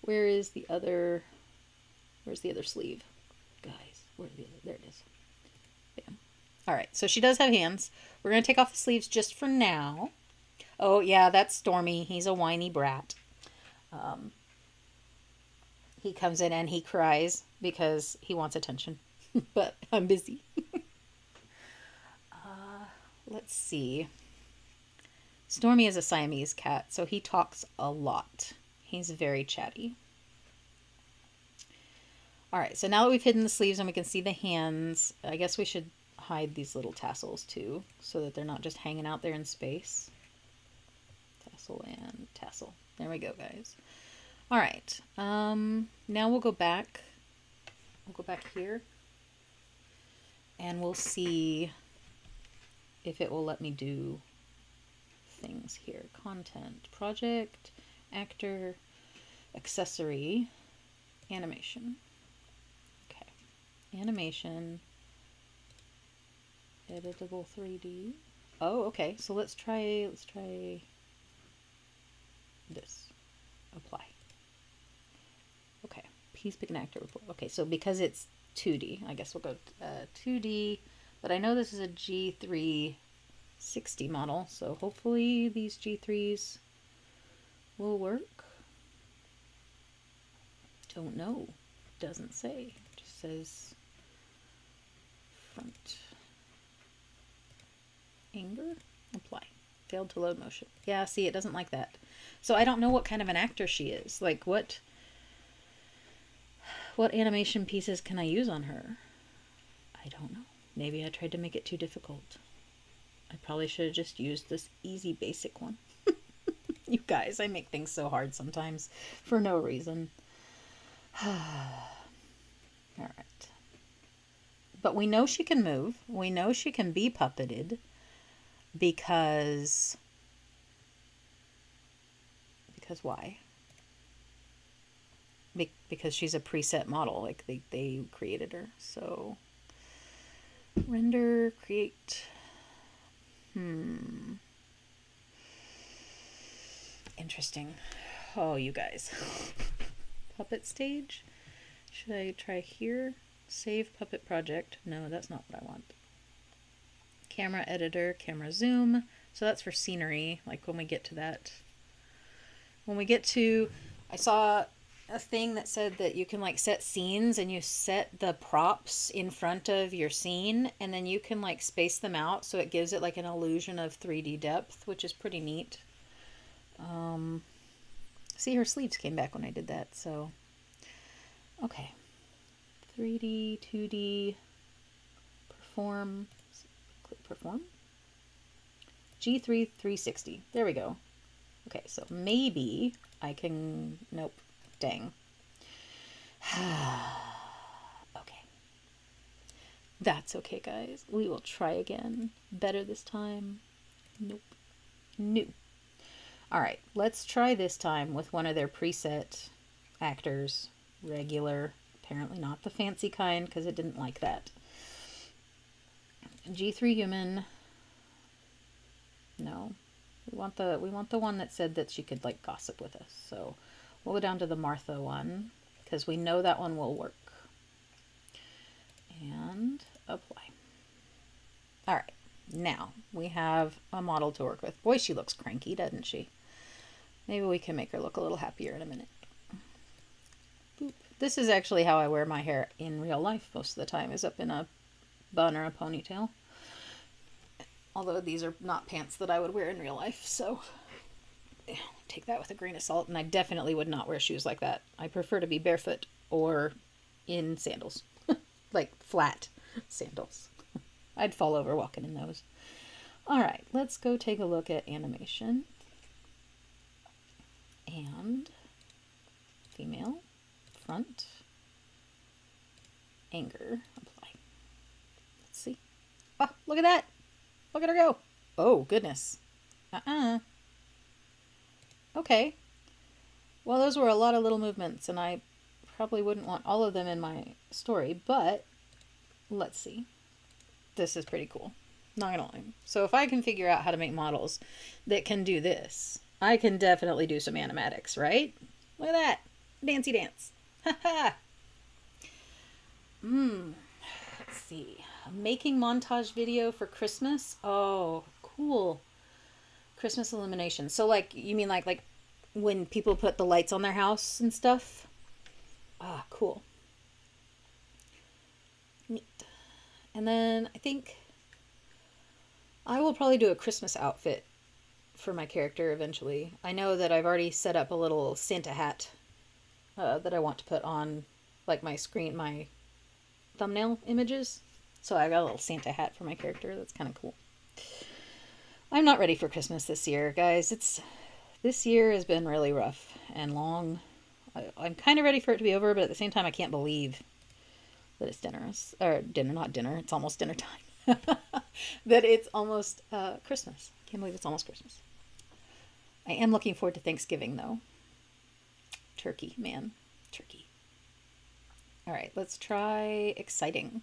Where's the other sleeve? Guys, where's the other? There it is. Bam. All right, so she does have hands. We're going to take off the sleeves just for now. Oh, yeah, that's Stormy. He's a whiny brat. He comes in and he cries because he wants attention. But I'm busy. Let's see. Stormy is a Siamese cat, so he talks a lot. He's very chatty. All right, so now that we've hidden the sleeves and we can see the hands, I guess we should hide these little tassels too, so that they're not just hanging out there in space. Tassel and tassel. There we go, guys. All right, now we'll go back. We'll go back here, and we'll see if it will let me do things here. Content, project, actor, accessory, animation. Okay. Animation, editable 3D. Oh, okay. So let's try this. Apply. Okay. Piece pick an actor report. Okay, so because it's 2D, I guess we'll go 2D, but I know this is a G360 model, so hopefully these G3s will work. Don't know. Doesn't say. Just says front. Anger. Apply. Failed to load motion. Yeah, see, it doesn't like that. So I don't know what kind of an actor she is. Like, what animation pieces can I use on her? I don't know. Maybe I tried to make it too difficult. I probably should have just used this easy basic one. You guys, I make things so hard sometimes for no reason. All right. But we know she can move. We know she can be puppeted because why? Because she's a preset model, like they created her. So render, create. Interesting. Oh, you guys. Puppet stage. Should I try here? Save puppet project. No, that's not what I want. Camera editor, camera zoom. So that's for scenery, like when we get to that. When we get to, I saw a thing that said that you can like set scenes and you set the props in front of your scene and then you can like space them out so it gives it like an illusion of 3D depth, which is pretty neat. See, her sleeves came back when I did that, so okay. 3D, 2D, perform, click perform. G3 360. There we go. Okay, so maybe I can, nope, dang. Okay. That's okay, guys. We will try again. Better this time. Nope. New. All right, let's try this time with one of their preset actors. Regular. Apparently not the fancy kind because it didn't like that. G3 human. No. We want the one that said that she could like gossip with us. So we'll go down to the Martha one because we know that one will work. And apply. All right. Now we have a model to work with. Boy, she looks cranky, doesn't she? Maybe we can make her look a little happier in a minute. Boop. This is actually how I wear my hair in real life most of the time, is up in a bun or a ponytail. Although these are not pants that I would wear in real life, so take that with a grain of salt. And I definitely would not wear shoes like that. I prefer to be barefoot or in sandals, like flat sandals. I'd fall over walking in those. All right, let's go take a look at animation. And female, front, anger, apply. Let's see. Oh, look at that. Look at her go. Oh, goodness. Okay. Well, those were a lot of little movements, and I probably wouldn't want all of them in my story, but let's see. This is pretty cool. Not gonna lie. So if I can figure out how to make models that can do this, I can definitely do some animatics, right? Look at that. Dancy dance. Ha ha. Let's see. A making montage video for Christmas. Oh, cool. Christmas illumination. So like, you mean like when people put the lights on their house and stuff? Ah, cool. Neat. And then I think I will probably do a Christmas outfit for my character eventually. I know that I've already set up a little Santa hat that I want to put on like my screen, my thumbnail images. So I got a little Santa hat for my character. That's kind of cool. I'm not ready for Christmas this year, guys. This year has been really rough and long. I'm kind of ready for it to be over, but at the same time, I can't believe that it's not dinner. It's almost dinner time. That it's almost Christmas. Can't believe it's almost Christmas. I am looking forward to Thanksgiving, though. Turkey, man. Turkey. All right, let's try exciting.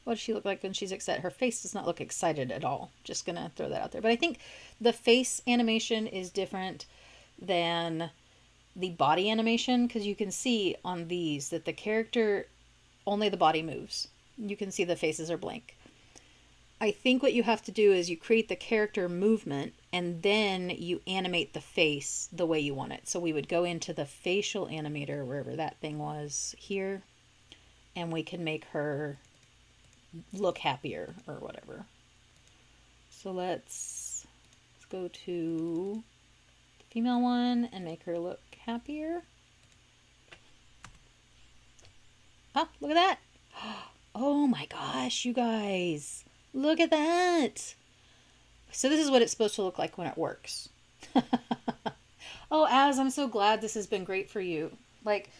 What does she look like when she's excited? Her face does not look excited at all. Just going to throw that out there. But I think the face animation is different than the body animation, because you can see on these that the character, only the body moves. You can see the faces are blank. I think what you have to do is you create the character movement and then you animate the face the way you want it. So we would go into the facial animator, wherever that thing was, here, and we can make her look happier or whatever. So let's go to the female one and make her look happier. Oh, look at that. Oh my gosh, you guys. Look at that. So this is what it's supposed to look like when it works. Oh, Az, I'm so glad this has been great for you. Like,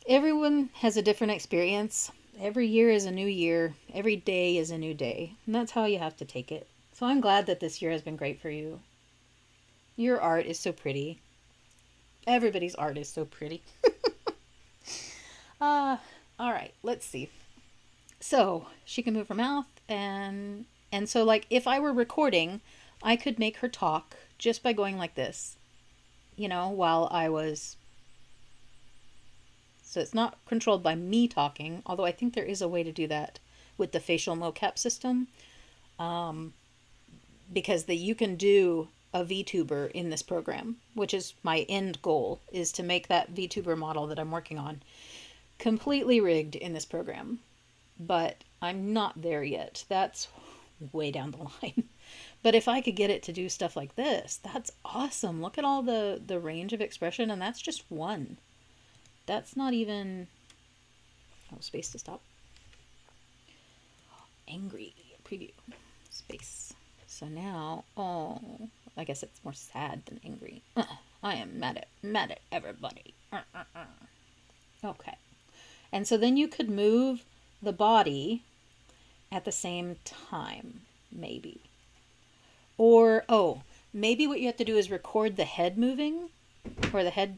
everyone has a different experience. Every year is a new year. Every day is a new day. And that's how you have to take it. So I'm glad that this year has been great for you. Your art is so pretty. Everybody's art is so pretty. All right, let's see. So she can move her mouth, and so like if I were recording, I could make her talk just by going like this, you know, while I was. So it's not controlled by me talking, although I think there is a way to do that with the facial mocap system, because you can do a VTuber in this program, which is my end goal, is to make that VTuber model that I'm working on completely rigged in this program. But I'm not there yet. That's way down the line. But if I could get it to do stuff like this, that's awesome. Look at all the range of expression, and that's just one. That's not even... Oh, space to stop. Angry. Preview. Space. So now, oh, I guess it's more sad than angry. I am mad at everybody. Okay. And so then you could move the body at the same time, maybe. Or, oh, maybe what you have to do is record the head moving, or the head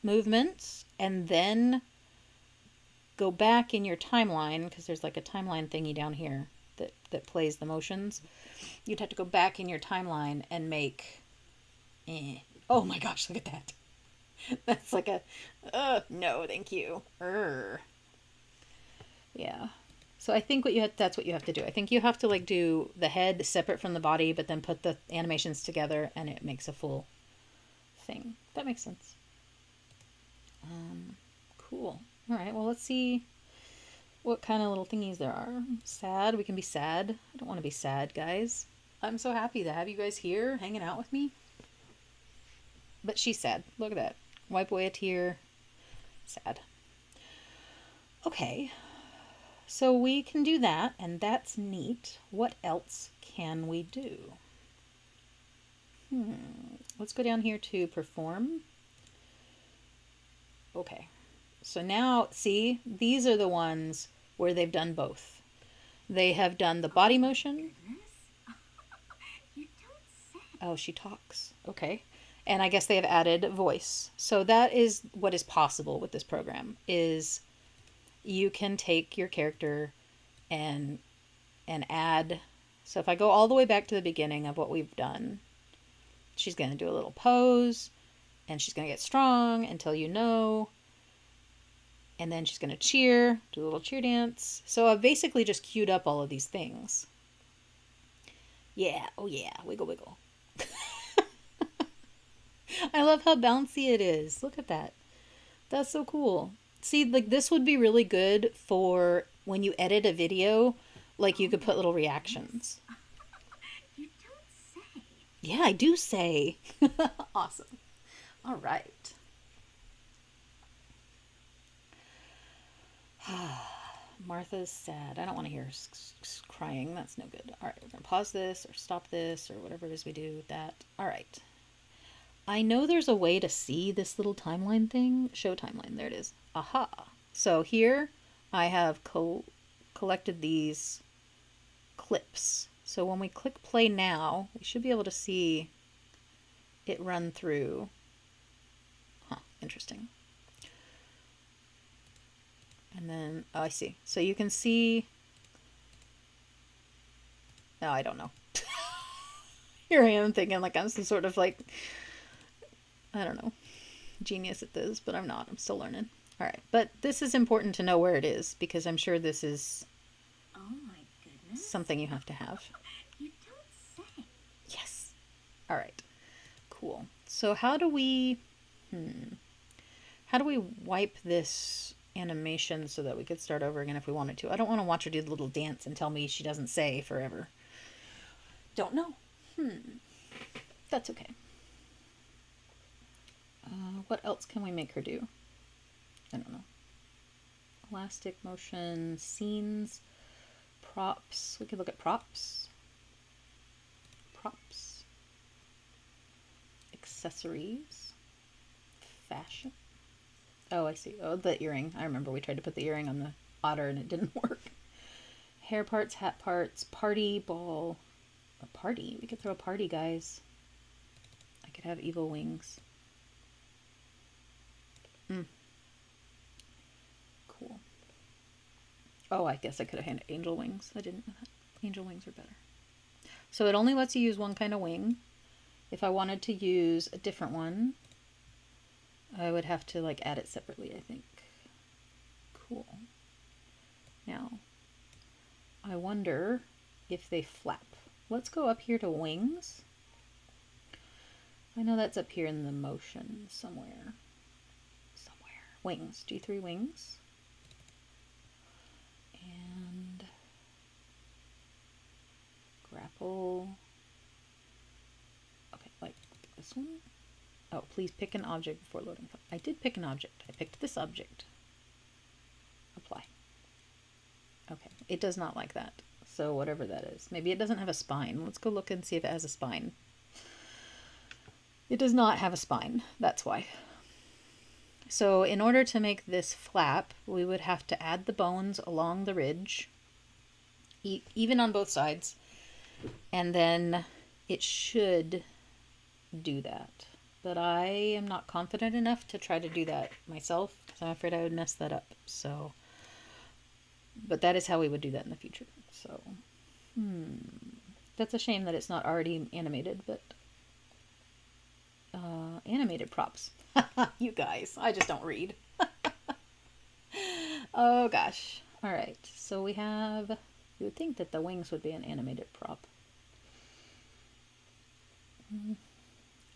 movements, and then go back in your timeline, because there's like a timeline thingy down here that plays the motions. You'd have to go back in your timeline and make... Oh my gosh, look at that. That's like a... no, thank you. Yeah. So I think that's what you have to do. I think you have to like do the head separate from the body, but then put the animations together and it makes a full thing. That makes sense. Cool. All right, well, let's see what kind of little thingies there are. Sad. We can be sad. I don't want to be sad, guys. I'm so happy to have you guys here hanging out with me. But she's sad. Look at that. Wipe away a tear. Sad. Okay. So we can do that, and that's neat. What else can we do? Let's go down here to perform. Okay. So now, see, these are the ones where they've done both. They have done the body motion. You don't say. Oh, she talks. Okay. And I guess they have added voice. So that is what is possible with this program, is you can take your character and add. So if I go all the way back to the beginning of what we've done, she's going to do a little pose, and she's going to get strong until you know. And then she's going to cheer, do a little cheer dance. So I've basically just queued up all of these things. Yeah, oh yeah, wiggle, wiggle. I love how bouncy it is. Look at that. That's so cool. See, like this would be really good for when you edit a video, like you could put little reactions. You don't say. Yeah, I do say. Awesome. All right. Martha's sad. I don't want to hear her crying. That's no good. All right, we're going to pause this or stop this or whatever it is we do with that. All right. I know there's a way to see this little timeline thing. Show timeline. There it is. Aha. So here I have collected these clips. So when we click play now, we should be able to see it run through. Huh, interesting. And then, oh, I see. So you can see, no, I don't know. Here I am thinking like I'm some sort of like, I don't know, genius at this, but I'm not. I'm still learning. All right. But this is important to know where it is because I'm sure this is Oh my goodness. something you have to have. You don't say. Yes. All right. Cool. So how do we wipe this animation so that we could start over again if we wanted to? I don't want to watch her do the little dance and tell me she doesn't say forever. Don't know. That's okay. What else can we make her do? I don't know. Elastic motion, scenes, props. We could look at props. Props. Accessories. Fashion. Oh, I see. Oh, the earring. I remember we tried to put the earring on the otter and it didn't work. Hair parts, hat parts, party, ball. A party? We could throw a party, guys. I could have evil wings. Cool. Oh, I guess I could have had angel wings. I didn't know that. Angel wings are better. So it only lets you use one kind of wing. If I wanted to use a different one, I would have to like add it separately, I think. Cool. Now, I wonder if they flap. Let's go up here to wings. I know that's up here in the motion somewhere. Wings. G3 wings. And grapple. Okay, like this one. Oh, please pick an object before loading. I did pick an object. I picked this object. Apply. Okay, it does not like that. So whatever that is. Maybe it doesn't have a spine. Let's go look and see if it has a spine. It does not have a spine. That's why. So in order to make this flap, we would have to add the bones along the ridge, even on both sides, and then it should do that. But I am not confident enough to try to do that myself because I'm afraid I would mess that up. So, but that is how we would do that in the future. So, that's a shame that it's not already animated, but animated props. You guys, I just don't read. Oh gosh. All right. So we have, you would think that the wings would be an animated prop.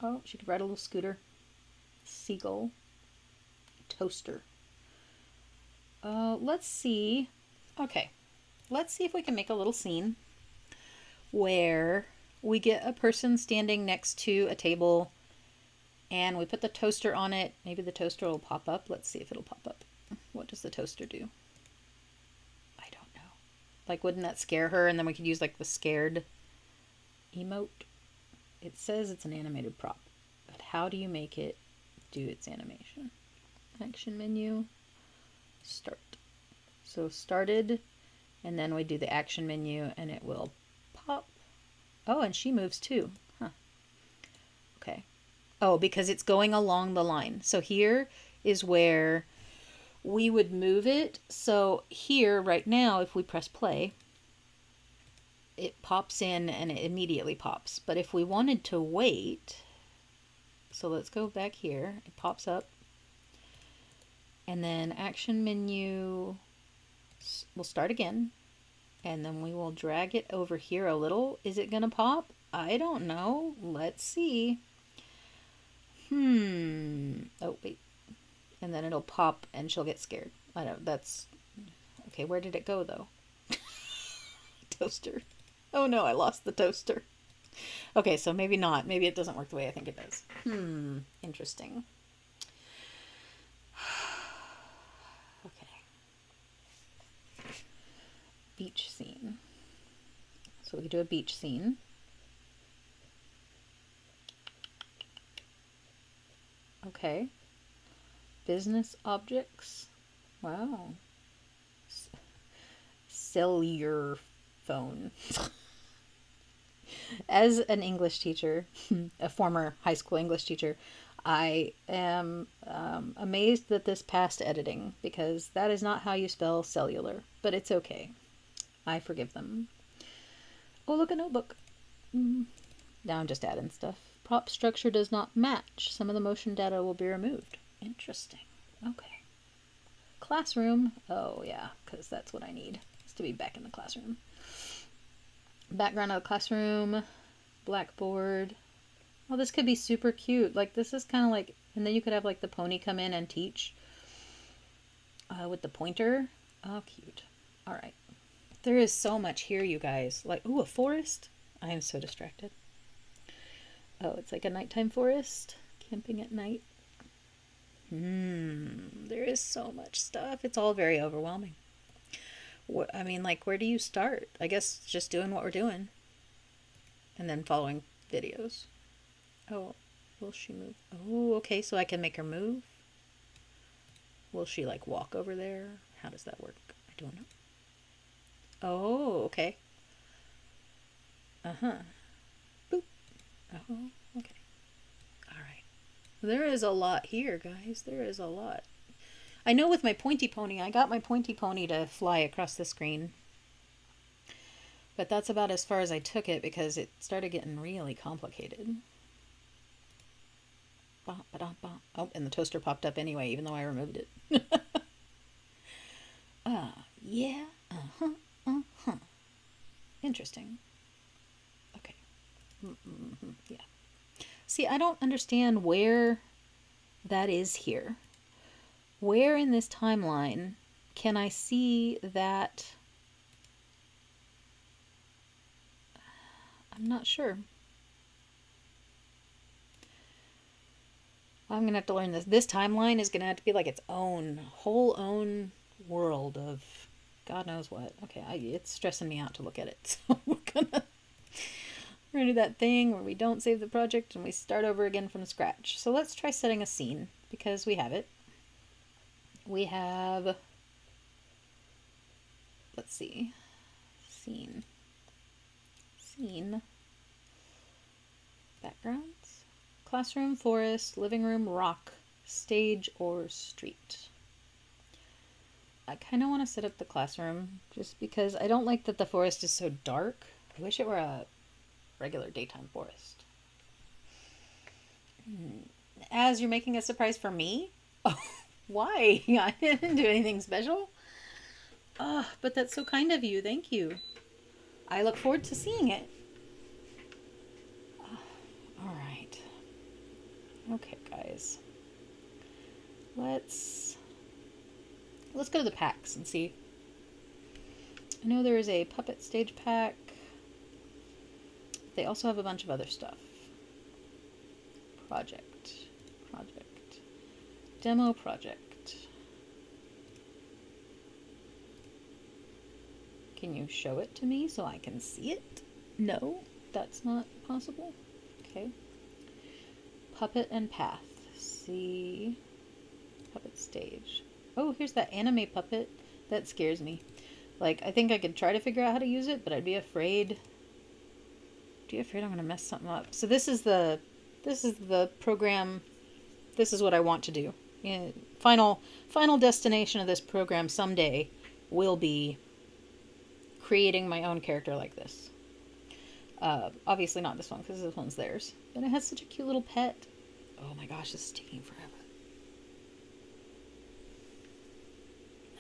Oh, she could ride a little scooter. Seagull. Toaster. Let's see. Okay. Let's see if we can make a little scene where we get a person standing next to a table and we put the toaster on it. Maybe the toaster will pop up. Let's see if it'll pop up. What does the toaster do? I don't know. Like, wouldn't that scare her? And then we could use like the scared emote. It says it's an animated prop, but how do you make it do its animation? Action menu, start. So started, and then we do the action menu and it will pop. Oh, and she moves too. Huh. Okay. Oh, because it's going along the line. So here is where we would move it. So here right now, if we press play, it pops in and it immediately pops. But if we wanted to wait, so let's go back here. It pops up. And then action menu, we'll start again. And then we will drag it over here a little. Is it going to pop? I don't know. Let's see. Oh, wait. And then it'll pop and she'll get scared. I know, that's... Okay, where did it go, though? Toaster. Oh, no, I lost the toaster. Okay, so maybe not. Maybe it doesn't work the way I think it does. Interesting. Okay. Beach scene. So we could do a beach scene. Okay. Business objects. Wow. Cellular phone. As an English teacher, a former high school English teacher, I am amazed that this passed editing, because that is not how you spell cellular, but it's okay. I forgive them. Oh, look, a notebook. Now I'm just adding stuff. Prop structure does not match. Some of the motion data will be removed. Interesting. Okay. Classroom. Oh, yeah, because that's what I need, is to be back in the classroom. Background of the classroom. Blackboard. Oh, this could be super cute. Like, this is kind of like, and then you could have like the pony come in and teach with the pointer. Oh, cute. All right. There is so much here, you guys. Like, ooh, a forest. I am so distracted. Oh, it's like a nighttime forest. Camping at night. There is so much stuff. It's all very overwhelming. I mean, like, where do you start? I guess just doing what we're doing. And then following videos. Oh, will she move? Oh, okay, so I can make her move. Will she, like, walk over there? How does that work? I don't know. Oh, okay. Uh-huh. Boop. Oh, okay. All right. There is a lot here, guys. There is a lot. I know with my pointy pony, I got my pointy pony to fly across the screen. But that's about as far as I took it, because it started getting really complicated. Oh, and the toaster popped up anyway, even though I removed it. Yeah. Interesting. Okay. Yeah. See, I don't understand where that is here. Where in this timeline can I see that? I'm not sure. I'm going to have to learn this. This timeline is going to have to be like its own, whole own world of God knows what. Okay, it's stressing me out to look at it. So we're gonna do that thing where we don't save the project and we start over again from scratch. So let's try setting a scene, because we have it. We have, let's see, scene, backgrounds, classroom, forest, living room, rock, stage, or street. I kind of want to set up the classroom just because I don't like that the forest is so dark. I wish it were a regular daytime forest. As you're making a surprise for me? Oh, why? I didn't do anything special. Oh, but that's so kind of you. Thank you. I look forward to seeing it. All right. Okay, guys. Let's go to the packs and see. I know there is a puppet stage pack. They also have a bunch of other stuff. Project. Demo project. Can you show it to me so I can see it? No, that's not possible. Okay. Puppet and path. See. Puppet stage. Oh, here's that anime puppet. That scares me. Like, I think I could try to figure out how to use it, but I'd be afraid. I'm going to mess something up. So this is the program. This is what I want to do. Final destination of this program someday will be creating my own character like this. Obviously not this one, because this one's theirs. But it has such a cute little pet. Oh my gosh, this is taking forever.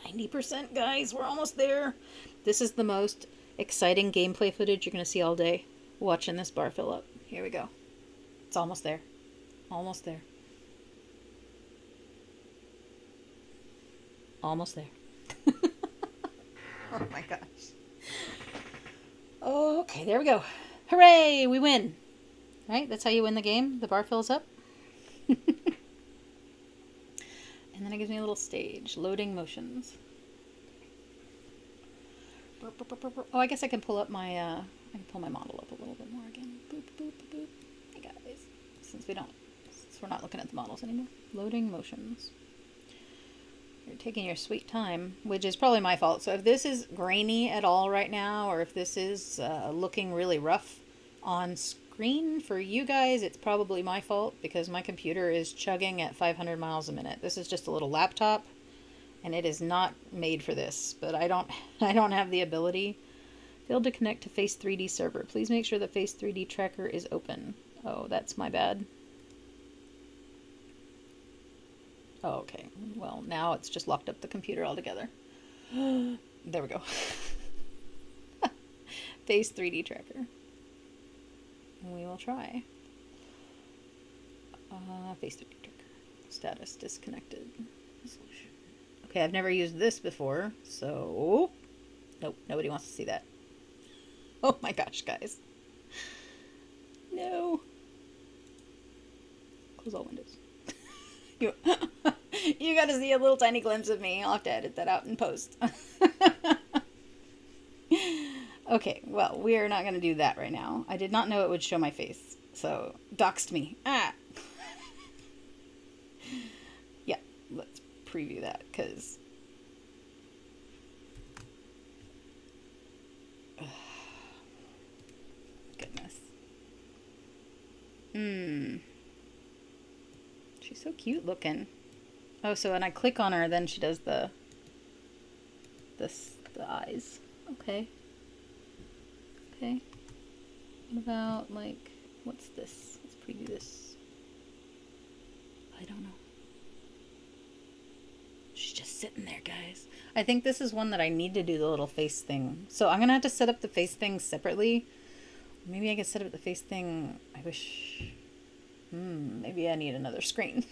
90%, guys. We're almost there. This is the most exciting gameplay footage you're going to see all day. Watching this bar fill up. Here we go. It's almost there. Almost there. Almost there. Oh my gosh. Okay, there we go. Hooray! We win. Right? That's how you win the game. The bar fills up. And then it gives me a little stage. Loading motions. Oh, I guess I can pull up my, I can pull my model up a little bit more again. Boop, boop, boop. Hey guys. Since we're not looking at the models anymore. Loading motions. You're taking your sweet time, which is probably my fault. So if this is grainy at all right now, or if this is looking really rough, On screen for you guys, it's probably my fault because my computer is chugging at 500 miles a minute. This is just a little laptop and it is not made for this, but I don't have the ability. Failed to connect to Face 3D server. Please make sure the Face 3D tracker is open. Oh, that's my bad. Oh, okay. Well, now it's just locked up the computer altogether. There we go. Face 3D tracker. And we will try. Face 3D tracker. Status disconnected. Resolution. Okay, I've never used this before, so... Nope, nobody wants to see that. Oh my gosh, guys. No. Close all windows. You got to see a little tiny glimpse of me. I'll have to edit that out in post. Okay, well, we are not going to do that right now. I did not know it would show my face, so doxed me. Ah! Yeah, let's preview that, because... Goodness. She's so cute looking. Oh, so when I click on her, then she does the eyes. Okay. Okay. What about, like, what's this? Let's preview this. I don't know. She's just sitting there, guys. I think this is one that I need to do the little face thing. So I'm going to have to set up the face thing separately. Maybe I could set up the face thing. I wish... maybe I need another screen.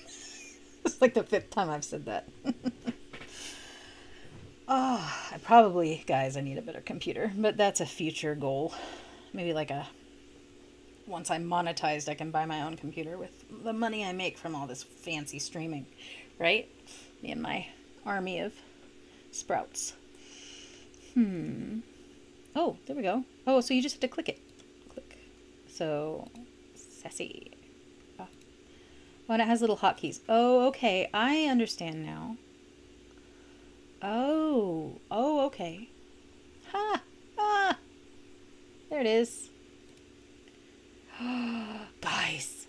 It's like the 5th time I've said that. Oh, guys, I need a better computer, but that's a future goal. Maybe like once I'm monetized, I can buy my own computer with the money I make from all this fancy streaming, right? Me and my army of sprouts. Oh, there we go. Oh, so you just have to click it. Click. So, sassy. Oh, and it has little hotkeys. Oh, okay. I understand now. Oh, okay. Ha! Ah! There it is. Guys.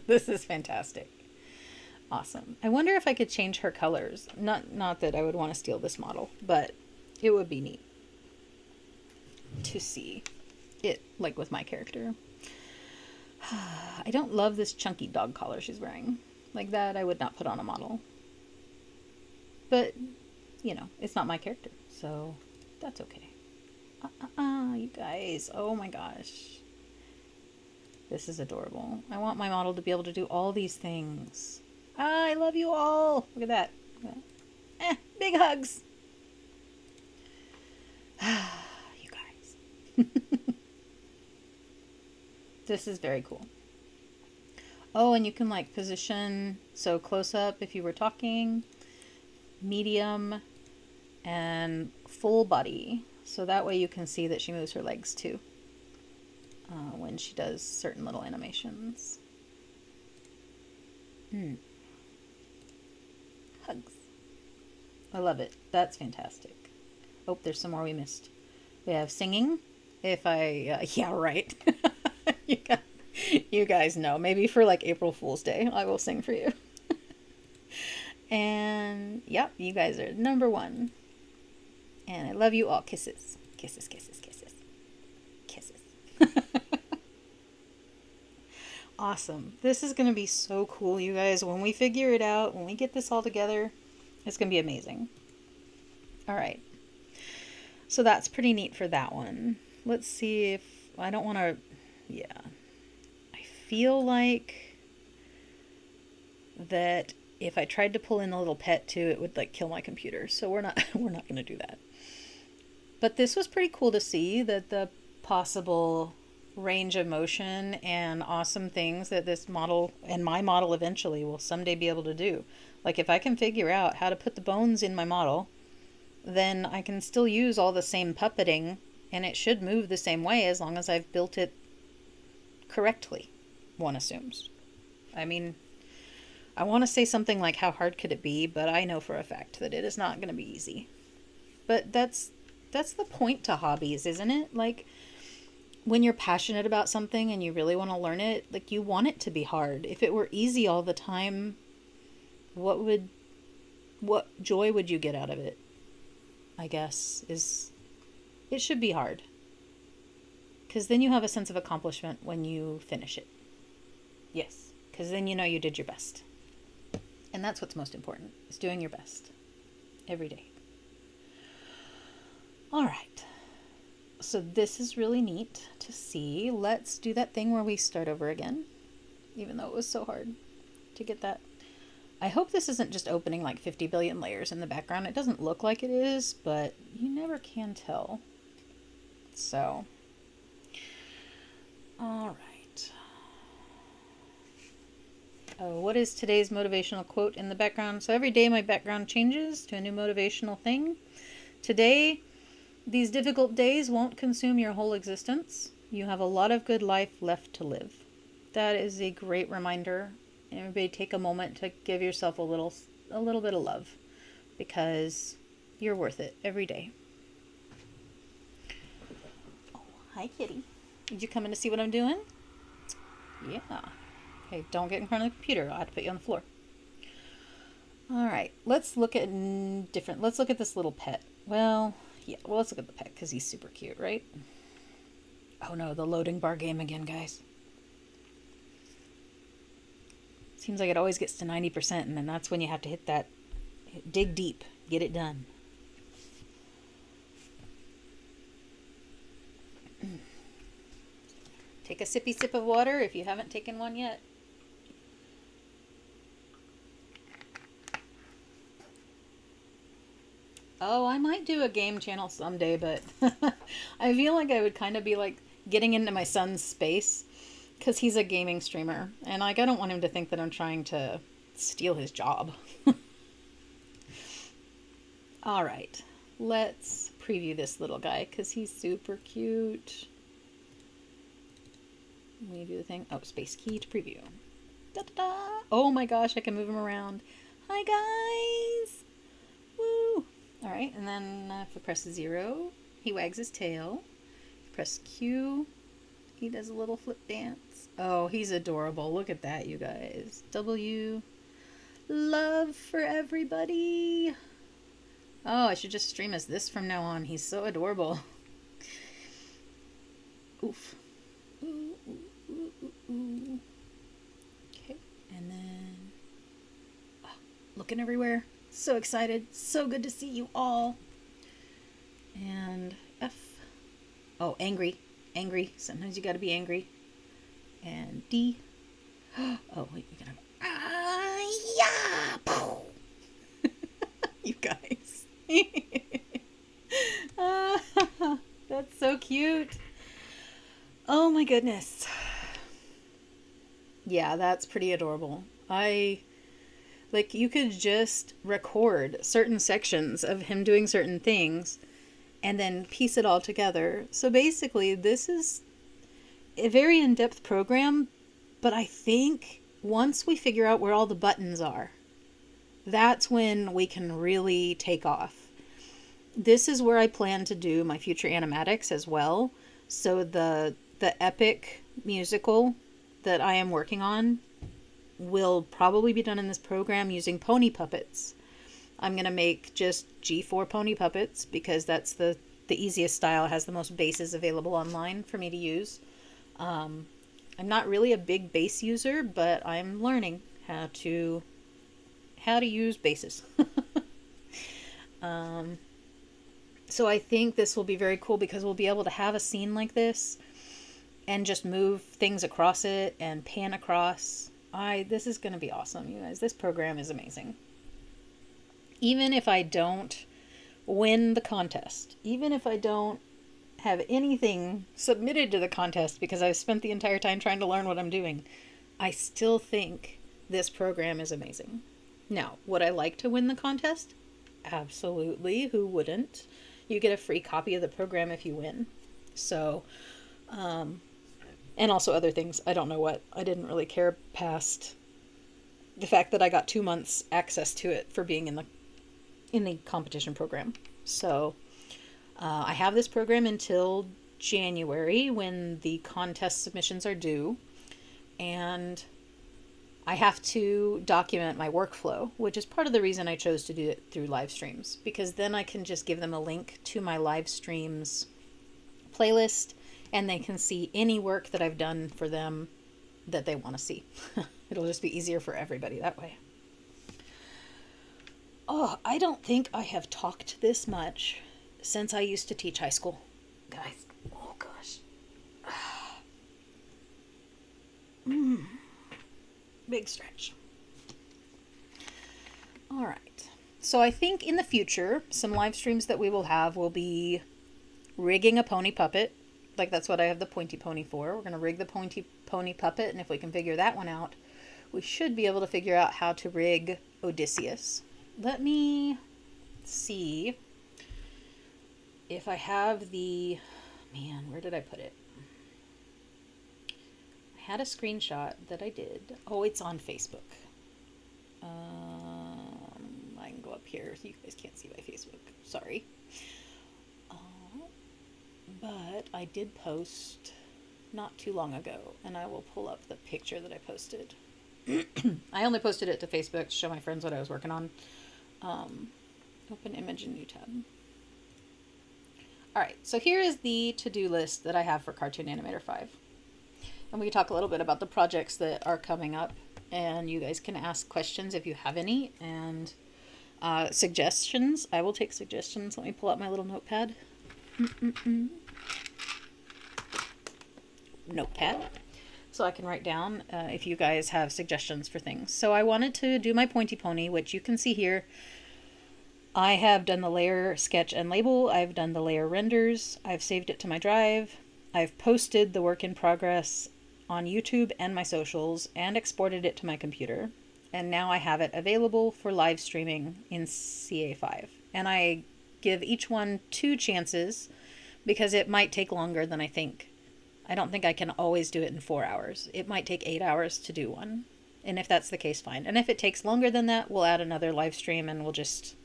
This is fantastic. Awesome. I wonder if I could change her colors. Not that I would want to steal this model, but it would be neat to see it, like, with my character. I don't love this chunky dog collar she's wearing. Like that I would not put on a model. But, you know, it's not my character, so that's okay. You guys. Oh my gosh. This is adorable. I want my model to be able to do all these things. I love you all. Look at that. Look at that. Big hugs. You guys. This is very cool. Oh, and you can like position, so close up if you were talking, medium, and full body. So that way you can see that she moves her legs too when she does certain little animations. Hugs. I love it. That's fantastic. Oh, there's some more we missed. We have singing. If I, yeah, right. You guys know. Maybe for like April Fool's Day, I will sing for you. And, yep, you guys are #1. And I love you all. Kisses. Kisses, kisses, kisses. Kisses. Awesome. This is going to be so cool, you guys. When we figure it out, when we get this all together, it's going to be amazing. All right. So that's pretty neat for that one. Let's see if... I don't want to... Yeah. I feel like that if I tried to pull in a little pet too, it would like kill my computer. So we're not going to do that. But this was pretty cool to see that the possible range of motion and awesome things that this model and my model eventually will someday be able to do. Like if I can figure out how to put the bones in my model, then I can still use all the same puppeting and it should move the same way as long as I've built it correctly, one assumes. I mean, I want to say something like how hard could it be, but I know for a fact that it is not going to be easy. But that's the point to hobbies, isn't it? Like, when you're passionate about something and you really want to learn it, like you want it to be hard. If it were easy all the time, what joy would you get out of it? I guess it should be hard. Because then you have a sense of accomplishment when you finish it. Yes, because then you know you did your best. And that's what's most important, is doing your best every day. All right. So this is really neat to see. Let's do that thing where we start over again, even though it was so hard to get that. I hope this isn't just opening like 50 billion layers in the background. It doesn't look like it is, but you never can tell. So, all right. Oh, what is today's motivational quote in the background? So every day my background changes to a new motivational thing. Today, these difficult days won't consume your whole existence. You have a lot of good life left to live. That is a great reminder. Everybody take a moment to give yourself a little bit of love, because you're worth it every day. Oh, hi kitty. Did you come in to see what I'm doing? Yeah. Okay, don't get in front of the computer. I'll have to put you on the floor. All right, let's look at let's look at this little pet. Well, let's look at the pet because he's super cute, right? Oh no, the loading bar game again, guys. Seems like it always gets to 90%, and then that's when you have to hit that, dig deep, get it done. Take a sippy sip of water if you haven't taken one yet. Oh, I might do a game channel someday, but I feel like I would kind of be like getting into my son's space, because he's a gaming streamer, and like I don't want him to think that I'm trying to steal his job. All right, let's preview this little guy because he's super cute. Let me do the thing. Oh, space key to preview. Da-da-da. Oh my gosh, I can move him around. Hi guys. Woo. All right, and then if I press 0, he wags his tail. Press Q, he does a little flip dance. Oh, he's adorable. Look at that, you guys. W, love for everybody. Oh, I should just stream as this from now on. He's so adorable. Oof. Ooh, ooh, ooh, ooh, ooh. Okay, and then looking everywhere. So excited. So good to see you all. And F. Oh, angry. Angry. Sometimes you gotta be angry. And D. Oh, wait, we gotta. Yeah! You guys. That's so cute. Oh my goodness. Yeah, that's pretty adorable. You could just record certain sections of him doing certain things and then piece it all together. So basically, this is a very in-depth program, but I think once we figure out where all the buttons are, that's when we can really take off. This is where I plan to do my future animatics as well. So the epic musical that I am working on will probably be done in this program using pony puppets. I'm going to make just G4 pony puppets because that's the easiest style, has the most bases available online for me to use. I'm not really a big base user, but I'm learning how to use bases. So I think this will be very cool because we'll be able to have a scene like this and just move things across it and pan across. This is going to be awesome, you guys. This program is amazing. Even if I don't win the contest, even if I don't have anything submitted to the contest because I've spent the entire time trying to learn what I'm doing, I still think this program is amazing. Now, would I like to win the contest? Absolutely. Who wouldn't? You get a free copy of the program if you win. So, and also other things. I don't know what. I didn't really care past the fact that I got 2 months access to it for being in the competition program. So, I have this program until January when the contest submissions are due, and I have to document my workflow, which is part of the reason I chose to do it through live streams, because then I can just give them a link to my live streams playlist and they can see any work that I've done for them that they want to see. It'll just be easier for everybody that way. Oh, I don't think I have talked this much since I used to teach high school. Guys, oh gosh. Big stretch. All right. So I think in the future, some live streams that we will have will be rigging a pony puppet. Like, that's what I have the pointy pony for. We're going to rig the pointy pony puppet, and if we can figure that one out, we should be able to figure out how to rig Odysseus. Let me see if I have the... Man, where did I put it? I had a screenshot that I did. Oh, it's on Facebook. I can go up here. You guys can't see my Facebook. Sorry. But I did post not too long ago, and I will pull up the picture that I posted. I only posted it to Facebook to show my friends what I was working on. Open image in new tab. Alright, so here is the to-do list that I have for Cartoon Animator 5. And we can talk a little bit about the projects that are coming up, and you guys can ask questions if you have any, and suggestions. I will take suggestions. Let me pull out my little notepad. Notepad. So I can write down if you guys have suggestions for things. So I wanted to do my pointy pony, which you can see here. I have done the layer sketch and label. I've done the layer renders. I've saved it to my drive. I've posted the work in progress on YouTube and my socials and exported it to my computer. And now I have it available for live streaming in CA5. And I give each one 2 chances because it might take longer than I think. I don't think I can always do it in 4 hours. It might take 8 hours to do one. And if that's the case, fine. And if it takes longer than that, we'll add another live stream and we'll just...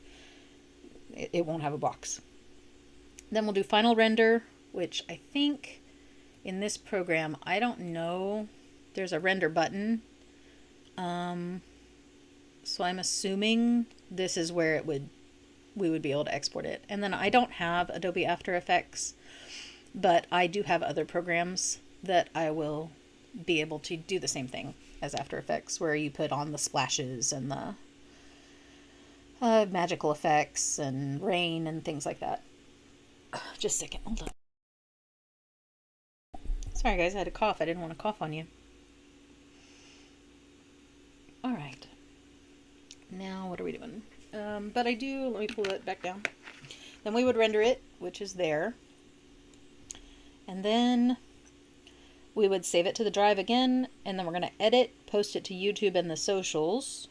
It won't have a box. Then we'll do final render, which I think in this program, I don't know. There's a render button. So I'm assuming this is where we would be able to export it. And then I don't have Adobe After Effects, but I do have other programs that I will be able to do the same thing as After Effects, where you put on the splashes and the magical effects and rain and things like that. Just a second, hold on. Sorry guys, I had a cough. I didn't want to cough on you. All right. Now what are we doing? But I do, let me pull it back down. Then we would render it, which is there. And then we would save it to the drive again, and then we're going to edit, post it to YouTube and the socials,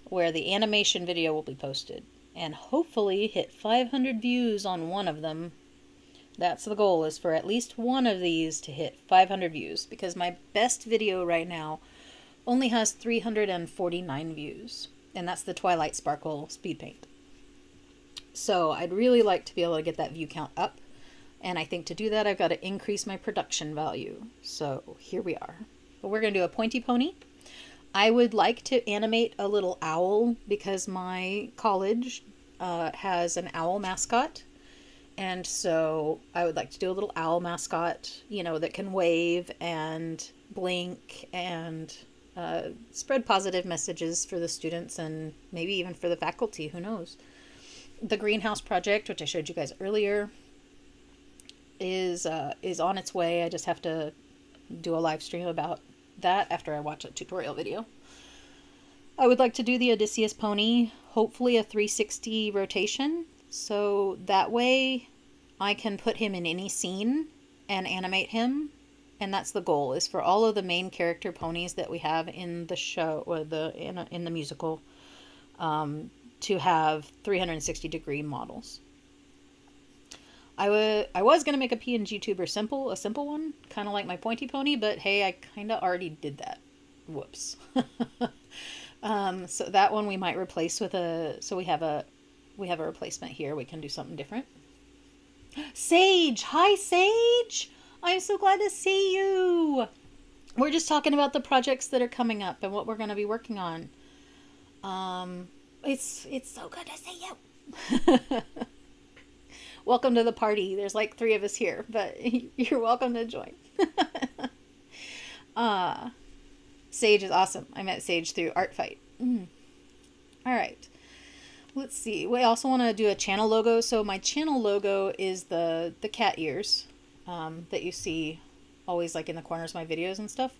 where the animation video will be posted. And hopefully hit 500 views on one of them. That's the goal, is for at least one of these to hit 500 views, because my best video right now only has 349 views. And that's the Twilight Sparkle speed paint. So I'd really like to be able to get that view count up. And I think to do that, I've got to increase my production value. So here we are. But we're going to do a pointy pony. I would like to animate a little owl because my college has an owl mascot. And so I would like to do a little owl mascot, you know, that can wave and blink and spread positive messages for the students and maybe even for the faculty, who knows. The greenhouse project, which I showed you guys earlier, is on its way. I just have to do a live stream about that after I watch a tutorial video. I would like to do the Odysseus pony, hopefully a 360 rotation, so that way I can put him in any scene and animate him. And that's the goal, is for all of the main character ponies that we have in the show, or in the musical, to have 360-degree models. I was going to make a PNG tuber a simple one, kind of like my pointy pony, but hey, I kind of already did that. Whoops. So that one we might replace with we have a replacement here. We can do something different. Sage! Hi, Sage! I'm so glad to see you! We're just talking about the projects that are coming up and what we're going to be working on. It's so good to see you. Welcome to the party. There's like 3 of us here, but you're welcome to join. Sage is awesome. I met Sage through Art Fight. All right. Let's see. We also want to do a channel logo. So my channel logo is the cat ears that you see always like in the corners of my videos and stuff.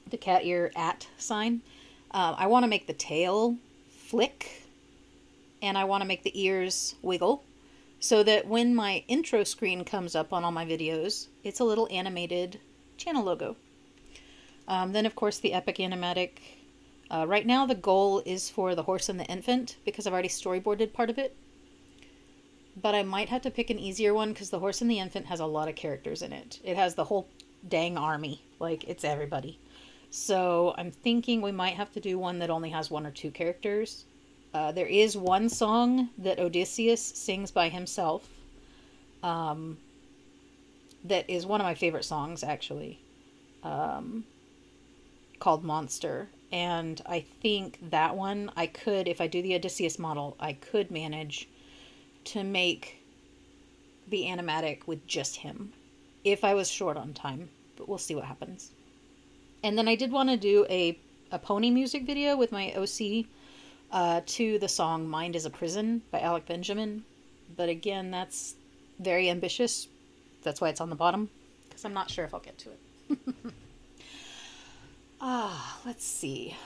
The cat ear @ sign. I want to make the tail flick, and I want to make the ears wiggle, so that when my intro screen comes up on all my videos, it's a little animated channel logo. Then, of course, the Epic Animatic. Right now, the goal is for the horse and the infant, because I've already storyboarded part of it. But I might have to pick an easier one, because the horse and the infant has a lot of characters in it. It has the whole dang army. Like, it's everybody. So I'm thinking we might have to do one that only has 1 or 2 characters. There is one song that Odysseus sings by himself. That is one of my favorite songs, actually. Called Monster. And I think that one, I could, if I do the Odysseus model, I could manage to make the animatic with just him. If I was short on time. But we'll see what happens. And then I did want to do a pony music video with my OC to the song Mind is a Prison by Alec Benjamin. But again, that's very ambitious. That's why it's on the bottom, because I'm not sure if I'll get to it. Let's see.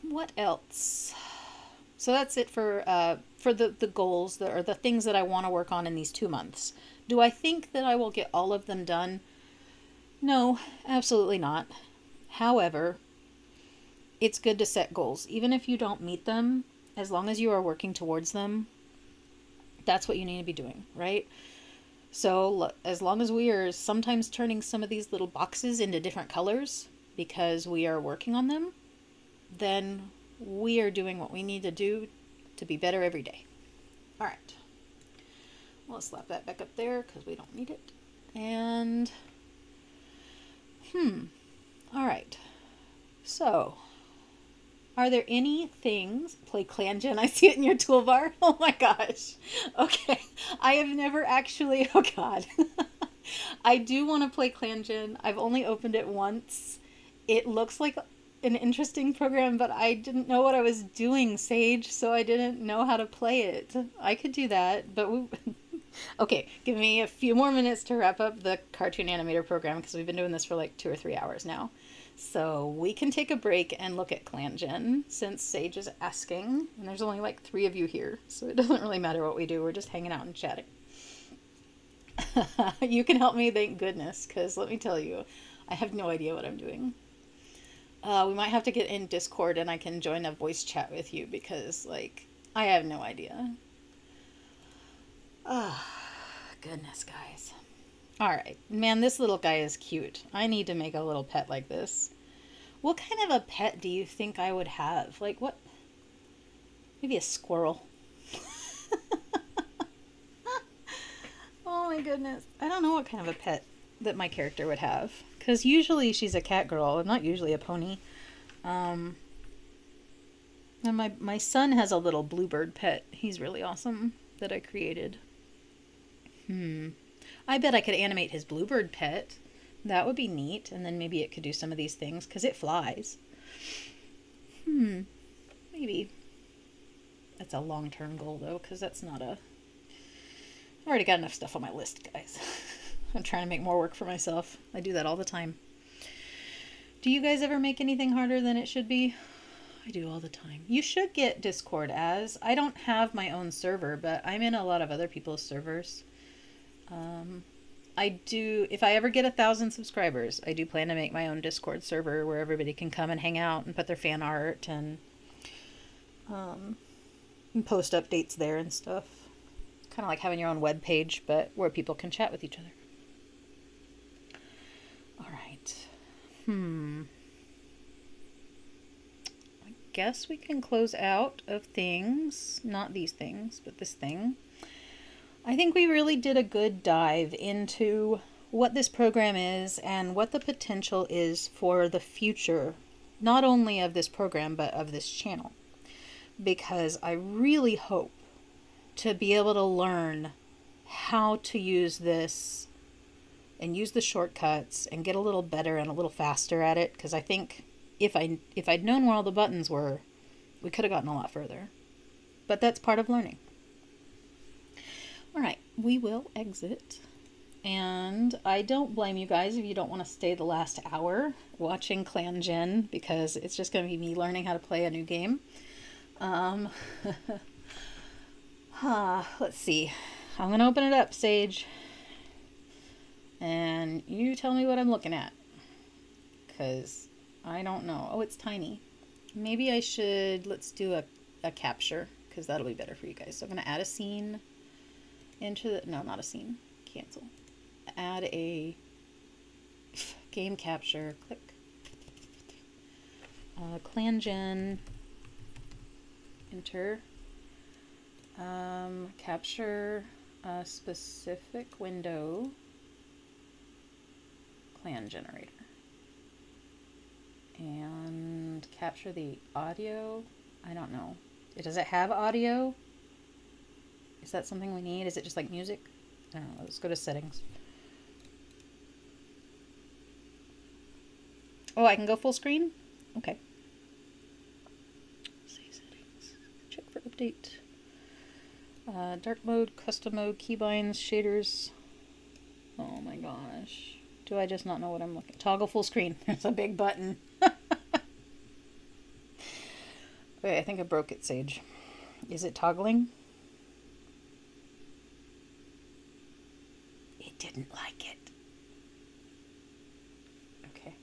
What else? So that's it for the goals that are the things that I want to work on in these 2 months. Do I think that I will get all of them done? No, absolutely not. However, it's good to set goals. Even if you don't meet them, as long as you are working towards them, that's what you need to be doing, right? So as long as we are sometimes turning some of these little boxes into different colors because we are working on them, then we are doing what we need to do to be better every day. All right. Well, let's slap that back up there because we don't need it. And, all right. So, are there any things, play ClanGen, I see it in your toolbar. Oh my gosh. Okay. I have never actually, oh God. I do want to play ClanGen. I've only opened it once. It looks like an interesting program, but I didn't know what I was doing, Sage, so I didn't know how to play it. I could do that, but okay, give me a few more minutes to wrap up the Cartoon Animator program, because we've been doing this for like 2 or 3 hours now. So we can take a break and look at ClanGen, since Sage is asking, and there's only like 3 of you here, so it doesn't really matter what we do, we're just hanging out and chatting. You can help me, thank goodness, because let me tell you, I have no idea what I'm doing. We might have to get in Discord and I can join a voice chat with you, because, like, I have no idea. Oh, goodness, guys. Alright. Man, this little guy is cute. I need to make a little pet like this. What kind of a pet do you think I would have? Like, what? Maybe a squirrel. Oh my goodness. I don't know what kind of a pet that my character would have. Because usually she's a cat girl, and not usually a pony. And my son has a little bluebird pet. He's really awesome, that I created. I bet I could animate his bluebird pet. That would be neat. And then maybe it could do some of these things, because it flies. Maybe. That's a long-term goal, though, because that's not a... I already got enough stuff on my list, guys. I'm trying to make more work for myself. I do that all the time. Do you guys ever make anything harder than it should be? I do all the time. You should get Discord as. I don't have my own server, but I'm in a lot of other people's servers. I do, if I ever get 1,000 subscribers, I do plan to make my own Discord server where everybody can come and hang out and put their fan art and post updates there and stuff. Kind of like having your own web page, but where people can chat with each other. All right. I guess we can close out of things. Not these things, but this thing. I think we really did a good dive into what this program is and what the potential is for the future, not only of this program, but of this channel. Because I really hope to be able to learn how to use this and use the shortcuts and get a little better and a little faster at it. Because I think if I'd known where all the buttons were, we could have gotten a lot further. But that's part of learning. All right, we will exit. And I don't blame you guys if you don't want to stay the last hour watching Clan Gen, because it's just going to be me learning how to play a new game. Let's see. I'm going to open it up, Sage. And you tell me what I'm looking at. Because I don't know. Oh, it's tiny. Maybe I should, let's do a capture, because that'll be better for you guys. So I'm going to add a scene into the, no, not a scene. Cancel. Add a game capture. Click. Clan Gen. Enter. Capture a specific window. Clan generator. And capture the audio. I don't know. Does it have audio? Is that something we need? Is it just like music? I don't know. Let's go to settings. Oh, I can go full screen? Okay. Save settings. Check for update. Dark mode, custom mode, keybinds, shaders. Oh my gosh. Do I just not know what I'm looking? Toggle full screen. There's a big button. Wait, I think I broke it, Sage. Is it toggling? It didn't like it. Okay.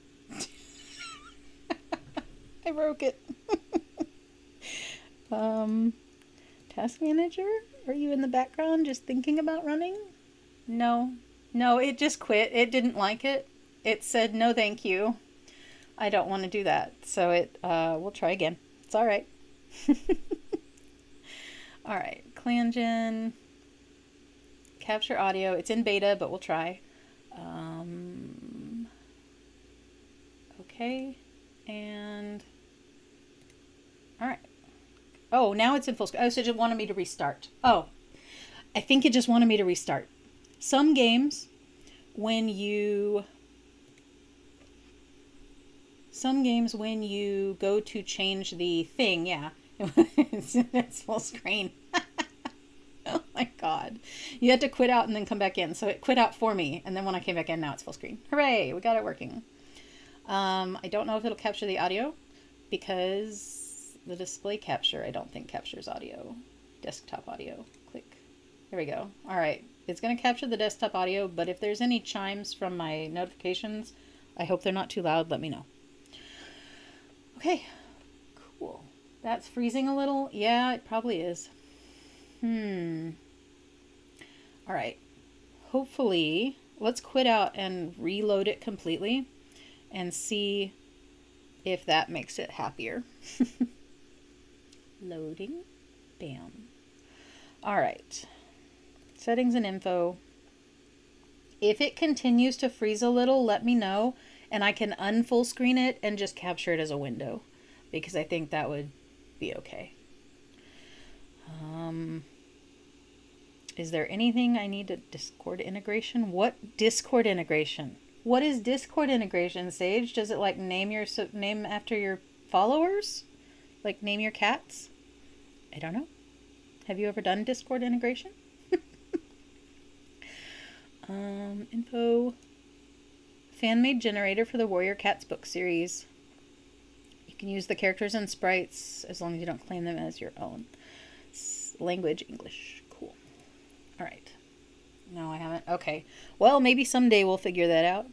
I broke it. Task manager? Are you in the background just thinking about running? No. No, it just quit. It didn't like it. It said, no, thank you. I don't want to do that. So we'll try again. It's all right. All right. ClanGen. Capture audio. It's in beta, but we'll try. Okay. And all right. Oh, now it's in full screen. Oh, so it just wanted me to restart. Oh, I think it just wanted me to restart. Some games, when you go to change the thing, yeah, it's full screen. Oh my God. You had to quit out and then come back in. So it quit out for me. And then when I came back in, now it's full screen. Hooray, we got it working. I don't know if it'll capture the audio because the display capture, I don't think captures audio. Desktop audio. Click. There we go. All right. It's going to capture the desktop audio, but if there's any chimes from my notifications, I hope they're not too loud. Let me know. Okay. Cool. That's freezing a little. Yeah, it probably is. All right. Hopefully, let's quit out and reload it completely and see if that makes it happier. Loading. Bam. All right. Settings and info. If it continues to freeze a little, let me know, and I can unfull screen it and just capture it as a window, because I think that would be okay. Is there anything I need to Discord integration? What Discord integration? What is Discord integration, Sage? Does it like name after your followers? Like name your cats? I don't know. Have you ever done Discord integration? Info. Fan-made generator for the Warrior Cats book series. You can use the characters and sprites as long as you don't claim them as your own. Language, English. Cool. All right. No, I haven't. Okay. Well, maybe someday we'll figure that out.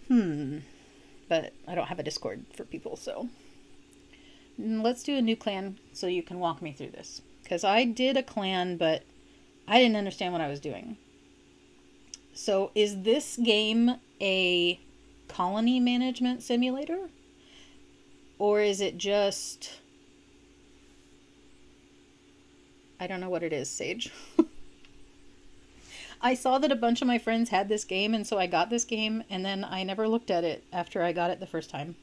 But I don't have a Discord for people, so. Let's do a new clan so you can walk me through this. Because I did a clan, but I didn't understand what I was doing. So is this game a colony management simulator? Or is it just I don't know what it is, Sage. I saw that a bunch of my friends had this game, and so I got this game, and then I never looked at it after I got it the first time.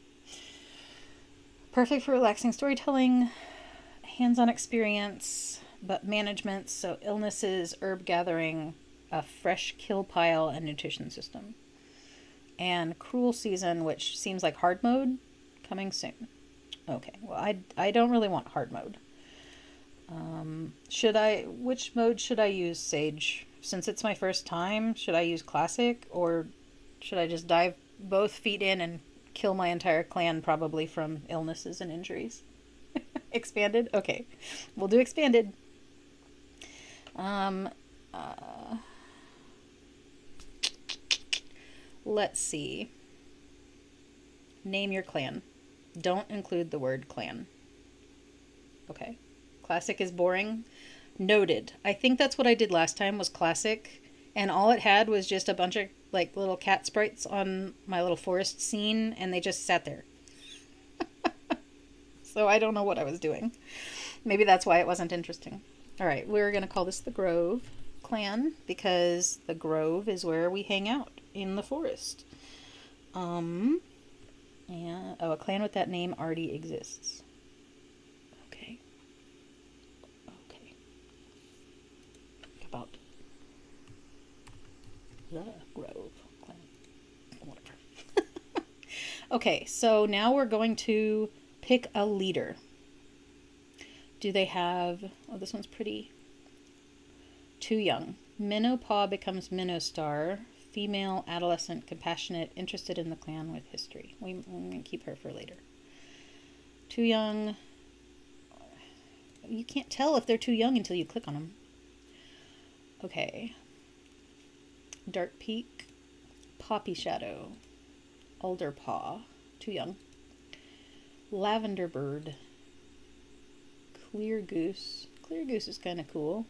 Perfect for relaxing storytelling, hands-on experience, but management, so illnesses, herb gathering, a fresh kill pile, and nutrition system. And cruel season, which seems like hard mode, coming soon. Okay, well, I don't really want hard mode. Which mode should I use, Sage? Since it's my first time, should I use classic, or should I just dive both feet in and kill my entire clan, probably from illnesses and injuries? Expanded? Okay, we'll do expanded. Let's see. Name your clan. Don't include the word clan. Okay. Classic is boring. Noted. I think that's what I did last time, was classic, and all it had was just a bunch of like little cat sprites on my little forest scene, and they just sat there. So I don't know what I was doing. Maybe that's why it wasn't interesting. All right, we're going to call this the Grove clan, because the Grove is where we hang out, in the forest. A clan with that name already exists. Okay. About the Grove clan. Whatever. Okay, so now we're going to pick a leader. Do they have... Oh, this one's pretty. Too young. Minnow Paw becomes Minnow Star. Female, adolescent, compassionate, interested in the clan with history. We're going to keep her for later. Too young. You can't tell if they're too young until you click on them. Okay. Dark Peak. Poppy Shadow. Alder Paw. Too young. Lavender Bird. Clear Goose. Clear Goose is kind of cool.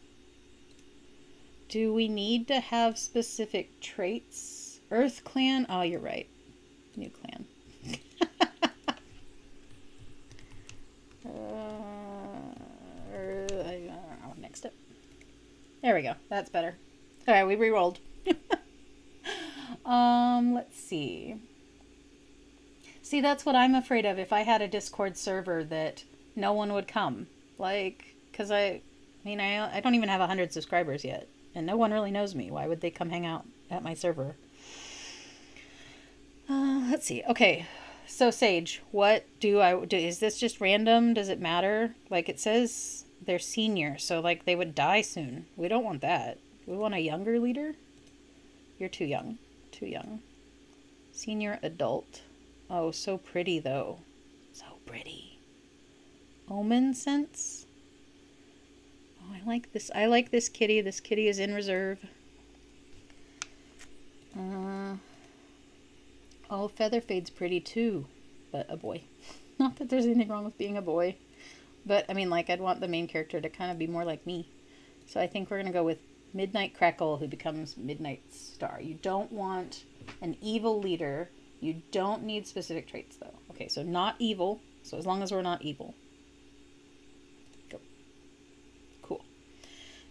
Do we need to have specific traits? Earth Clan? Oh, you're right. New clan. Next up. There we go. That's better. All right, we re-rolled. Let's see. See, that's what I'm afraid of. If I had a Discord server, that no one would come. Like, because I don't even have 100 subscribers yet. And no one really knows me. Why would they come hang out at my server? Let's see. Okay. So, Sage, what do I do? Is this just random? Does it matter? Like, it says they're senior. So, like, they would die soon. We don't want that. We want a younger leader. You're too young. Too young. Senior adult. Oh, so pretty, though. So pretty. Omen sense. Oh, I like this. I like this kitty. This kitty is in reserve. Oh, Featherfade's pretty too, but a boy. Not that there's anything wrong with being a boy, but I mean, like, I'd want the main character to kind of be more like me. So I think we're going to go with Midnight Crackle, who becomes Midnight Star. You don't want an evil leader. You don't need specific traits, though. Okay, so not evil. So as long as we're not evil. Go. Cool.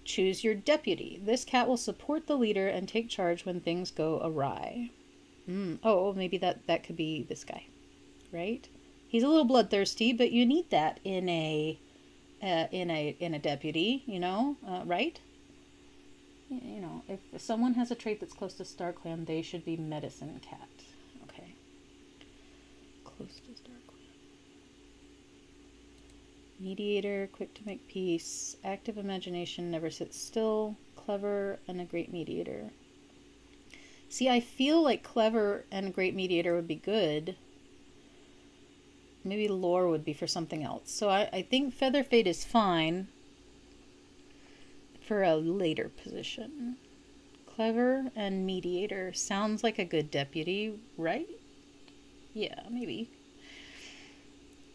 Choose your deputy. This cat will support the leader and take charge when things go awry. Oh, maybe that could be this guy, right? He's a little bloodthirsty, but you need that in a deputy, you know, right? You know, if someone has a trait that's close to Star Clan, they should be Medicine Cat. Okay. Close to Star Clan. Mediator, quick to make peace, active imagination, never sits still, clever, and a great mediator. See, I feel like clever and a great mediator would be good. Maybe lore would be for something else. So I think Featherfade is fine for a later position. Clever and mediator sounds like a good deputy, right? Yeah, maybe.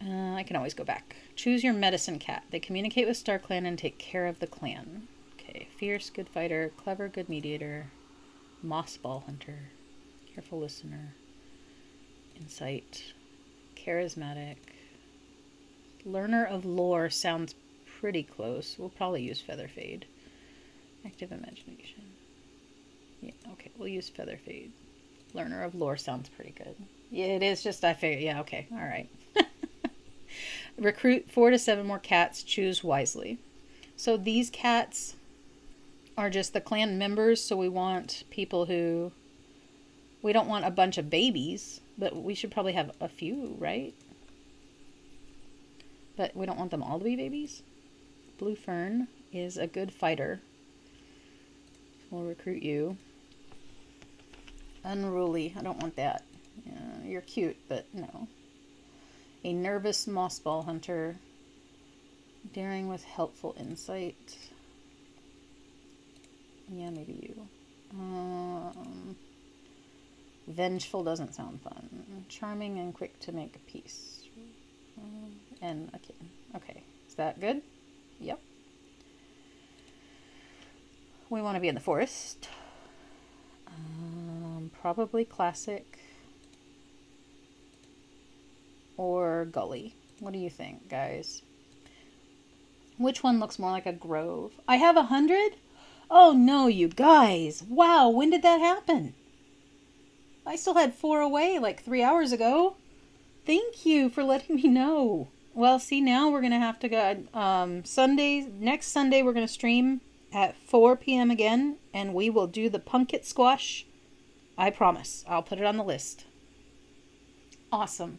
I can always go back. Choose your medicine cat. They communicate with Star Clan and take care of the clan. Okay, fierce, good fighter, clever, good mediator, moss ball hunter, careful listener, insight, charismatic, learner of lore sounds pretty close. We'll probably use feather fade. Active imagination. Yeah, okay, we'll use feather fade. Learner of lore sounds pretty good. Yeah, it is just, I figured, yeah, okay, all right. Recruit 4 to 7 more cats. Choose wisely. So these cats are just the clan members, so we want people who... We don't want a bunch of babies, but we should probably have a few, right? But we don't want them all to be babies. Blue Fern is a good fighter. We'll recruit you. Unruly. I don't want that. You're cute, but no. A nervous mossball hunter. Daring with helpful insight. Yeah, maybe you. Vengeful doesn't sound fun. Charming and quick to make peace. And a kitten. Okay. Is that good? Yep. We want to be in the forest. Probably classic. Or gully. What do you think, guys? Which one looks more like a grove? I have 100? Oh no, you guys. Wow, when did that happen? I still had 4 away like 3 hours ago. Thank you for letting me know. Well, see, now we're going to have to go... next Sunday we're going to stream at 4 p.m. again, and we will do the pumpkin squash. I promise. I'll put it on the list. Awesome.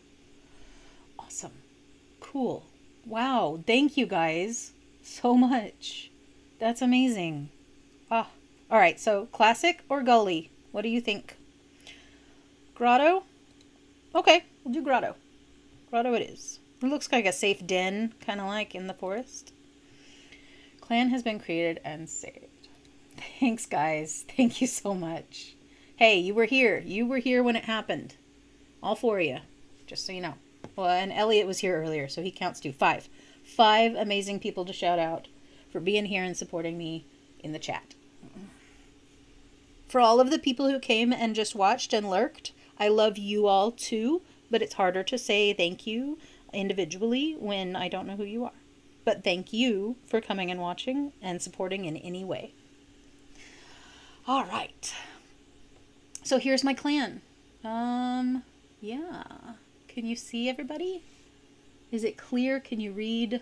Awesome. Cool. Wow. Thank you guys so much. That's amazing. Ah. All right. So classic or gully? What do you think? Grotto? Okay. We'll do grotto. Grotto it is. It looks like a safe den, kind of like in the forest. Clan has been created and saved. Thanks, guys. Thank you so much. Hey, you were here. You were here when it happened. All 4 of you. Just so you know. Well, and Elliot was here earlier, so he counts too. 5. 5 amazing people to shout out for being here and supporting me in the chat. For all of the people who came and just watched and lurked, I love you all too, but it's harder to say thank you individually when I don't know who you are. But thank you for coming and watching and supporting in any way. All right. So here's my clan. Yeah. Can you see everybody? Is it clear? Can you read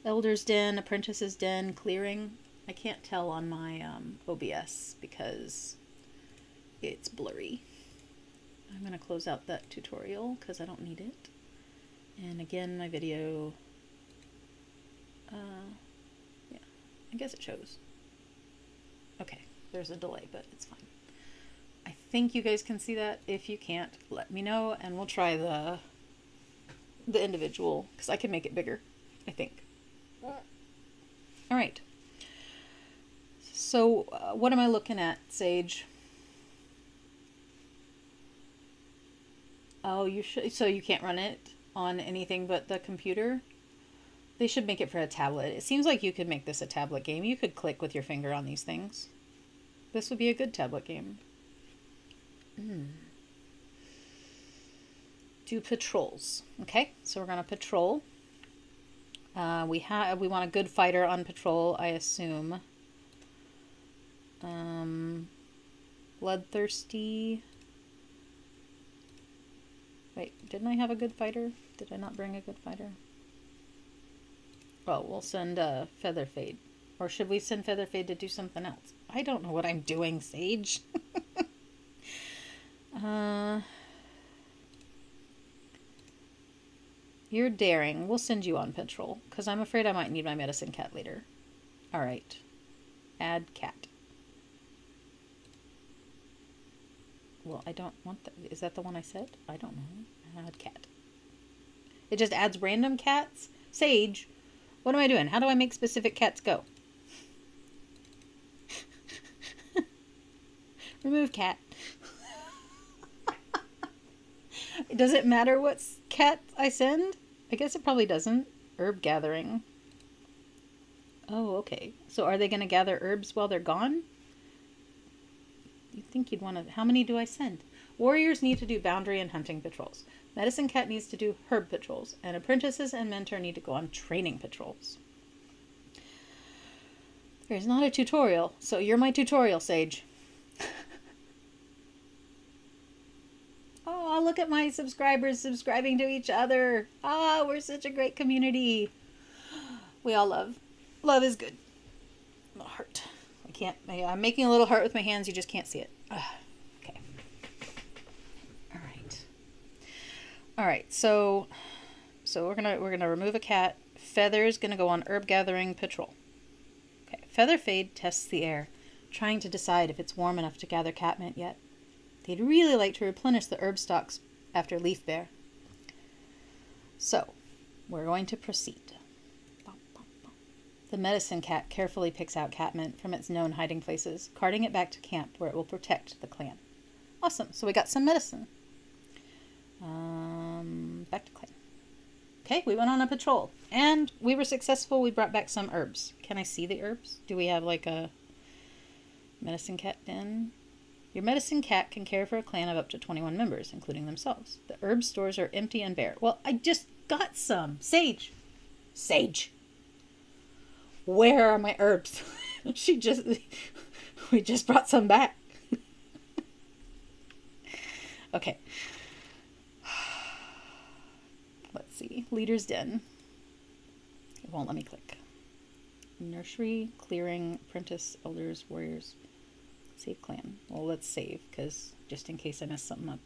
Elder's Den, Apprentice's Den, Clearing? I can't tell on my OBS because it's blurry. I'm going to close out that tutorial because I don't need it. And again, my video, yeah, I guess it shows. Okay, there's a delay, but it's fine. I think you guys can see that. If you can't, let me know, and we'll try the individual, because I can make it bigger, I think. All right. So, what am I looking at, Sage? Oh, you should. So you can't run it on anything but the computer? They should make it for a tablet. It seems like you could make this a tablet game. You could click with your finger on these things. This would be a good tablet game. Do patrols. Okay, so we're gonna patrol. We want a good fighter on patrol, I assume. Bloodthirsty. Wait, didn't I have a good fighter? Did I not bring a good fighter? Oh, we'll send Featherfade. Or should we send Featherfade to do something else? I don't know what I'm doing, Sage. You're daring. We'll send you on patrol, because I'm afraid I might need my medicine cat later. Alright. Add cat. Well, I don't want that. Is that the one I said? I don't know. Add cat. It just adds random cats? Sage, what am I doing? How do I make specific cats go? Remove cat. Does it matter what cat I send? I guess it probably doesn't. Herb gathering. Oh, okay. So are they going to gather herbs while they're gone? You'd think you'd want to... How many do I send? Warriors need to do boundary and hunting patrols. Medicine cat needs to do herb patrols. And apprentices and mentor need to go on training patrols. There's not a tutorial, so you're my tutorial, Sage. Oh, look at my subscribers subscribing to each other. Ah, we're such a great community. We all love. Love is good. A little heart. I'm making a little heart with my hands. You just can't see it. Okay. All right. All right. So we're gonna remove a cat. Feather's gonna go on herb gathering patrol. Okay. Featherfade tests the air, trying to decide if it's warm enough to gather catmint yet. They'd really like to replenish the herb stocks after leaf bare. So, we're going to proceed. The medicine cat carefully picks out catmint from its known hiding places, carting it back to camp where it will protect the clan. Awesome, so we got some medicine. Back to clan. Okay, we went on a patrol, and we were successful. We brought back some herbs. Can I see the herbs? Do we have like a medicine cat den? Your medicine cat can care for a clan of up to 21 members, including themselves. The herb stores are empty and bare. Well, I just got some. Sage. Sage. Where are my herbs? We just brought some back. Okay. Let's see. Leader's Den. It won't let me click. Nursery, clearing, apprentice, elders, warriors. Save clan. Well, let's save, because just in case I mess something up.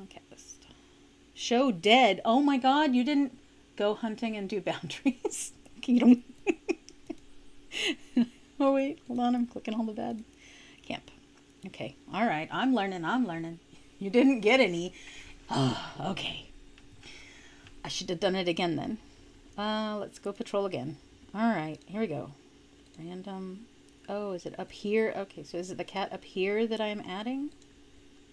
Cat list. Show dead. Oh my god, you didn't go hunting and do boundaries. You don't. Oh wait, hold on, I'm clicking all the bad. Camp. Okay, alright, I'm learning. You didn't get any. Oh, okay. I should have done it again then. Let's go patrol again. Alright, here we go. Random. Oh, is it up here? Okay, so is it the cat up here that I'm adding?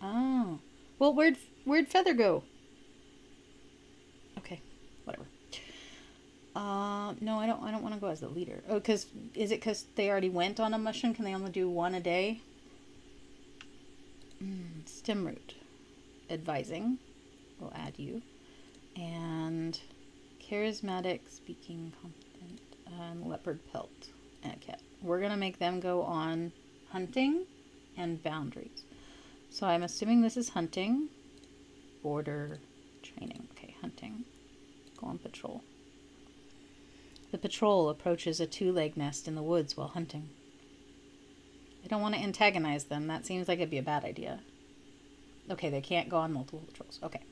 Oh. Well, where'd Feather go? Okay, whatever. No, I don't want to go as the leader. Oh, is it because they already went on a mission? Can they only do one a day? Stem root. Advising. We'll add you. And charismatic, speaking, competent, and leopard pelt. And a cat. We're going to make them go on hunting and boundaries. So I'm assuming this is hunting. Border training. Okay, hunting. Go on patrol. The patrol approaches a two-leg nest in the woods while hunting. I don't want to antagonize them. That seems like it'd be a bad idea. Okay, they can't go on multiple patrols. Okay.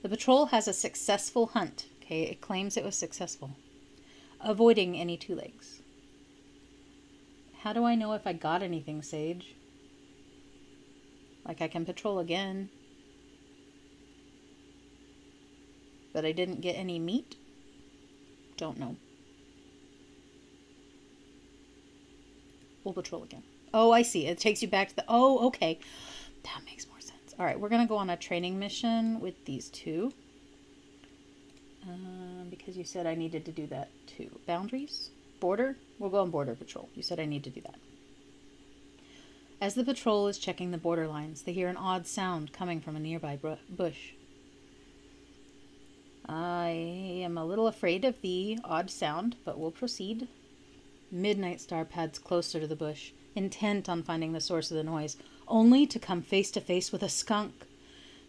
The patrol has a successful hunt. Okay, it claims it was successful. Avoiding any two legs. How do I know if I got anything, Sage? Like I can patrol again. But I didn't get any meat? Don't know. We'll patrol again. Oh, I see. It takes you back to the... Oh, okay. That makes more sense. All right, we're going to go on a training mission with these two. Because you said I needed to do that too. Boundaries? Border? We'll go on border patrol. You said I need to do that. As the patrol is checking the border lines, they hear an odd sound coming from a nearby bush. I am a little afraid of the odd sound, but we'll proceed. Midnight Star pads closer to the bush, intent on finding the source of the noise, only to come face to face with a skunk.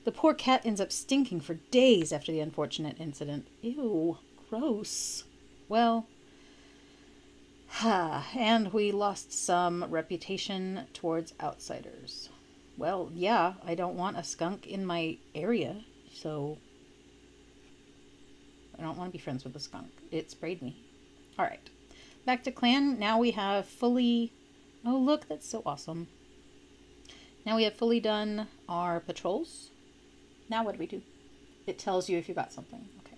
The poor cat ends up stinking for days after the unfortunate incident. Ew, gross. Well, and we lost some reputation towards outsiders. Well, yeah, I don't want a skunk in my area, so I don't want to be friends with a skunk. It sprayed me. All right, back to clan. Now we have fully... Oh, look, that's so awesome. Now we have fully done our patrols. Now what do we do? It tells you if you got something. Okay.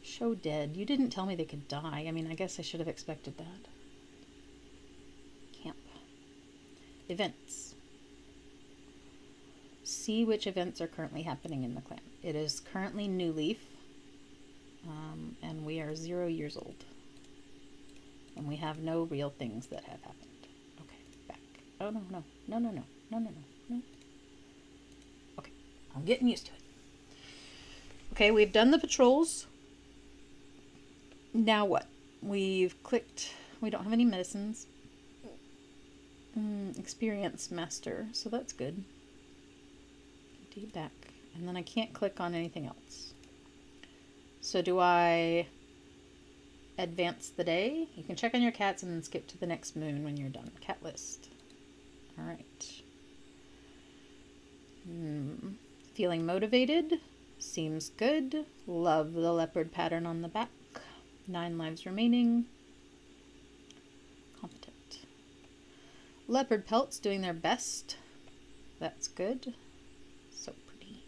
Show dead. You didn't tell me they could die. I mean, I guess I should have expected that. Camp. Events. See which events are currently happening in the clan. It is currently New Leaf. And we are 0 years old. And we have no real things that have happened. Okay, back. Oh, no. Okay, I'm getting used to it. Okay, we've done the patrols. Now what? We've clicked. We don't have any medicines. Experience master. So that's good. D back. And then I can't click on anything else. So do I advance the day? You can check on your cats and then skip to the next moon when you're done. Cat list. All right. Feeling motivated. Seems good. Love the leopard pattern on the back. 9 lives remaining. Competent. Leopard pelts doing their best. That's good. So pretty.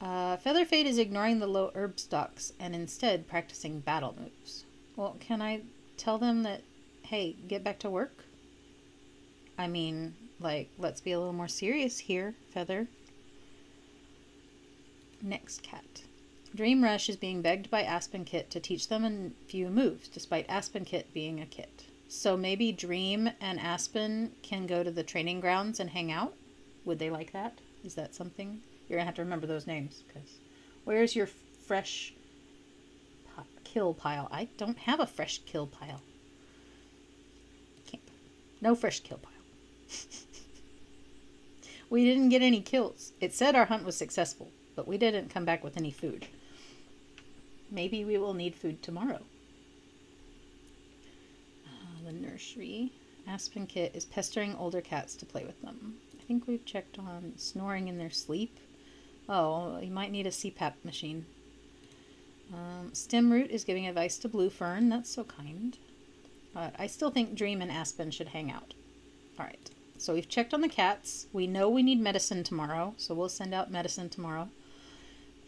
Featherfade is ignoring the low herb stocks and instead practicing battle moves. Well, can I tell them that, hey, get back to work? I mean, like, let's be a little more serious here, Feather. Next cat. Dream Rush is being begged by Aspen Kit to teach them a few moves, despite Aspen Kit being a kit. So maybe Dream and Aspen can go to the training grounds and hang out? Would they like that? Is that something? You're going to have to remember those names. Because where's your fresh kill pile? I don't have a fresh kill pile. Camp. No fresh kill pile. We didn't get any kills. It said our hunt was successful, but we didn't come back with any food. Maybe we will need food tomorrow. The nursery. Aspen Kit is pestering older cats to play with them. I think we've checked on snoring in their sleep. Oh, you might need a CPAP machine. Stemroot is giving advice to Blue Fern. That's so kind. I still think Dream and Aspen should hang out. Alright, so we've checked on the cats. We know we need medicine tomorrow, so we'll send out medicine tomorrow.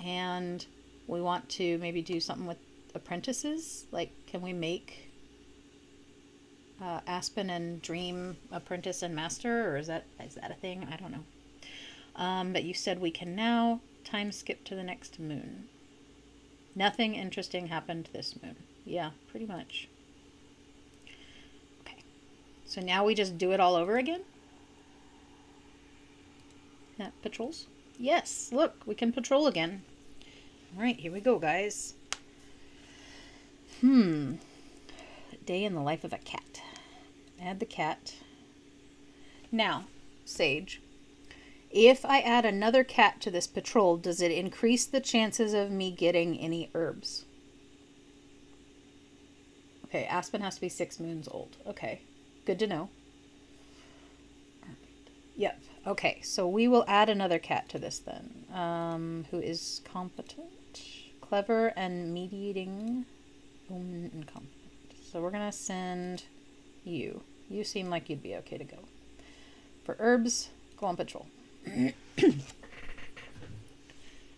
And we want to maybe do something with apprentices. Like, can we make Aspen and Dream apprentice and master? Or is that a thing? I don't know. But you said we can now time skip to the next moon. Nothing interesting happened this moon. Yeah, pretty much. Okay. So now we just do it all over again? Yeah, patrols? Yes, look, we can patrol again. Alright, here we go, guys. Day in the life of a cat. Add the cat. Now, Sage, if I add another cat to this patrol, does it increase the chances of me getting any herbs? Okay, Aspen has to be 6 moons old. Okay, good to know. Yep. Okay, so we will add another cat to this then, who is competent, clever, and mediating, and competent. So we're going to send you. You seem like you'd be okay to go. For herbs, go on patrol.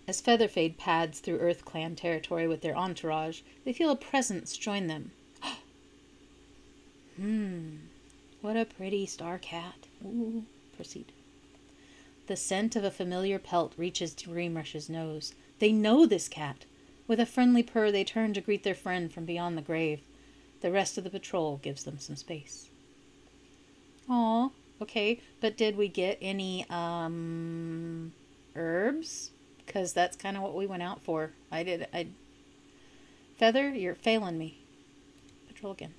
As Featherfade pads through Earth Clan territory with their entourage, they feel a presence join them. What a pretty star cat. Ooh, proceed. The scent of a familiar pelt reaches Dream Rush's nose. They know this cat. With a friendly purr, they turn to greet their friend from beyond the grave. The rest of the patrol gives them some space. Aw, okay, but did we get any, herbs? Because that's kind of what we went out for. Feather, you're failing me. Patrol again.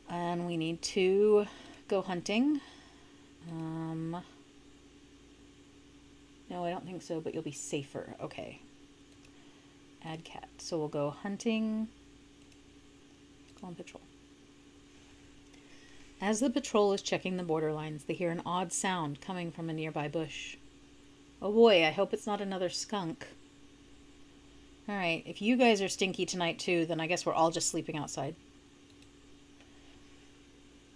And we need to go hunting. No, I don't think so, but you'll be safer. Okay. Add cat. So we'll go hunting. Go on patrol. As the patrol is checking the borderlines, they hear an odd sound coming from a nearby bush. Oh boy, I hope it's not another skunk. Alright, if you guys are stinky tonight too, then I guess we're all just sleeping outside.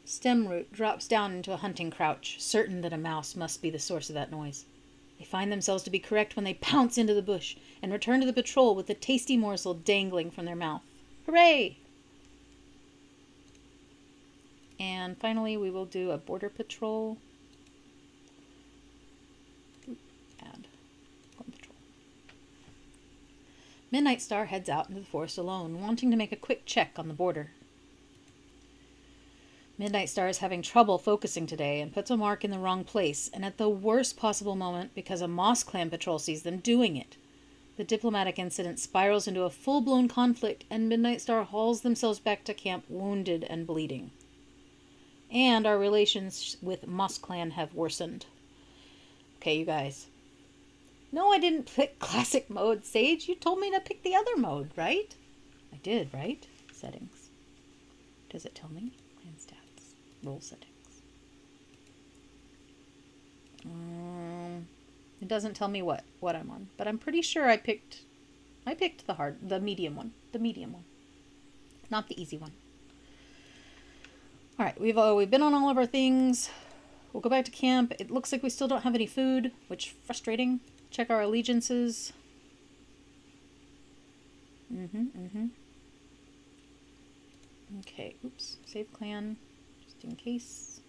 Stemroot drops down into a hunting crouch, certain that a mouse must be the source of that noise. They find themselves to be correct when they pounce into the bush and return to the patrol with the tasty morsel dangling from their mouth. Hooray! And finally, we will do a border patrol. Add. Patrol. Midnight Star heads out into the forest alone, wanting to make a quick check on the border. Midnight Star is having trouble focusing today and puts a mark in the wrong place, and at the worst possible moment because a Moss Clan patrol sees them doing it. The diplomatic incident spirals into a full-blown conflict, and Midnight Star hauls themselves back to camp wounded and bleeding. And our relations with Moss Clan have worsened. Okay, you guys. No, I didn't pick classic mode, Sage. You told me to pick the other mode, right? I did, right? Settings. Does it tell me? Clan stats. Role settings. It doesn't tell me what I'm on, but I'm pretty sure I picked the medium one, not the easy one. All right, we've been on all of our things. We'll go back to camp. It looks like we still don't have any food, which is frustrating. Check our allegiances. Okay, oops, save clan, just in case,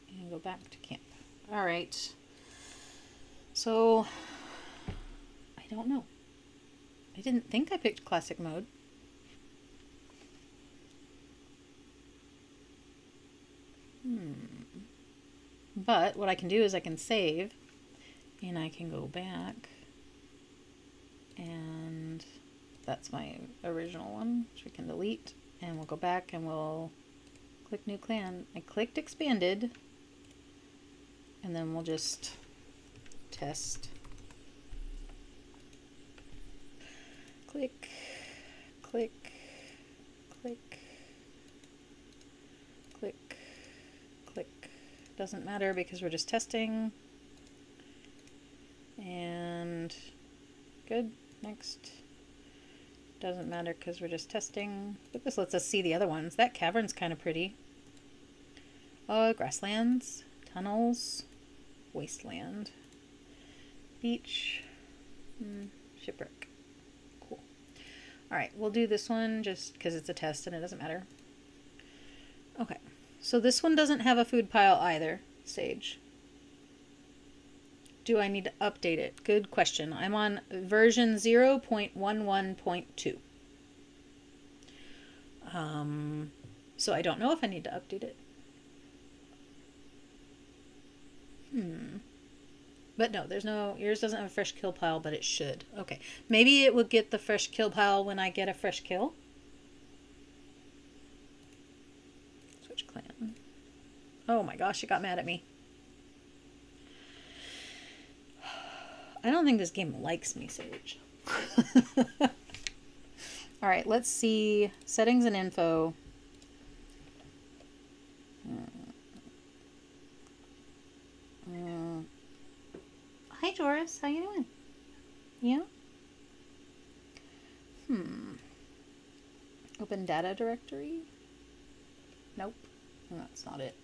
and go back to camp. All right. So, I don't know. I didn't think I picked classic mode. But what I can do is I can save, and I can go back, and that's my original one, which we can delete, and we'll go back and we'll click new clan. I clicked expanded, and then we'll just test. Click, click, click, click, click. Doesn't matter because we're just testing. And good, next. Doesn't matter because we're just testing. But this lets us see the other ones. That cavern's kind of pretty. Oh, grasslands, tunnels, wasteland. Beach, shipwreck. Cool. All right, we'll do this one just because it's a test and it doesn't matter. Okay, so this one doesn't have a food pile either, Sage. Do I need to update it? Good question. I'm on version 0.11.2. So I don't know if I need to update it. But no, there's no, yours doesn't have a fresh kill pile, but it should. Okay. Maybe it will get the fresh kill pile when I get a fresh kill. Switch clan. Oh my gosh, it got mad at me. I don't think this game likes me, Sage. Alright, let's see. Settings and info. Hi, Joris. How you doing? Yeah? Open data directory? Nope. That's not it.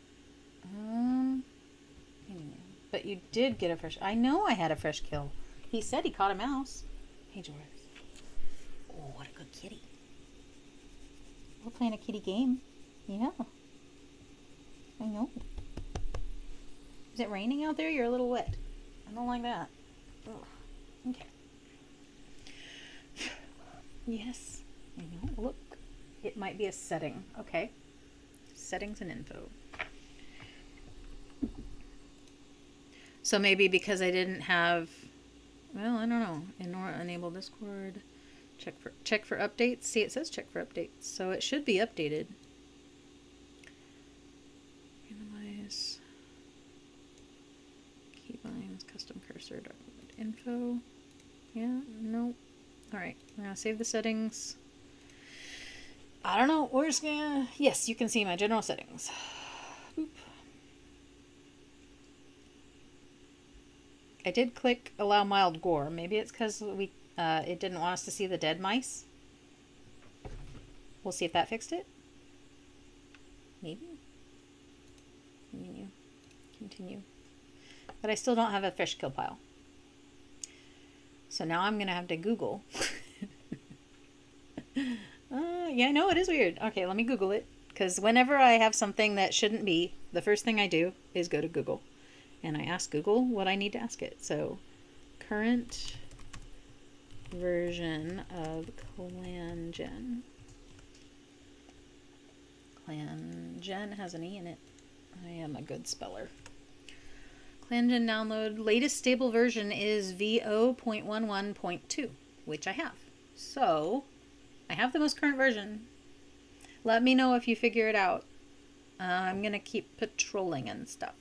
But you did get a fresh... I know I had a fresh kill. He said he caught a mouse. Hey, Joris. Oh, what a good kitty. We're playing a kitty game. Yeah. I know. Is it raining out there? You're a little wet. I don't like that. Ugh. Okay. Yes. I know. Look. It might be a setting. Okay. Settings and info. So maybe because I didn't have... Well, I don't know. Enable Discord. Check for updates. See, it says check for updates. So it should be updated. Analyze. Keybinds, custom cursor, document info. Yeah, no. Alright, we're gonna save the settings. I don't know, we're just gonna... Yes, you can see my general settings. Boop. I did click allow mild gore. Maybe it's because it didn't want us to see the dead mice. We'll see if that fixed it. Maybe. Continue. But I still don't have a fresh kill pile. So now I'm going to have to Google. Yeah, I know, it is weird. Okay, let me Google it. Because whenever I have something that shouldn't be, the first thing I do is go to Google. And I ask Google what I need to ask it. So, current version of ClanGen. ClanGen has an E in it. I am a good speller. ClanGen download. Latest stable version is VO.11.2. which I have. So I have the most current version. Let me know if you figure it out. I'm going to keep patrolling and stuff.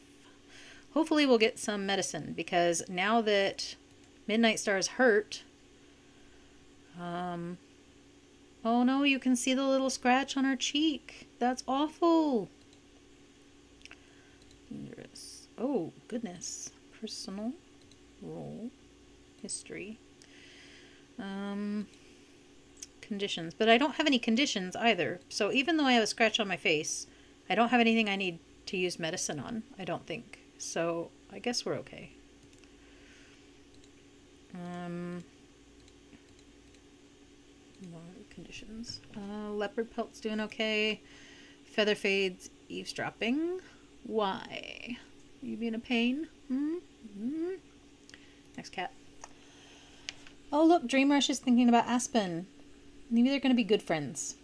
Hopefully we'll get some medicine, because now that Midnight Star is hurt... oh no, you can see the little scratch on her cheek. That's awful. Dangerous. Oh, goodness. Personal. Role. History. Conditions. But I don't have any conditions either. So even though I have a scratch on my face, I don't have anything I need to use medicine on, I don't think. So I guess we're okay. No conditions. Leopard pelt's doing okay. Feather fade's eavesdropping. Why? You being a pain? Next cat. Oh look, Dreamrush is thinking about Aspen. Maybe they're going to be good friends.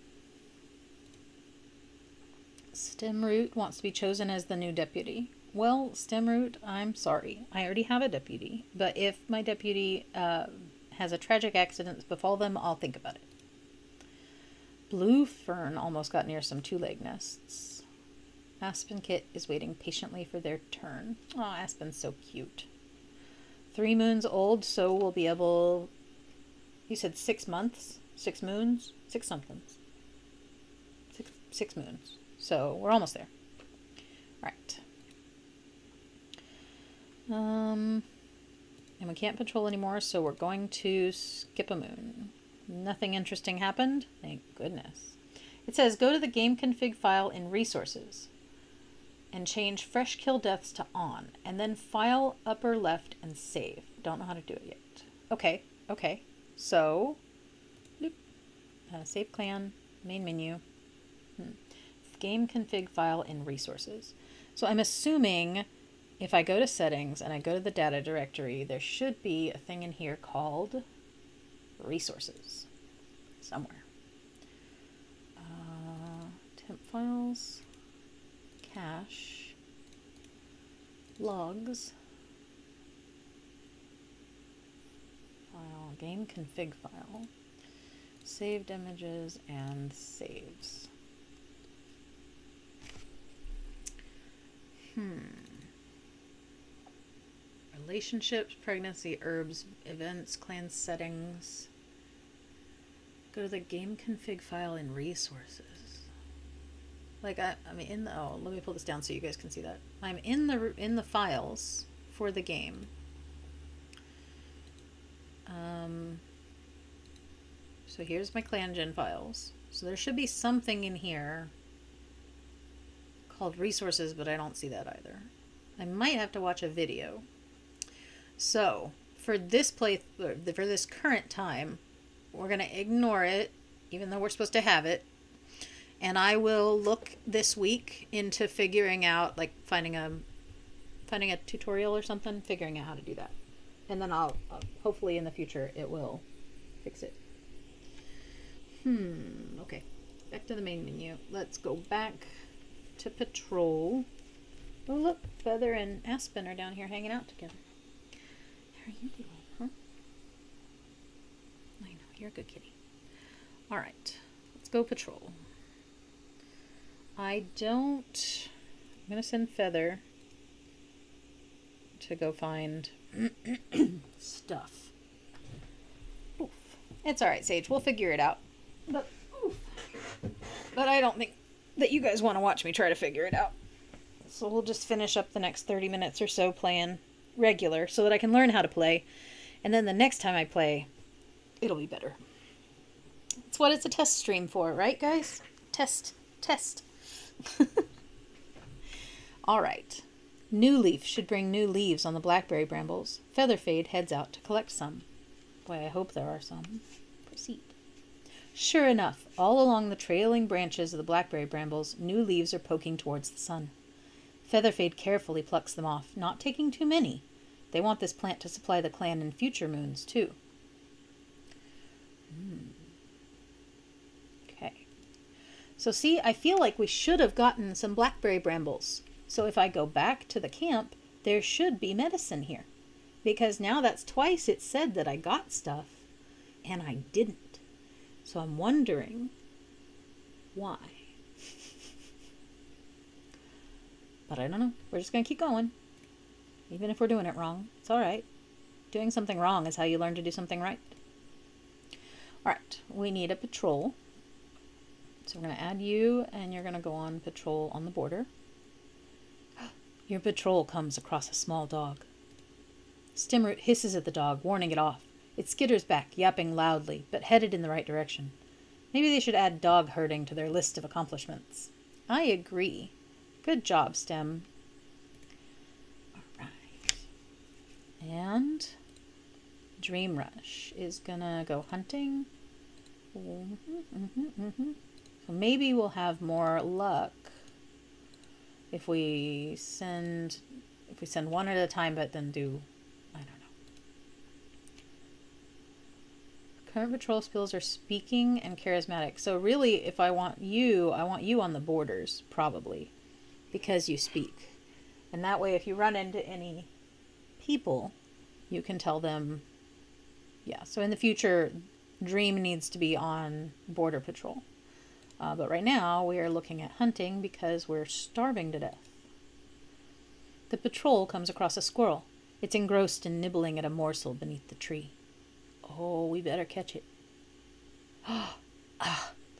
Stemroot wants to be chosen as the new deputy. Well, Stemroot, I'm sorry. I already have a deputy. But if my deputy has a tragic accident befall them, I'll think about it. Blue Fern almost got near some two-leg nests. Aspen Kit is waiting patiently for their turn. Oh, Aspen's so cute. 3 moons old, so we'll be able... You said 6 months? 6 moons? 6 somethings. 6 moons. So we're almost there. Right. And we can't patrol anymore, so we're going to skip a moon. Nothing interesting happened. Thank goodness. It says go to the game config file in resources and change fresh kill deaths to on, and then file upper left and save. Don't know how to do it yet. Okay. So, save clan, main menu. Game config file in resources. So I'm assuming if I go to settings and I go to the data directory, there should be a thing in here called resources somewhere. Temp files, cache, logs, file, game config file, saved images, and saves. Relationships, pregnancy, herbs, events, clan settings. Go to the game config file in resources. Like I mean, in the let me pull this down so you guys can see that. I'm in the files for the game. So here's my ClanGen files. So there should be something in here called resources, but I don't see that either. I might have to watch a video. So for this for this current time, we're going to ignore it, even though we're supposed to have it. And I will look this week into figuring out, like finding a tutorial or something, figuring out how to do that. And then I'll hopefully in the future it will fix it. Okay. Back to the main menu. Let's go back to patrol. Oh look, Feather and Aspen are down here hanging out together. How are you doing, huh? I know, you're a good kitty. Alright, let's go patrol. I'm gonna send Feather to go find stuff. Oof. It's alright, Sage, we'll figure it out. But I don't think that you guys want to watch me try to figure it out. So we'll just finish up the next 30 minutes or so playing regular so that I can learn how to play. And then the next time I play, it'll be better. That's what it's a test stream for, right, guys? Test. All right. New Leaf should bring new leaves on the blackberry brambles. Featherfade heads out to collect some. Boy, I hope there are some. Proceed. Sure enough, all along the trailing branches of the blackberry brambles, new leaves are poking towards the sun. Featherfade carefully plucks them off, not taking too many. They want this plant to supply the clan in future moons, too. Okay. So see, I feel like we should have gotten some blackberry brambles. So if I go back to the camp, there should be medicine here. Because now that's twice it said that I got stuff. and I didn't. So I'm wondering why. But I don't know. We're just going to keep going. Even if we're doing it wrong, it's all right. Doing something wrong is how you learn to do something right. All right, we need a patrol. So we're going to add you, and you're going to go on patrol on the border. Your patrol comes across a small dog. Stimroot hisses at the dog, warning it off. It skitters back, yapping loudly, but headed in the right direction. Maybe they should add dog herding to their list of accomplishments. I agree. Good job, Stem. All right. And Dream Rush is gonna go hunting. So maybe we'll have more luck if we send one at a time, but then do, I don't know. Current patrol skills are speaking and charismatic. So really, if I want you on the borders, probably, because you speak. And that way, if you run into any people, you can tell them, yeah. So in the future, Dream needs to be on border patrol. But right now, we are looking at hunting because we're starving to death. The patrol comes across a squirrel. It's engrossed in nibbling at a morsel beneath the tree. Oh, we better catch it. The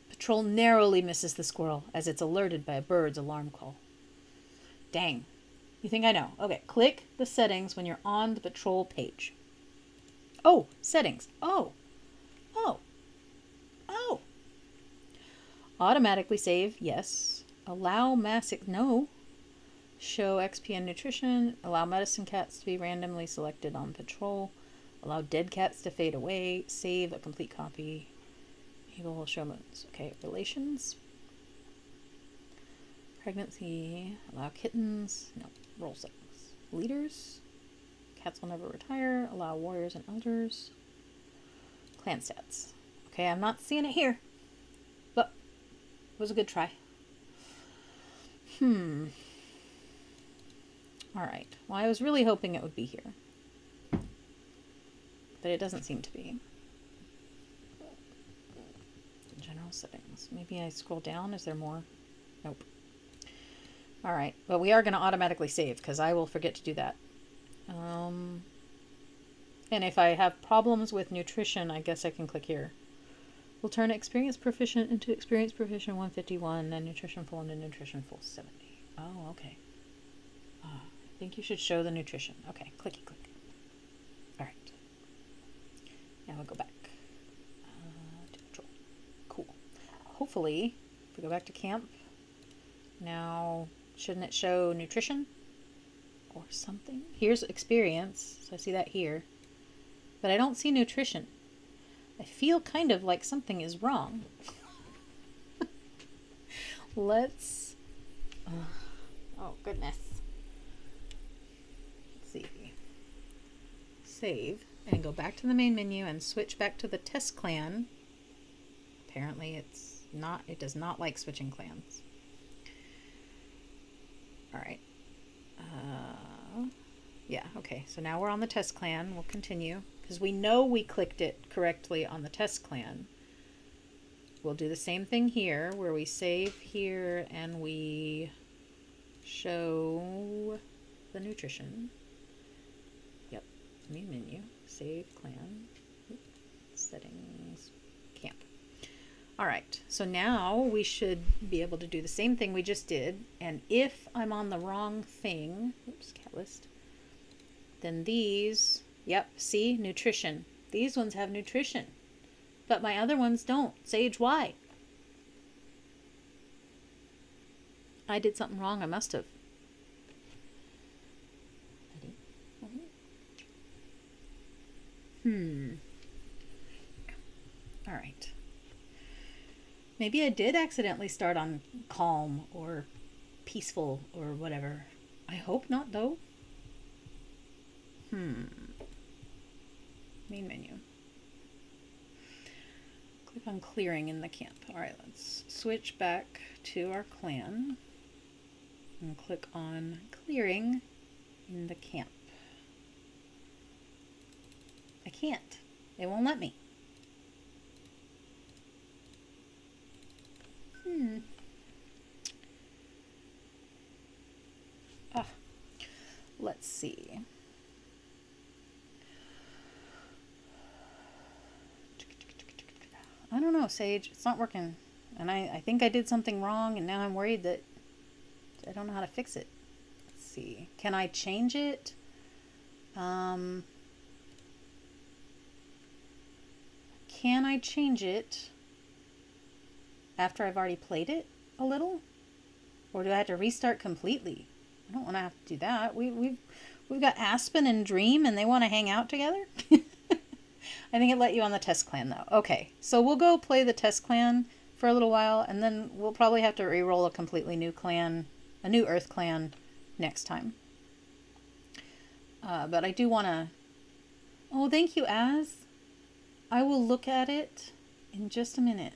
patrol narrowly misses the squirrel as it's alerted by a bird's alarm call. Dang. You think I know? Okay, click the settings when you're on the patrol page. Oh, settings. Oh. Automatically save, yes. Allow no. Show XP and nutrition. Allow medicine cats to be randomly selected on patrol. Allow dead cats to fade away. Save a complete copy. Enable show modes. Okay, relations. Pregnancy. Allow kittens. No, roll settings. Leaders. Cats will never retire. Allow warriors and elders. Clan stats. Okay, I'm not seeing it here. But it was a good try. Alright. Well, I was really hoping it would be here. But it doesn't seem to be. General settings. Maybe I scroll down. Is there more? Nope. Alright. But we are going to automatically save because I will forget to do that. And if I have problems with nutrition, I guess I can click here. We'll turn experience proficient into experience proficient 151 and nutrition full into nutrition full 70. Oh, okay. I think you should show the nutrition. Okay, clicky click. All right. Now we'll go back to patrol. Cool. Hopefully, if we go back to camp, now shouldn't it show nutrition or something? Here's experience, so I see that here. But I don't see nutrition. I feel kind of like something is wrong. Let's... oh, goodness. Let's see. Save. And go back to the main menu and switch back to the test clan. Apparently it does not like switching clans. Alright. Yeah, okay. So now we're on the test clan. We'll continue. Because we know we clicked it correctly on the test clan. We'll do the same thing here, where we save here and we show the nutrition. Yep, main menu, save clan, settings, camp. All right, so now we should be able to do the same thing we just did. And if I'm on the wrong thing, oops, cat list, then these... Yep, see? Nutrition. These ones have nutrition. But my other ones don't. Sage, why? I did something wrong. I must have. Alright. Maybe I did accidentally start on calm or peaceful or whatever. I hope not, though. Main menu. Click on clearing in the camp. Alright, let's switch back to our clan and click on clearing in the camp. I can't. It won't let me. Ah, let's see. I don't know, Sage. It's not working. And I think I did something wrong, and now I'm worried that I don't know how to fix it. Let's see. Can I change it? Can I change it after I've already played it a little? Or do I have to restart completely? I don't want to have to do that. We've got Aspen and Dream, and they want to hang out together. I think it let you on the test clan, though. Okay, so we'll go play the test clan for a little while, and then we'll probably have to re-roll a completely new clan, a new Earth clan, next time. But I do want to... Oh, thank you, Az. I will look at it in just a minute.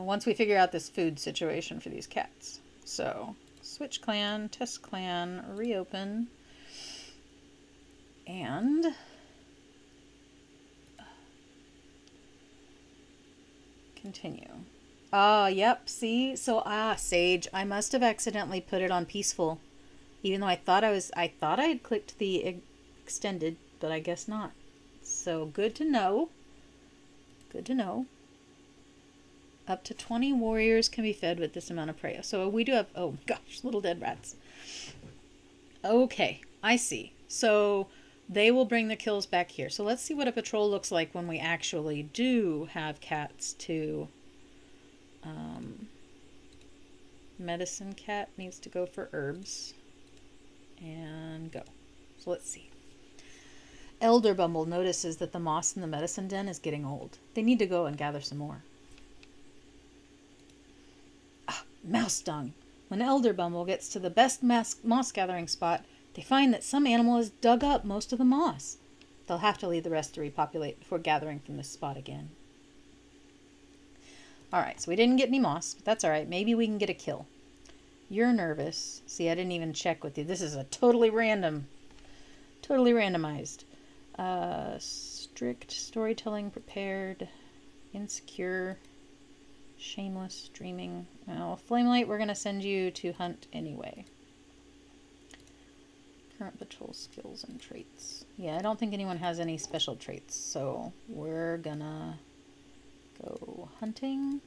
Once we figure out this food situation for these cats. So, switch clan, test clan, reopen, and continue. Yep, see? So, Sage, I must have accidentally put it on peaceful. Even though I thought I had clicked the extended, but I guess not. So, good to know. Good to know. Up to 20 warriors can be fed with this amount of prey. So we do have, oh gosh, little dead rats. Okay, I see. So they will bring the kills back here. So let's see what a patrol looks like when we actually do have cats to... medicine cat needs to go for herbs. And go. So let's see. Elder Bumble notices that the moss in the medicine den is getting old. They need to go and gather some more. Mouse dung. When Elder Bumble gets to the best moss gathering spot, they find that some animal has dug up most of the moss. They'll have to leave the rest to repopulate before gathering from this spot again. Alright, so we didn't get any moss, but that's alright. Maybe we can get a kill. You're nervous. See, I didn't even check with you. This is a totally randomized. Strict, storytelling, prepared, insecure, shameless, dreaming. Well, Flamelight, we're going to send you to hunt anyway. Current patrol skills and traits. Yeah, I don't think anyone has any special traits, so we're gonna go hunting,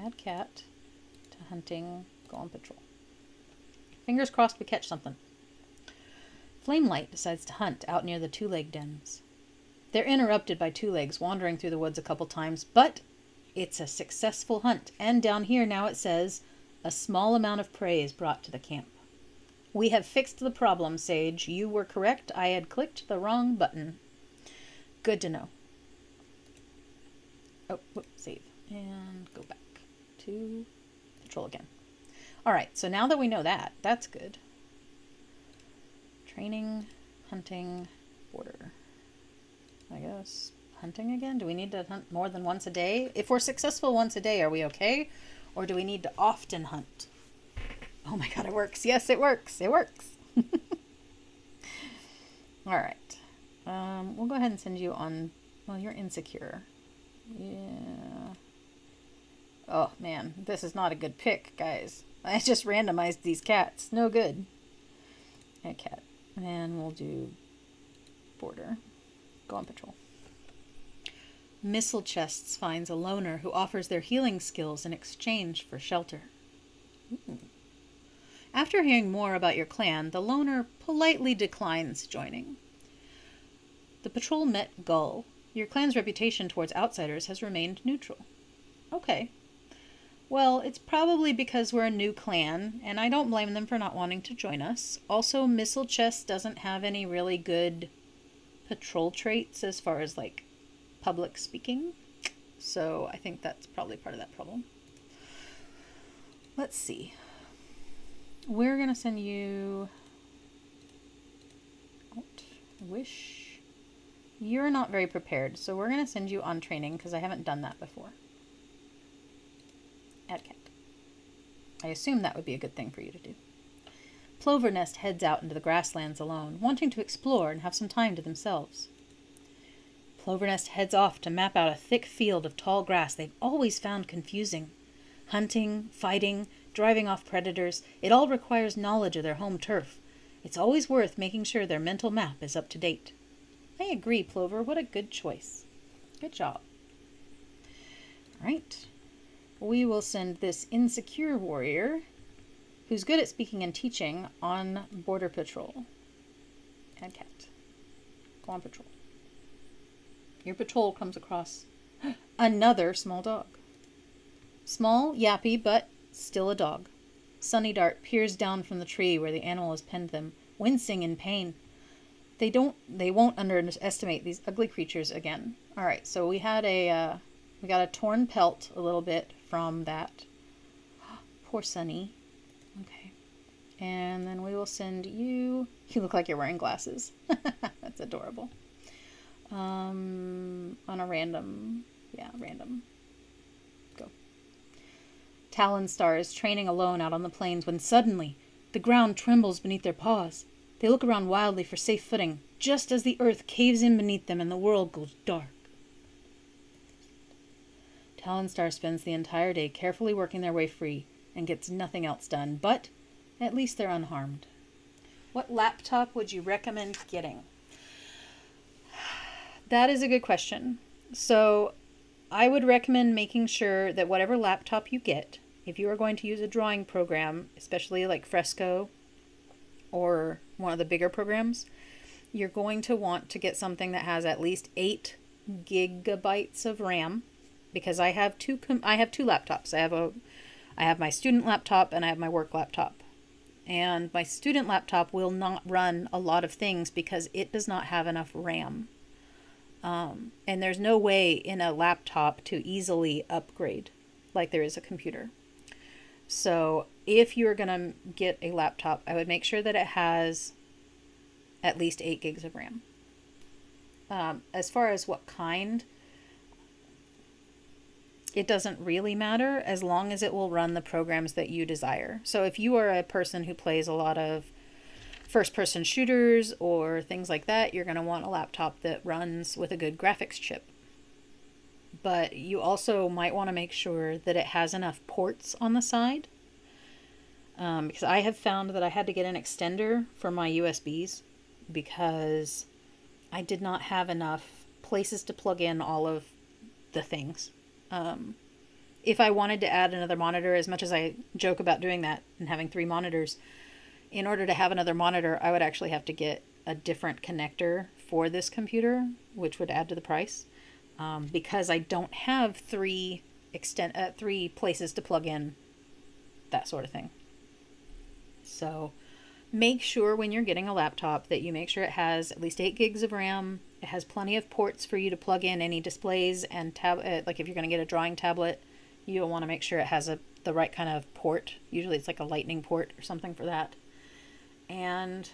add cat to hunting, go on patrol. Fingers crossed we catch something. Flamelight decides to hunt out near the two-leg dens. They're interrupted by two legs wandering through the woods a couple times, but it's a successful hunt. And down here now it says, a small amount of prey is brought to the camp. We have fixed the problem, Sage. You were correct. I had clicked the wrong button. Good to know. Oh, whoop, save. And go back to patrol again. Alright, so now that we know that, that's good. Training, hunting, border. I guess hunting again? Do we need to hunt more than once a day? If we're successful once a day, are we okay? Or do we need to often hunt? Oh my god, it works. Yes, it works. It works. Alright. We'll go ahead and send you on... Well, you're insecure. Yeah. Oh, man. This is not a good pick, guys. I just randomized these cats. No good. A cat. And we'll do border. Go on patrol. Missile Chests finds a loner who offers their healing skills in exchange for shelter. Ooh. After hearing more about your clan, the loner politely declines joining. The patrol met Gull. Your clan's reputation towards outsiders has remained neutral. Okay. Well, it's probably because we're a new clan, and I don't blame them for not wanting to join us. Also, Missile Chest doesn't have any really good patrol traits as far as, like, public speaking. So I think that's probably part of that problem. Let's see. We're going to send you out. Wish. You're not very prepared, so we're going to send you on training because I haven't done that before. Add cat. I assume that would be a good thing for you to do. Plover Nest heads out into the grasslands alone, wanting to explore and have some time to themselves. Clovernest heads off to map out a thick field of tall grass they've always found confusing. Hunting, fighting, driving off predators, it all requires knowledge of their home turf. It's always worth making sure their mental map is up to date. I agree, Plover. What a good choice. Good job. All right. We will send this insecure warrior, who's good at speaking and teaching, on border patrol. Add cat. Go on patrol. Your patrol comes across another small dog. Small, yappy, but still a dog. Sunny Dart peers down from the tree where the animal has pinned them, wincing in pain. They won't underestimate these ugly creatures again. All right, so we got a torn pelt a little bit from that. Poor Sunny. Okay. And then we will send you... You look like you're wearing glasses. That's adorable. On a random... Yeah, random. Go. Talonstar is training alone out on the plains when suddenly the ground trembles beneath their paws. They look around wildly for safe footing, just as the earth caves in beneath them and the world goes dark. Talonstar spends the entire day carefully working their way free and gets nothing else done, but at least they're unharmed. What laptop would you recommend getting? That is a good question. So I would recommend making sure that whatever laptop you get, if you are going to use a drawing program, especially like Fresco or one of the bigger programs, you're going to want to get something that has at least 8 gigabytes of RAM, because I have two laptops. I have my student laptop and I have my work laptop. And my student laptop will not run a lot of things because it does not have enough RAM. And there's no way in a laptop to easily upgrade like there is a computer. So if you're going to get a laptop, I would make sure that it has at least 8 gigs of RAM. As far as what kind, it doesn't really matter as long as it will run the programs that you desire. So if you are a person who plays a lot of first-person shooters or things like that, you're going to want a laptop that runs with a good graphics chip. But you also might want to make sure that it has enough ports on the side. Because I have found that I had to get an extender for my USBs because I did not have enough places to plug in all of the things. If I wanted to add another monitor, as much as I joke about doing that and having 3 monitors, in order to have another monitor, I would actually have to get a different connector for this computer, which would add to the price, because I don't have 3 places to plug in, that sort of thing. So make sure when you're getting a laptop that you make sure it has at least 8 gigs of RAM. It has plenty of ports for you to plug in any displays and like if you're going to get a drawing tablet, you'll want to make sure it has the right kind of port. Usually it's like a lightning port or something for that. And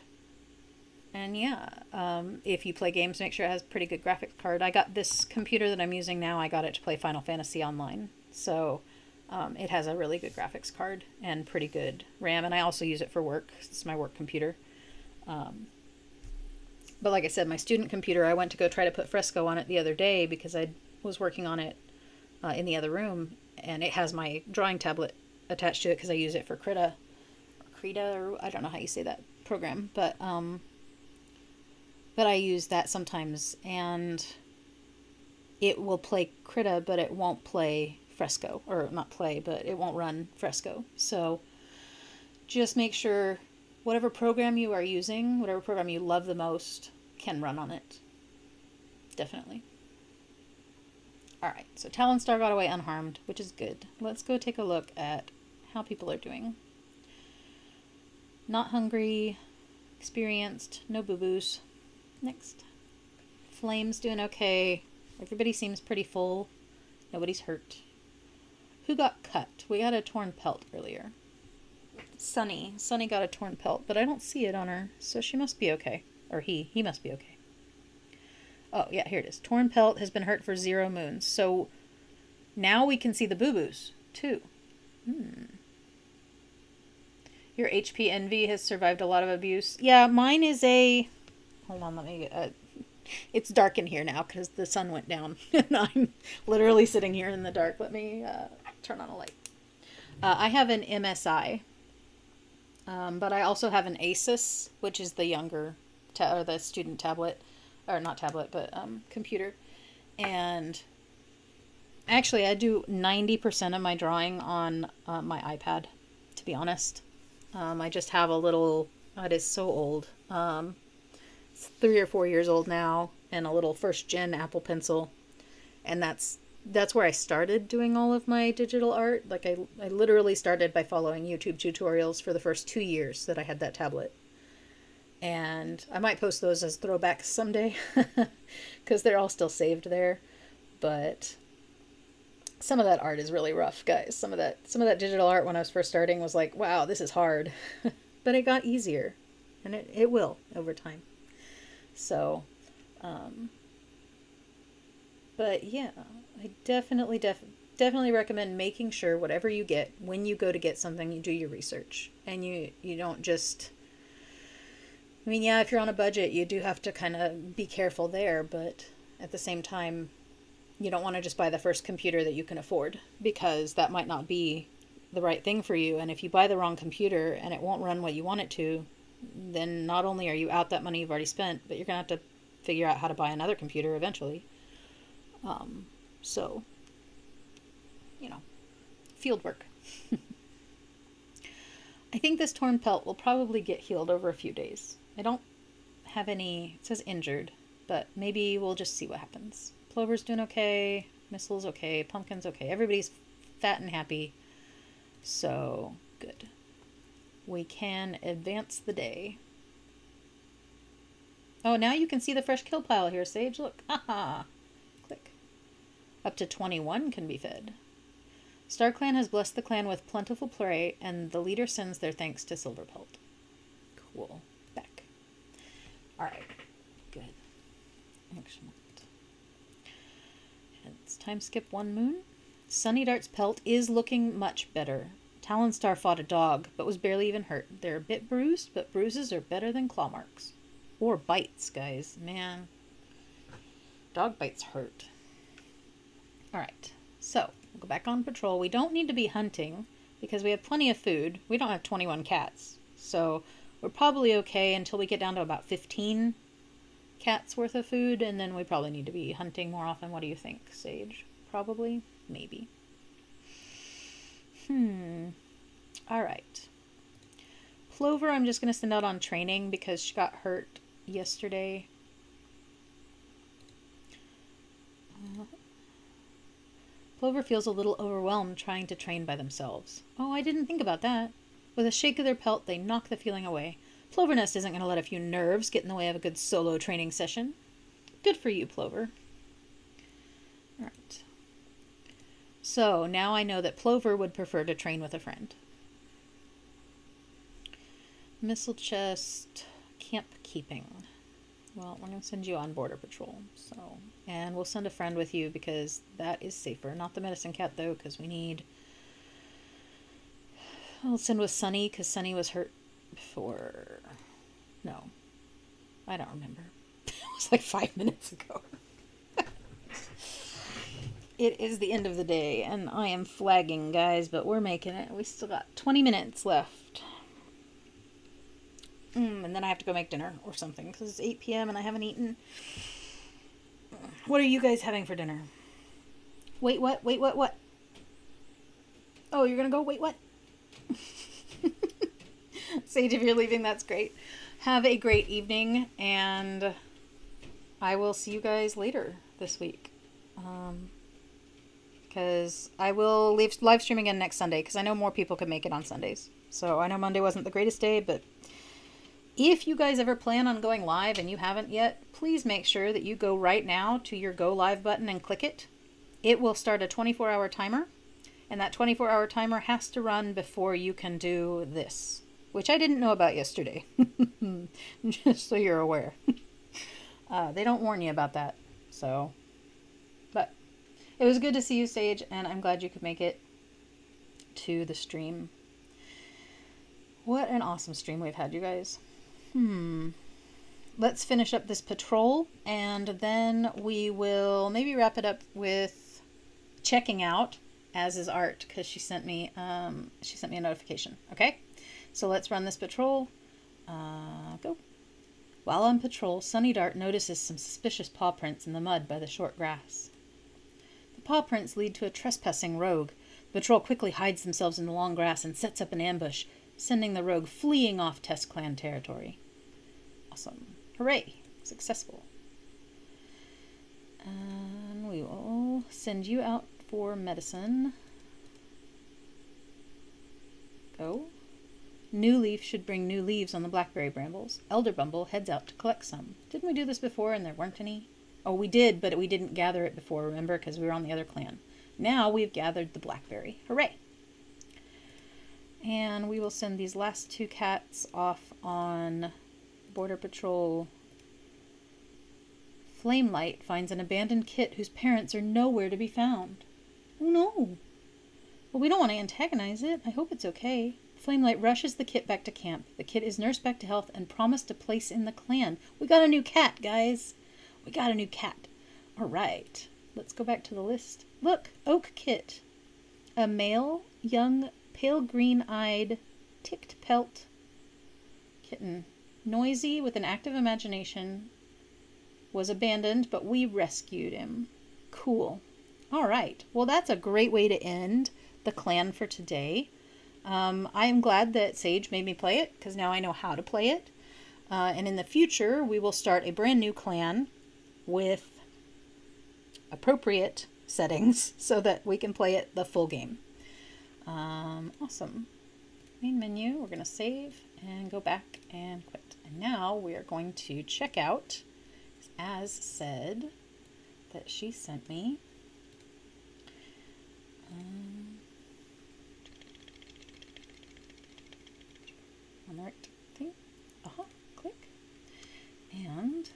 yeah, if you play games, make sure it has a pretty good graphics card. I got this computer that I'm using now, I got it to play Final Fantasy Online. So it has a really good graphics card and pretty good RAM. And I also use it for work. It's my work computer. But like I said, my student computer, I went to go try to put Fresco on it the other day because I was working on it in the other room. And it has my drawing tablet attached to it because I use it for Krita, or I don't know how you say that program. But I use that sometimes. And it will play Krita, but it won't play Fresco. Or not play, but it won't run Fresco. So just make sure whatever program you are using, whatever program you love the most, can run on it. Definitely. Alright, so Talonstar got away unharmed, which is good. Let's go take a look at how people are doing. Not hungry, experienced, no boo-boos. Next. Flame's doing okay. Everybody seems pretty full. Nobody's hurt. Who got cut? We got a torn pelt earlier. Sunny. Sunny got a torn pelt, but I don't see it on her, so she must be okay. Or he must be okay. Oh, yeah, here it is. Torn pelt has been hurt for 0 moons. So now we can see the boo-boos, too. Your HP envy has survived a lot of abuse. Yeah, mine is a... Hold on, let me get... It's dark in here now because the sun went down. And I'm literally sitting here in the dark. Let me turn on a light. I have an MSI, but I also have an Asus, which is the younger, or the student tablet, or not tablet, but computer. And actually, I do 90% of my drawing on my iPad, to be honest. I just have a little, it is so old. It's 3 or 4 years old now, and a little first gen Apple Pencil. And that's where I started doing all of my digital art. Like I literally started by following YouTube tutorials for the first 2 years that I had that tablet. And I might post those as throwbacks someday because they're all still saved there. But some of that art is really rough, guys. Some of that digital art when I was first starting was like, wow, this is hard. But it got easier, and it will over time. So, but yeah, I definitely recommend making sure whatever you get, when you go to get something, you do your research. And you don't just, I mean, yeah, if you're on a budget, you do have to kind of be careful there, but at the same time, you don't want to just buy the first computer that you can afford, because that might not be the right thing for you. And if you buy the wrong computer and it won't run what you want it to, then not only are you out that money you've already spent, but you're going to have to figure out how to buy another computer eventually. So, field work. I think this torn pelt will probably get healed over a few days. I don't have any, it says injured, but maybe we'll just see what happens. Plover's doing okay, Mistle's okay, Pumpkin's okay. Everybody's fat and happy. So, good. We can advance the day. Oh, now you can see the fresh kill pile here, Sage. Look. Haha. Click. Up to 21 can be fed. StarClan has blessed the clan with plentiful prey, and the leader sends their thanks to Silverpelt. Cool. Back. Alright. Good. Excellent. It's time skip 1 moon. Sunny Dart's pelt is looking much better. Talonstar fought a dog, but was barely even hurt. They're a bit bruised, but bruises are better than claw marks. Or bites, guys. Man. Dog bites hurt. Alright. So, we'll go back on patrol. We don't need to be hunting, because we have plenty of food. We don't have 21 cats. So, we're probably okay until we get down to about 15 cats worth of food, and then we probably need to be hunting more often. What do you think, Sage? Probably? Maybe. Alright. Plover, I'm just going to send out on training because she got hurt yesterday. Plover feels a little overwhelmed trying to train by themselves. Oh, I didn't think about that. With a shake of their pelt, they knock the feeling away. Plovernest isn't going to let a few nerves get in the way of a good solo training session. Good for you, Plover. Alright. So, now I know that Plover would prefer to train with a friend. Missile chest, camp keeping. Well, we're going to send you on border patrol. So, and we'll send a friend with you because that is safer. Not the medicine cat, though, because we need... I'll send with Sunny, because Sunny was hurt before... No. I don't remember. It was like 5 minutes ago. It is the end of the day, and I am flagging, guys, but we're making it. We still got 20 minutes left. And then I have to go make dinner or something, because it's 8 p.m. and I haven't eaten. What are you guys having for dinner? Wait, what? Wait, what? Oh, you're gonna go? Wait, what? Sage, if you're leaving, that's great. Have a great evening, and I will see you guys later this week. Because I will live stream again next Sunday, because I know more people could make it on Sundays. So I know Monday wasn't the greatest day, but if you guys ever plan on going live and you haven't yet, please make sure that you go right now to your Go Live button and click it. It will start a 24-hour timer, and that 24-hour timer has to run before you can do this, which I didn't know about yesterday, just so you're aware. They don't warn you about that, so... But it was good to see you, Sage, and I'm glad you could make it to the stream. What an awesome stream we've had, you guys. let's finish up this patrol, and then we will maybe wrap it up with checking out as is Art, because she sent me a notification. Okay, so let's run this patrol. Go. While on patrol, Sunny Dart notices some suspicious paw prints in the mud by the short grass. The paw prints lead to a trespassing rogue. The patrol quickly hides themselves in the long grass and sets up an ambush, sending the rogue fleeing off Test Clan territory. Awesome. Hooray! Successful. And we will send you out for medicine. Go. New Leaf should bring new leaves on the blackberry brambles. Elder Bumble heads out to collect some. Didn't we do this before and there weren't any? Oh, we did, but we didn't gather it before, remember? Because we were on the other clan. Now we've gathered the blackberry. Hooray! And we will send these last 2 cats off on Border Patrol. Flamelight finds an abandoned kit whose parents are nowhere to be found. Oh no! Well, we don't want to antagonize it. I hope it's okay. Flamelight rushes the kit back to camp. The kit is nursed back to health and promised a place in the clan. We got a new cat, guys. We got a new cat. All right. Let's go back to the list. Look, Oak Kit. A male, young, pale green-eyed, ticked pelt kitten. Noisy, with an active imagination, was abandoned, but we rescued him. Cool. All right. Well, that's a great way to end the clan for today. I am glad that Sage made me play it, because now I know how to play it. And in the future, we will start a brand new clan with appropriate settings so that we can play it the full game. Awesome. Main menu, we're going to save and go back and quit. And now we are going to check out, as said, that she sent me. On the right thing. Click. And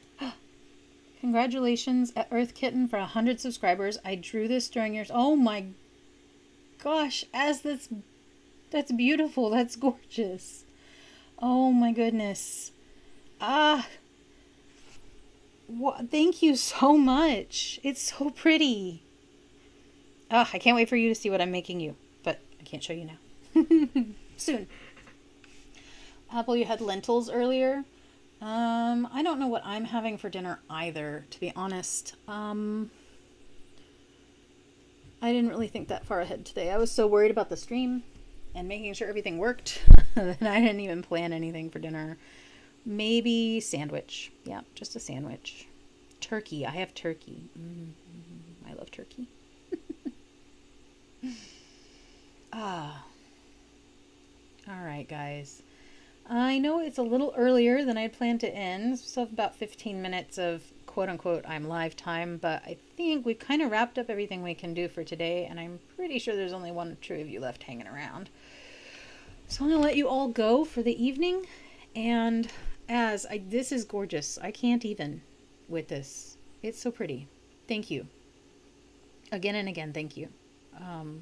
congratulations at Earth Kitten for 100 subscribers. I drew this during yours. Oh my gosh, that's beautiful. That's gorgeous. Oh my goodness. Thank you so much. It's so pretty. I can't wait for you to see what I'm making you, but I can't show you now. Soon. Apple, you had lentils earlier. I don't know what I'm having for dinner either, to be honest. I didn't really think that far ahead today. I was so worried about the stream and making sure everything worked that I didn't even plan anything for dinner. Maybe sandwich. Yeah, just a sandwich. Turkey. I have turkey. I love turkey. All right, guys. I know it's a little earlier than I had planned to end. So about 15 minutes of quote-unquote I'm live time, but I think we've kind of wrapped up everything we can do for today, and I'm pretty sure there's only 1 or 2 of you left hanging around. So I'm going to let you all go for the evening, and this is gorgeous. I can't even with this. It's so pretty. Thank you. Again and again, thank you. Wow.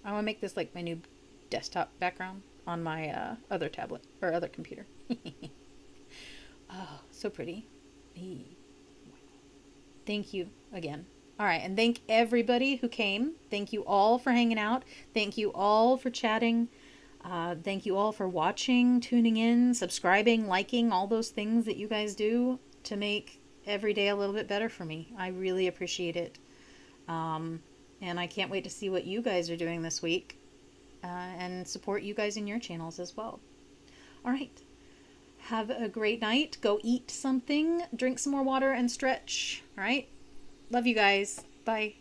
I want to make this like my new desktop background on my other tablet or other computer. Oh, so pretty. Thank you again. All right, and thank everybody who came. Thank you all for hanging out. Thank you all for chatting. Thank you all for watching, tuning in, subscribing, liking, all those things that you guys do to make every day a little bit better for me. I really appreciate it. And I can't wait to see what you guys are doing this week and support you guys in your channels as well. All right. Have a great night. Go eat something, drink some more water, and stretch. All right. Love you guys. Bye.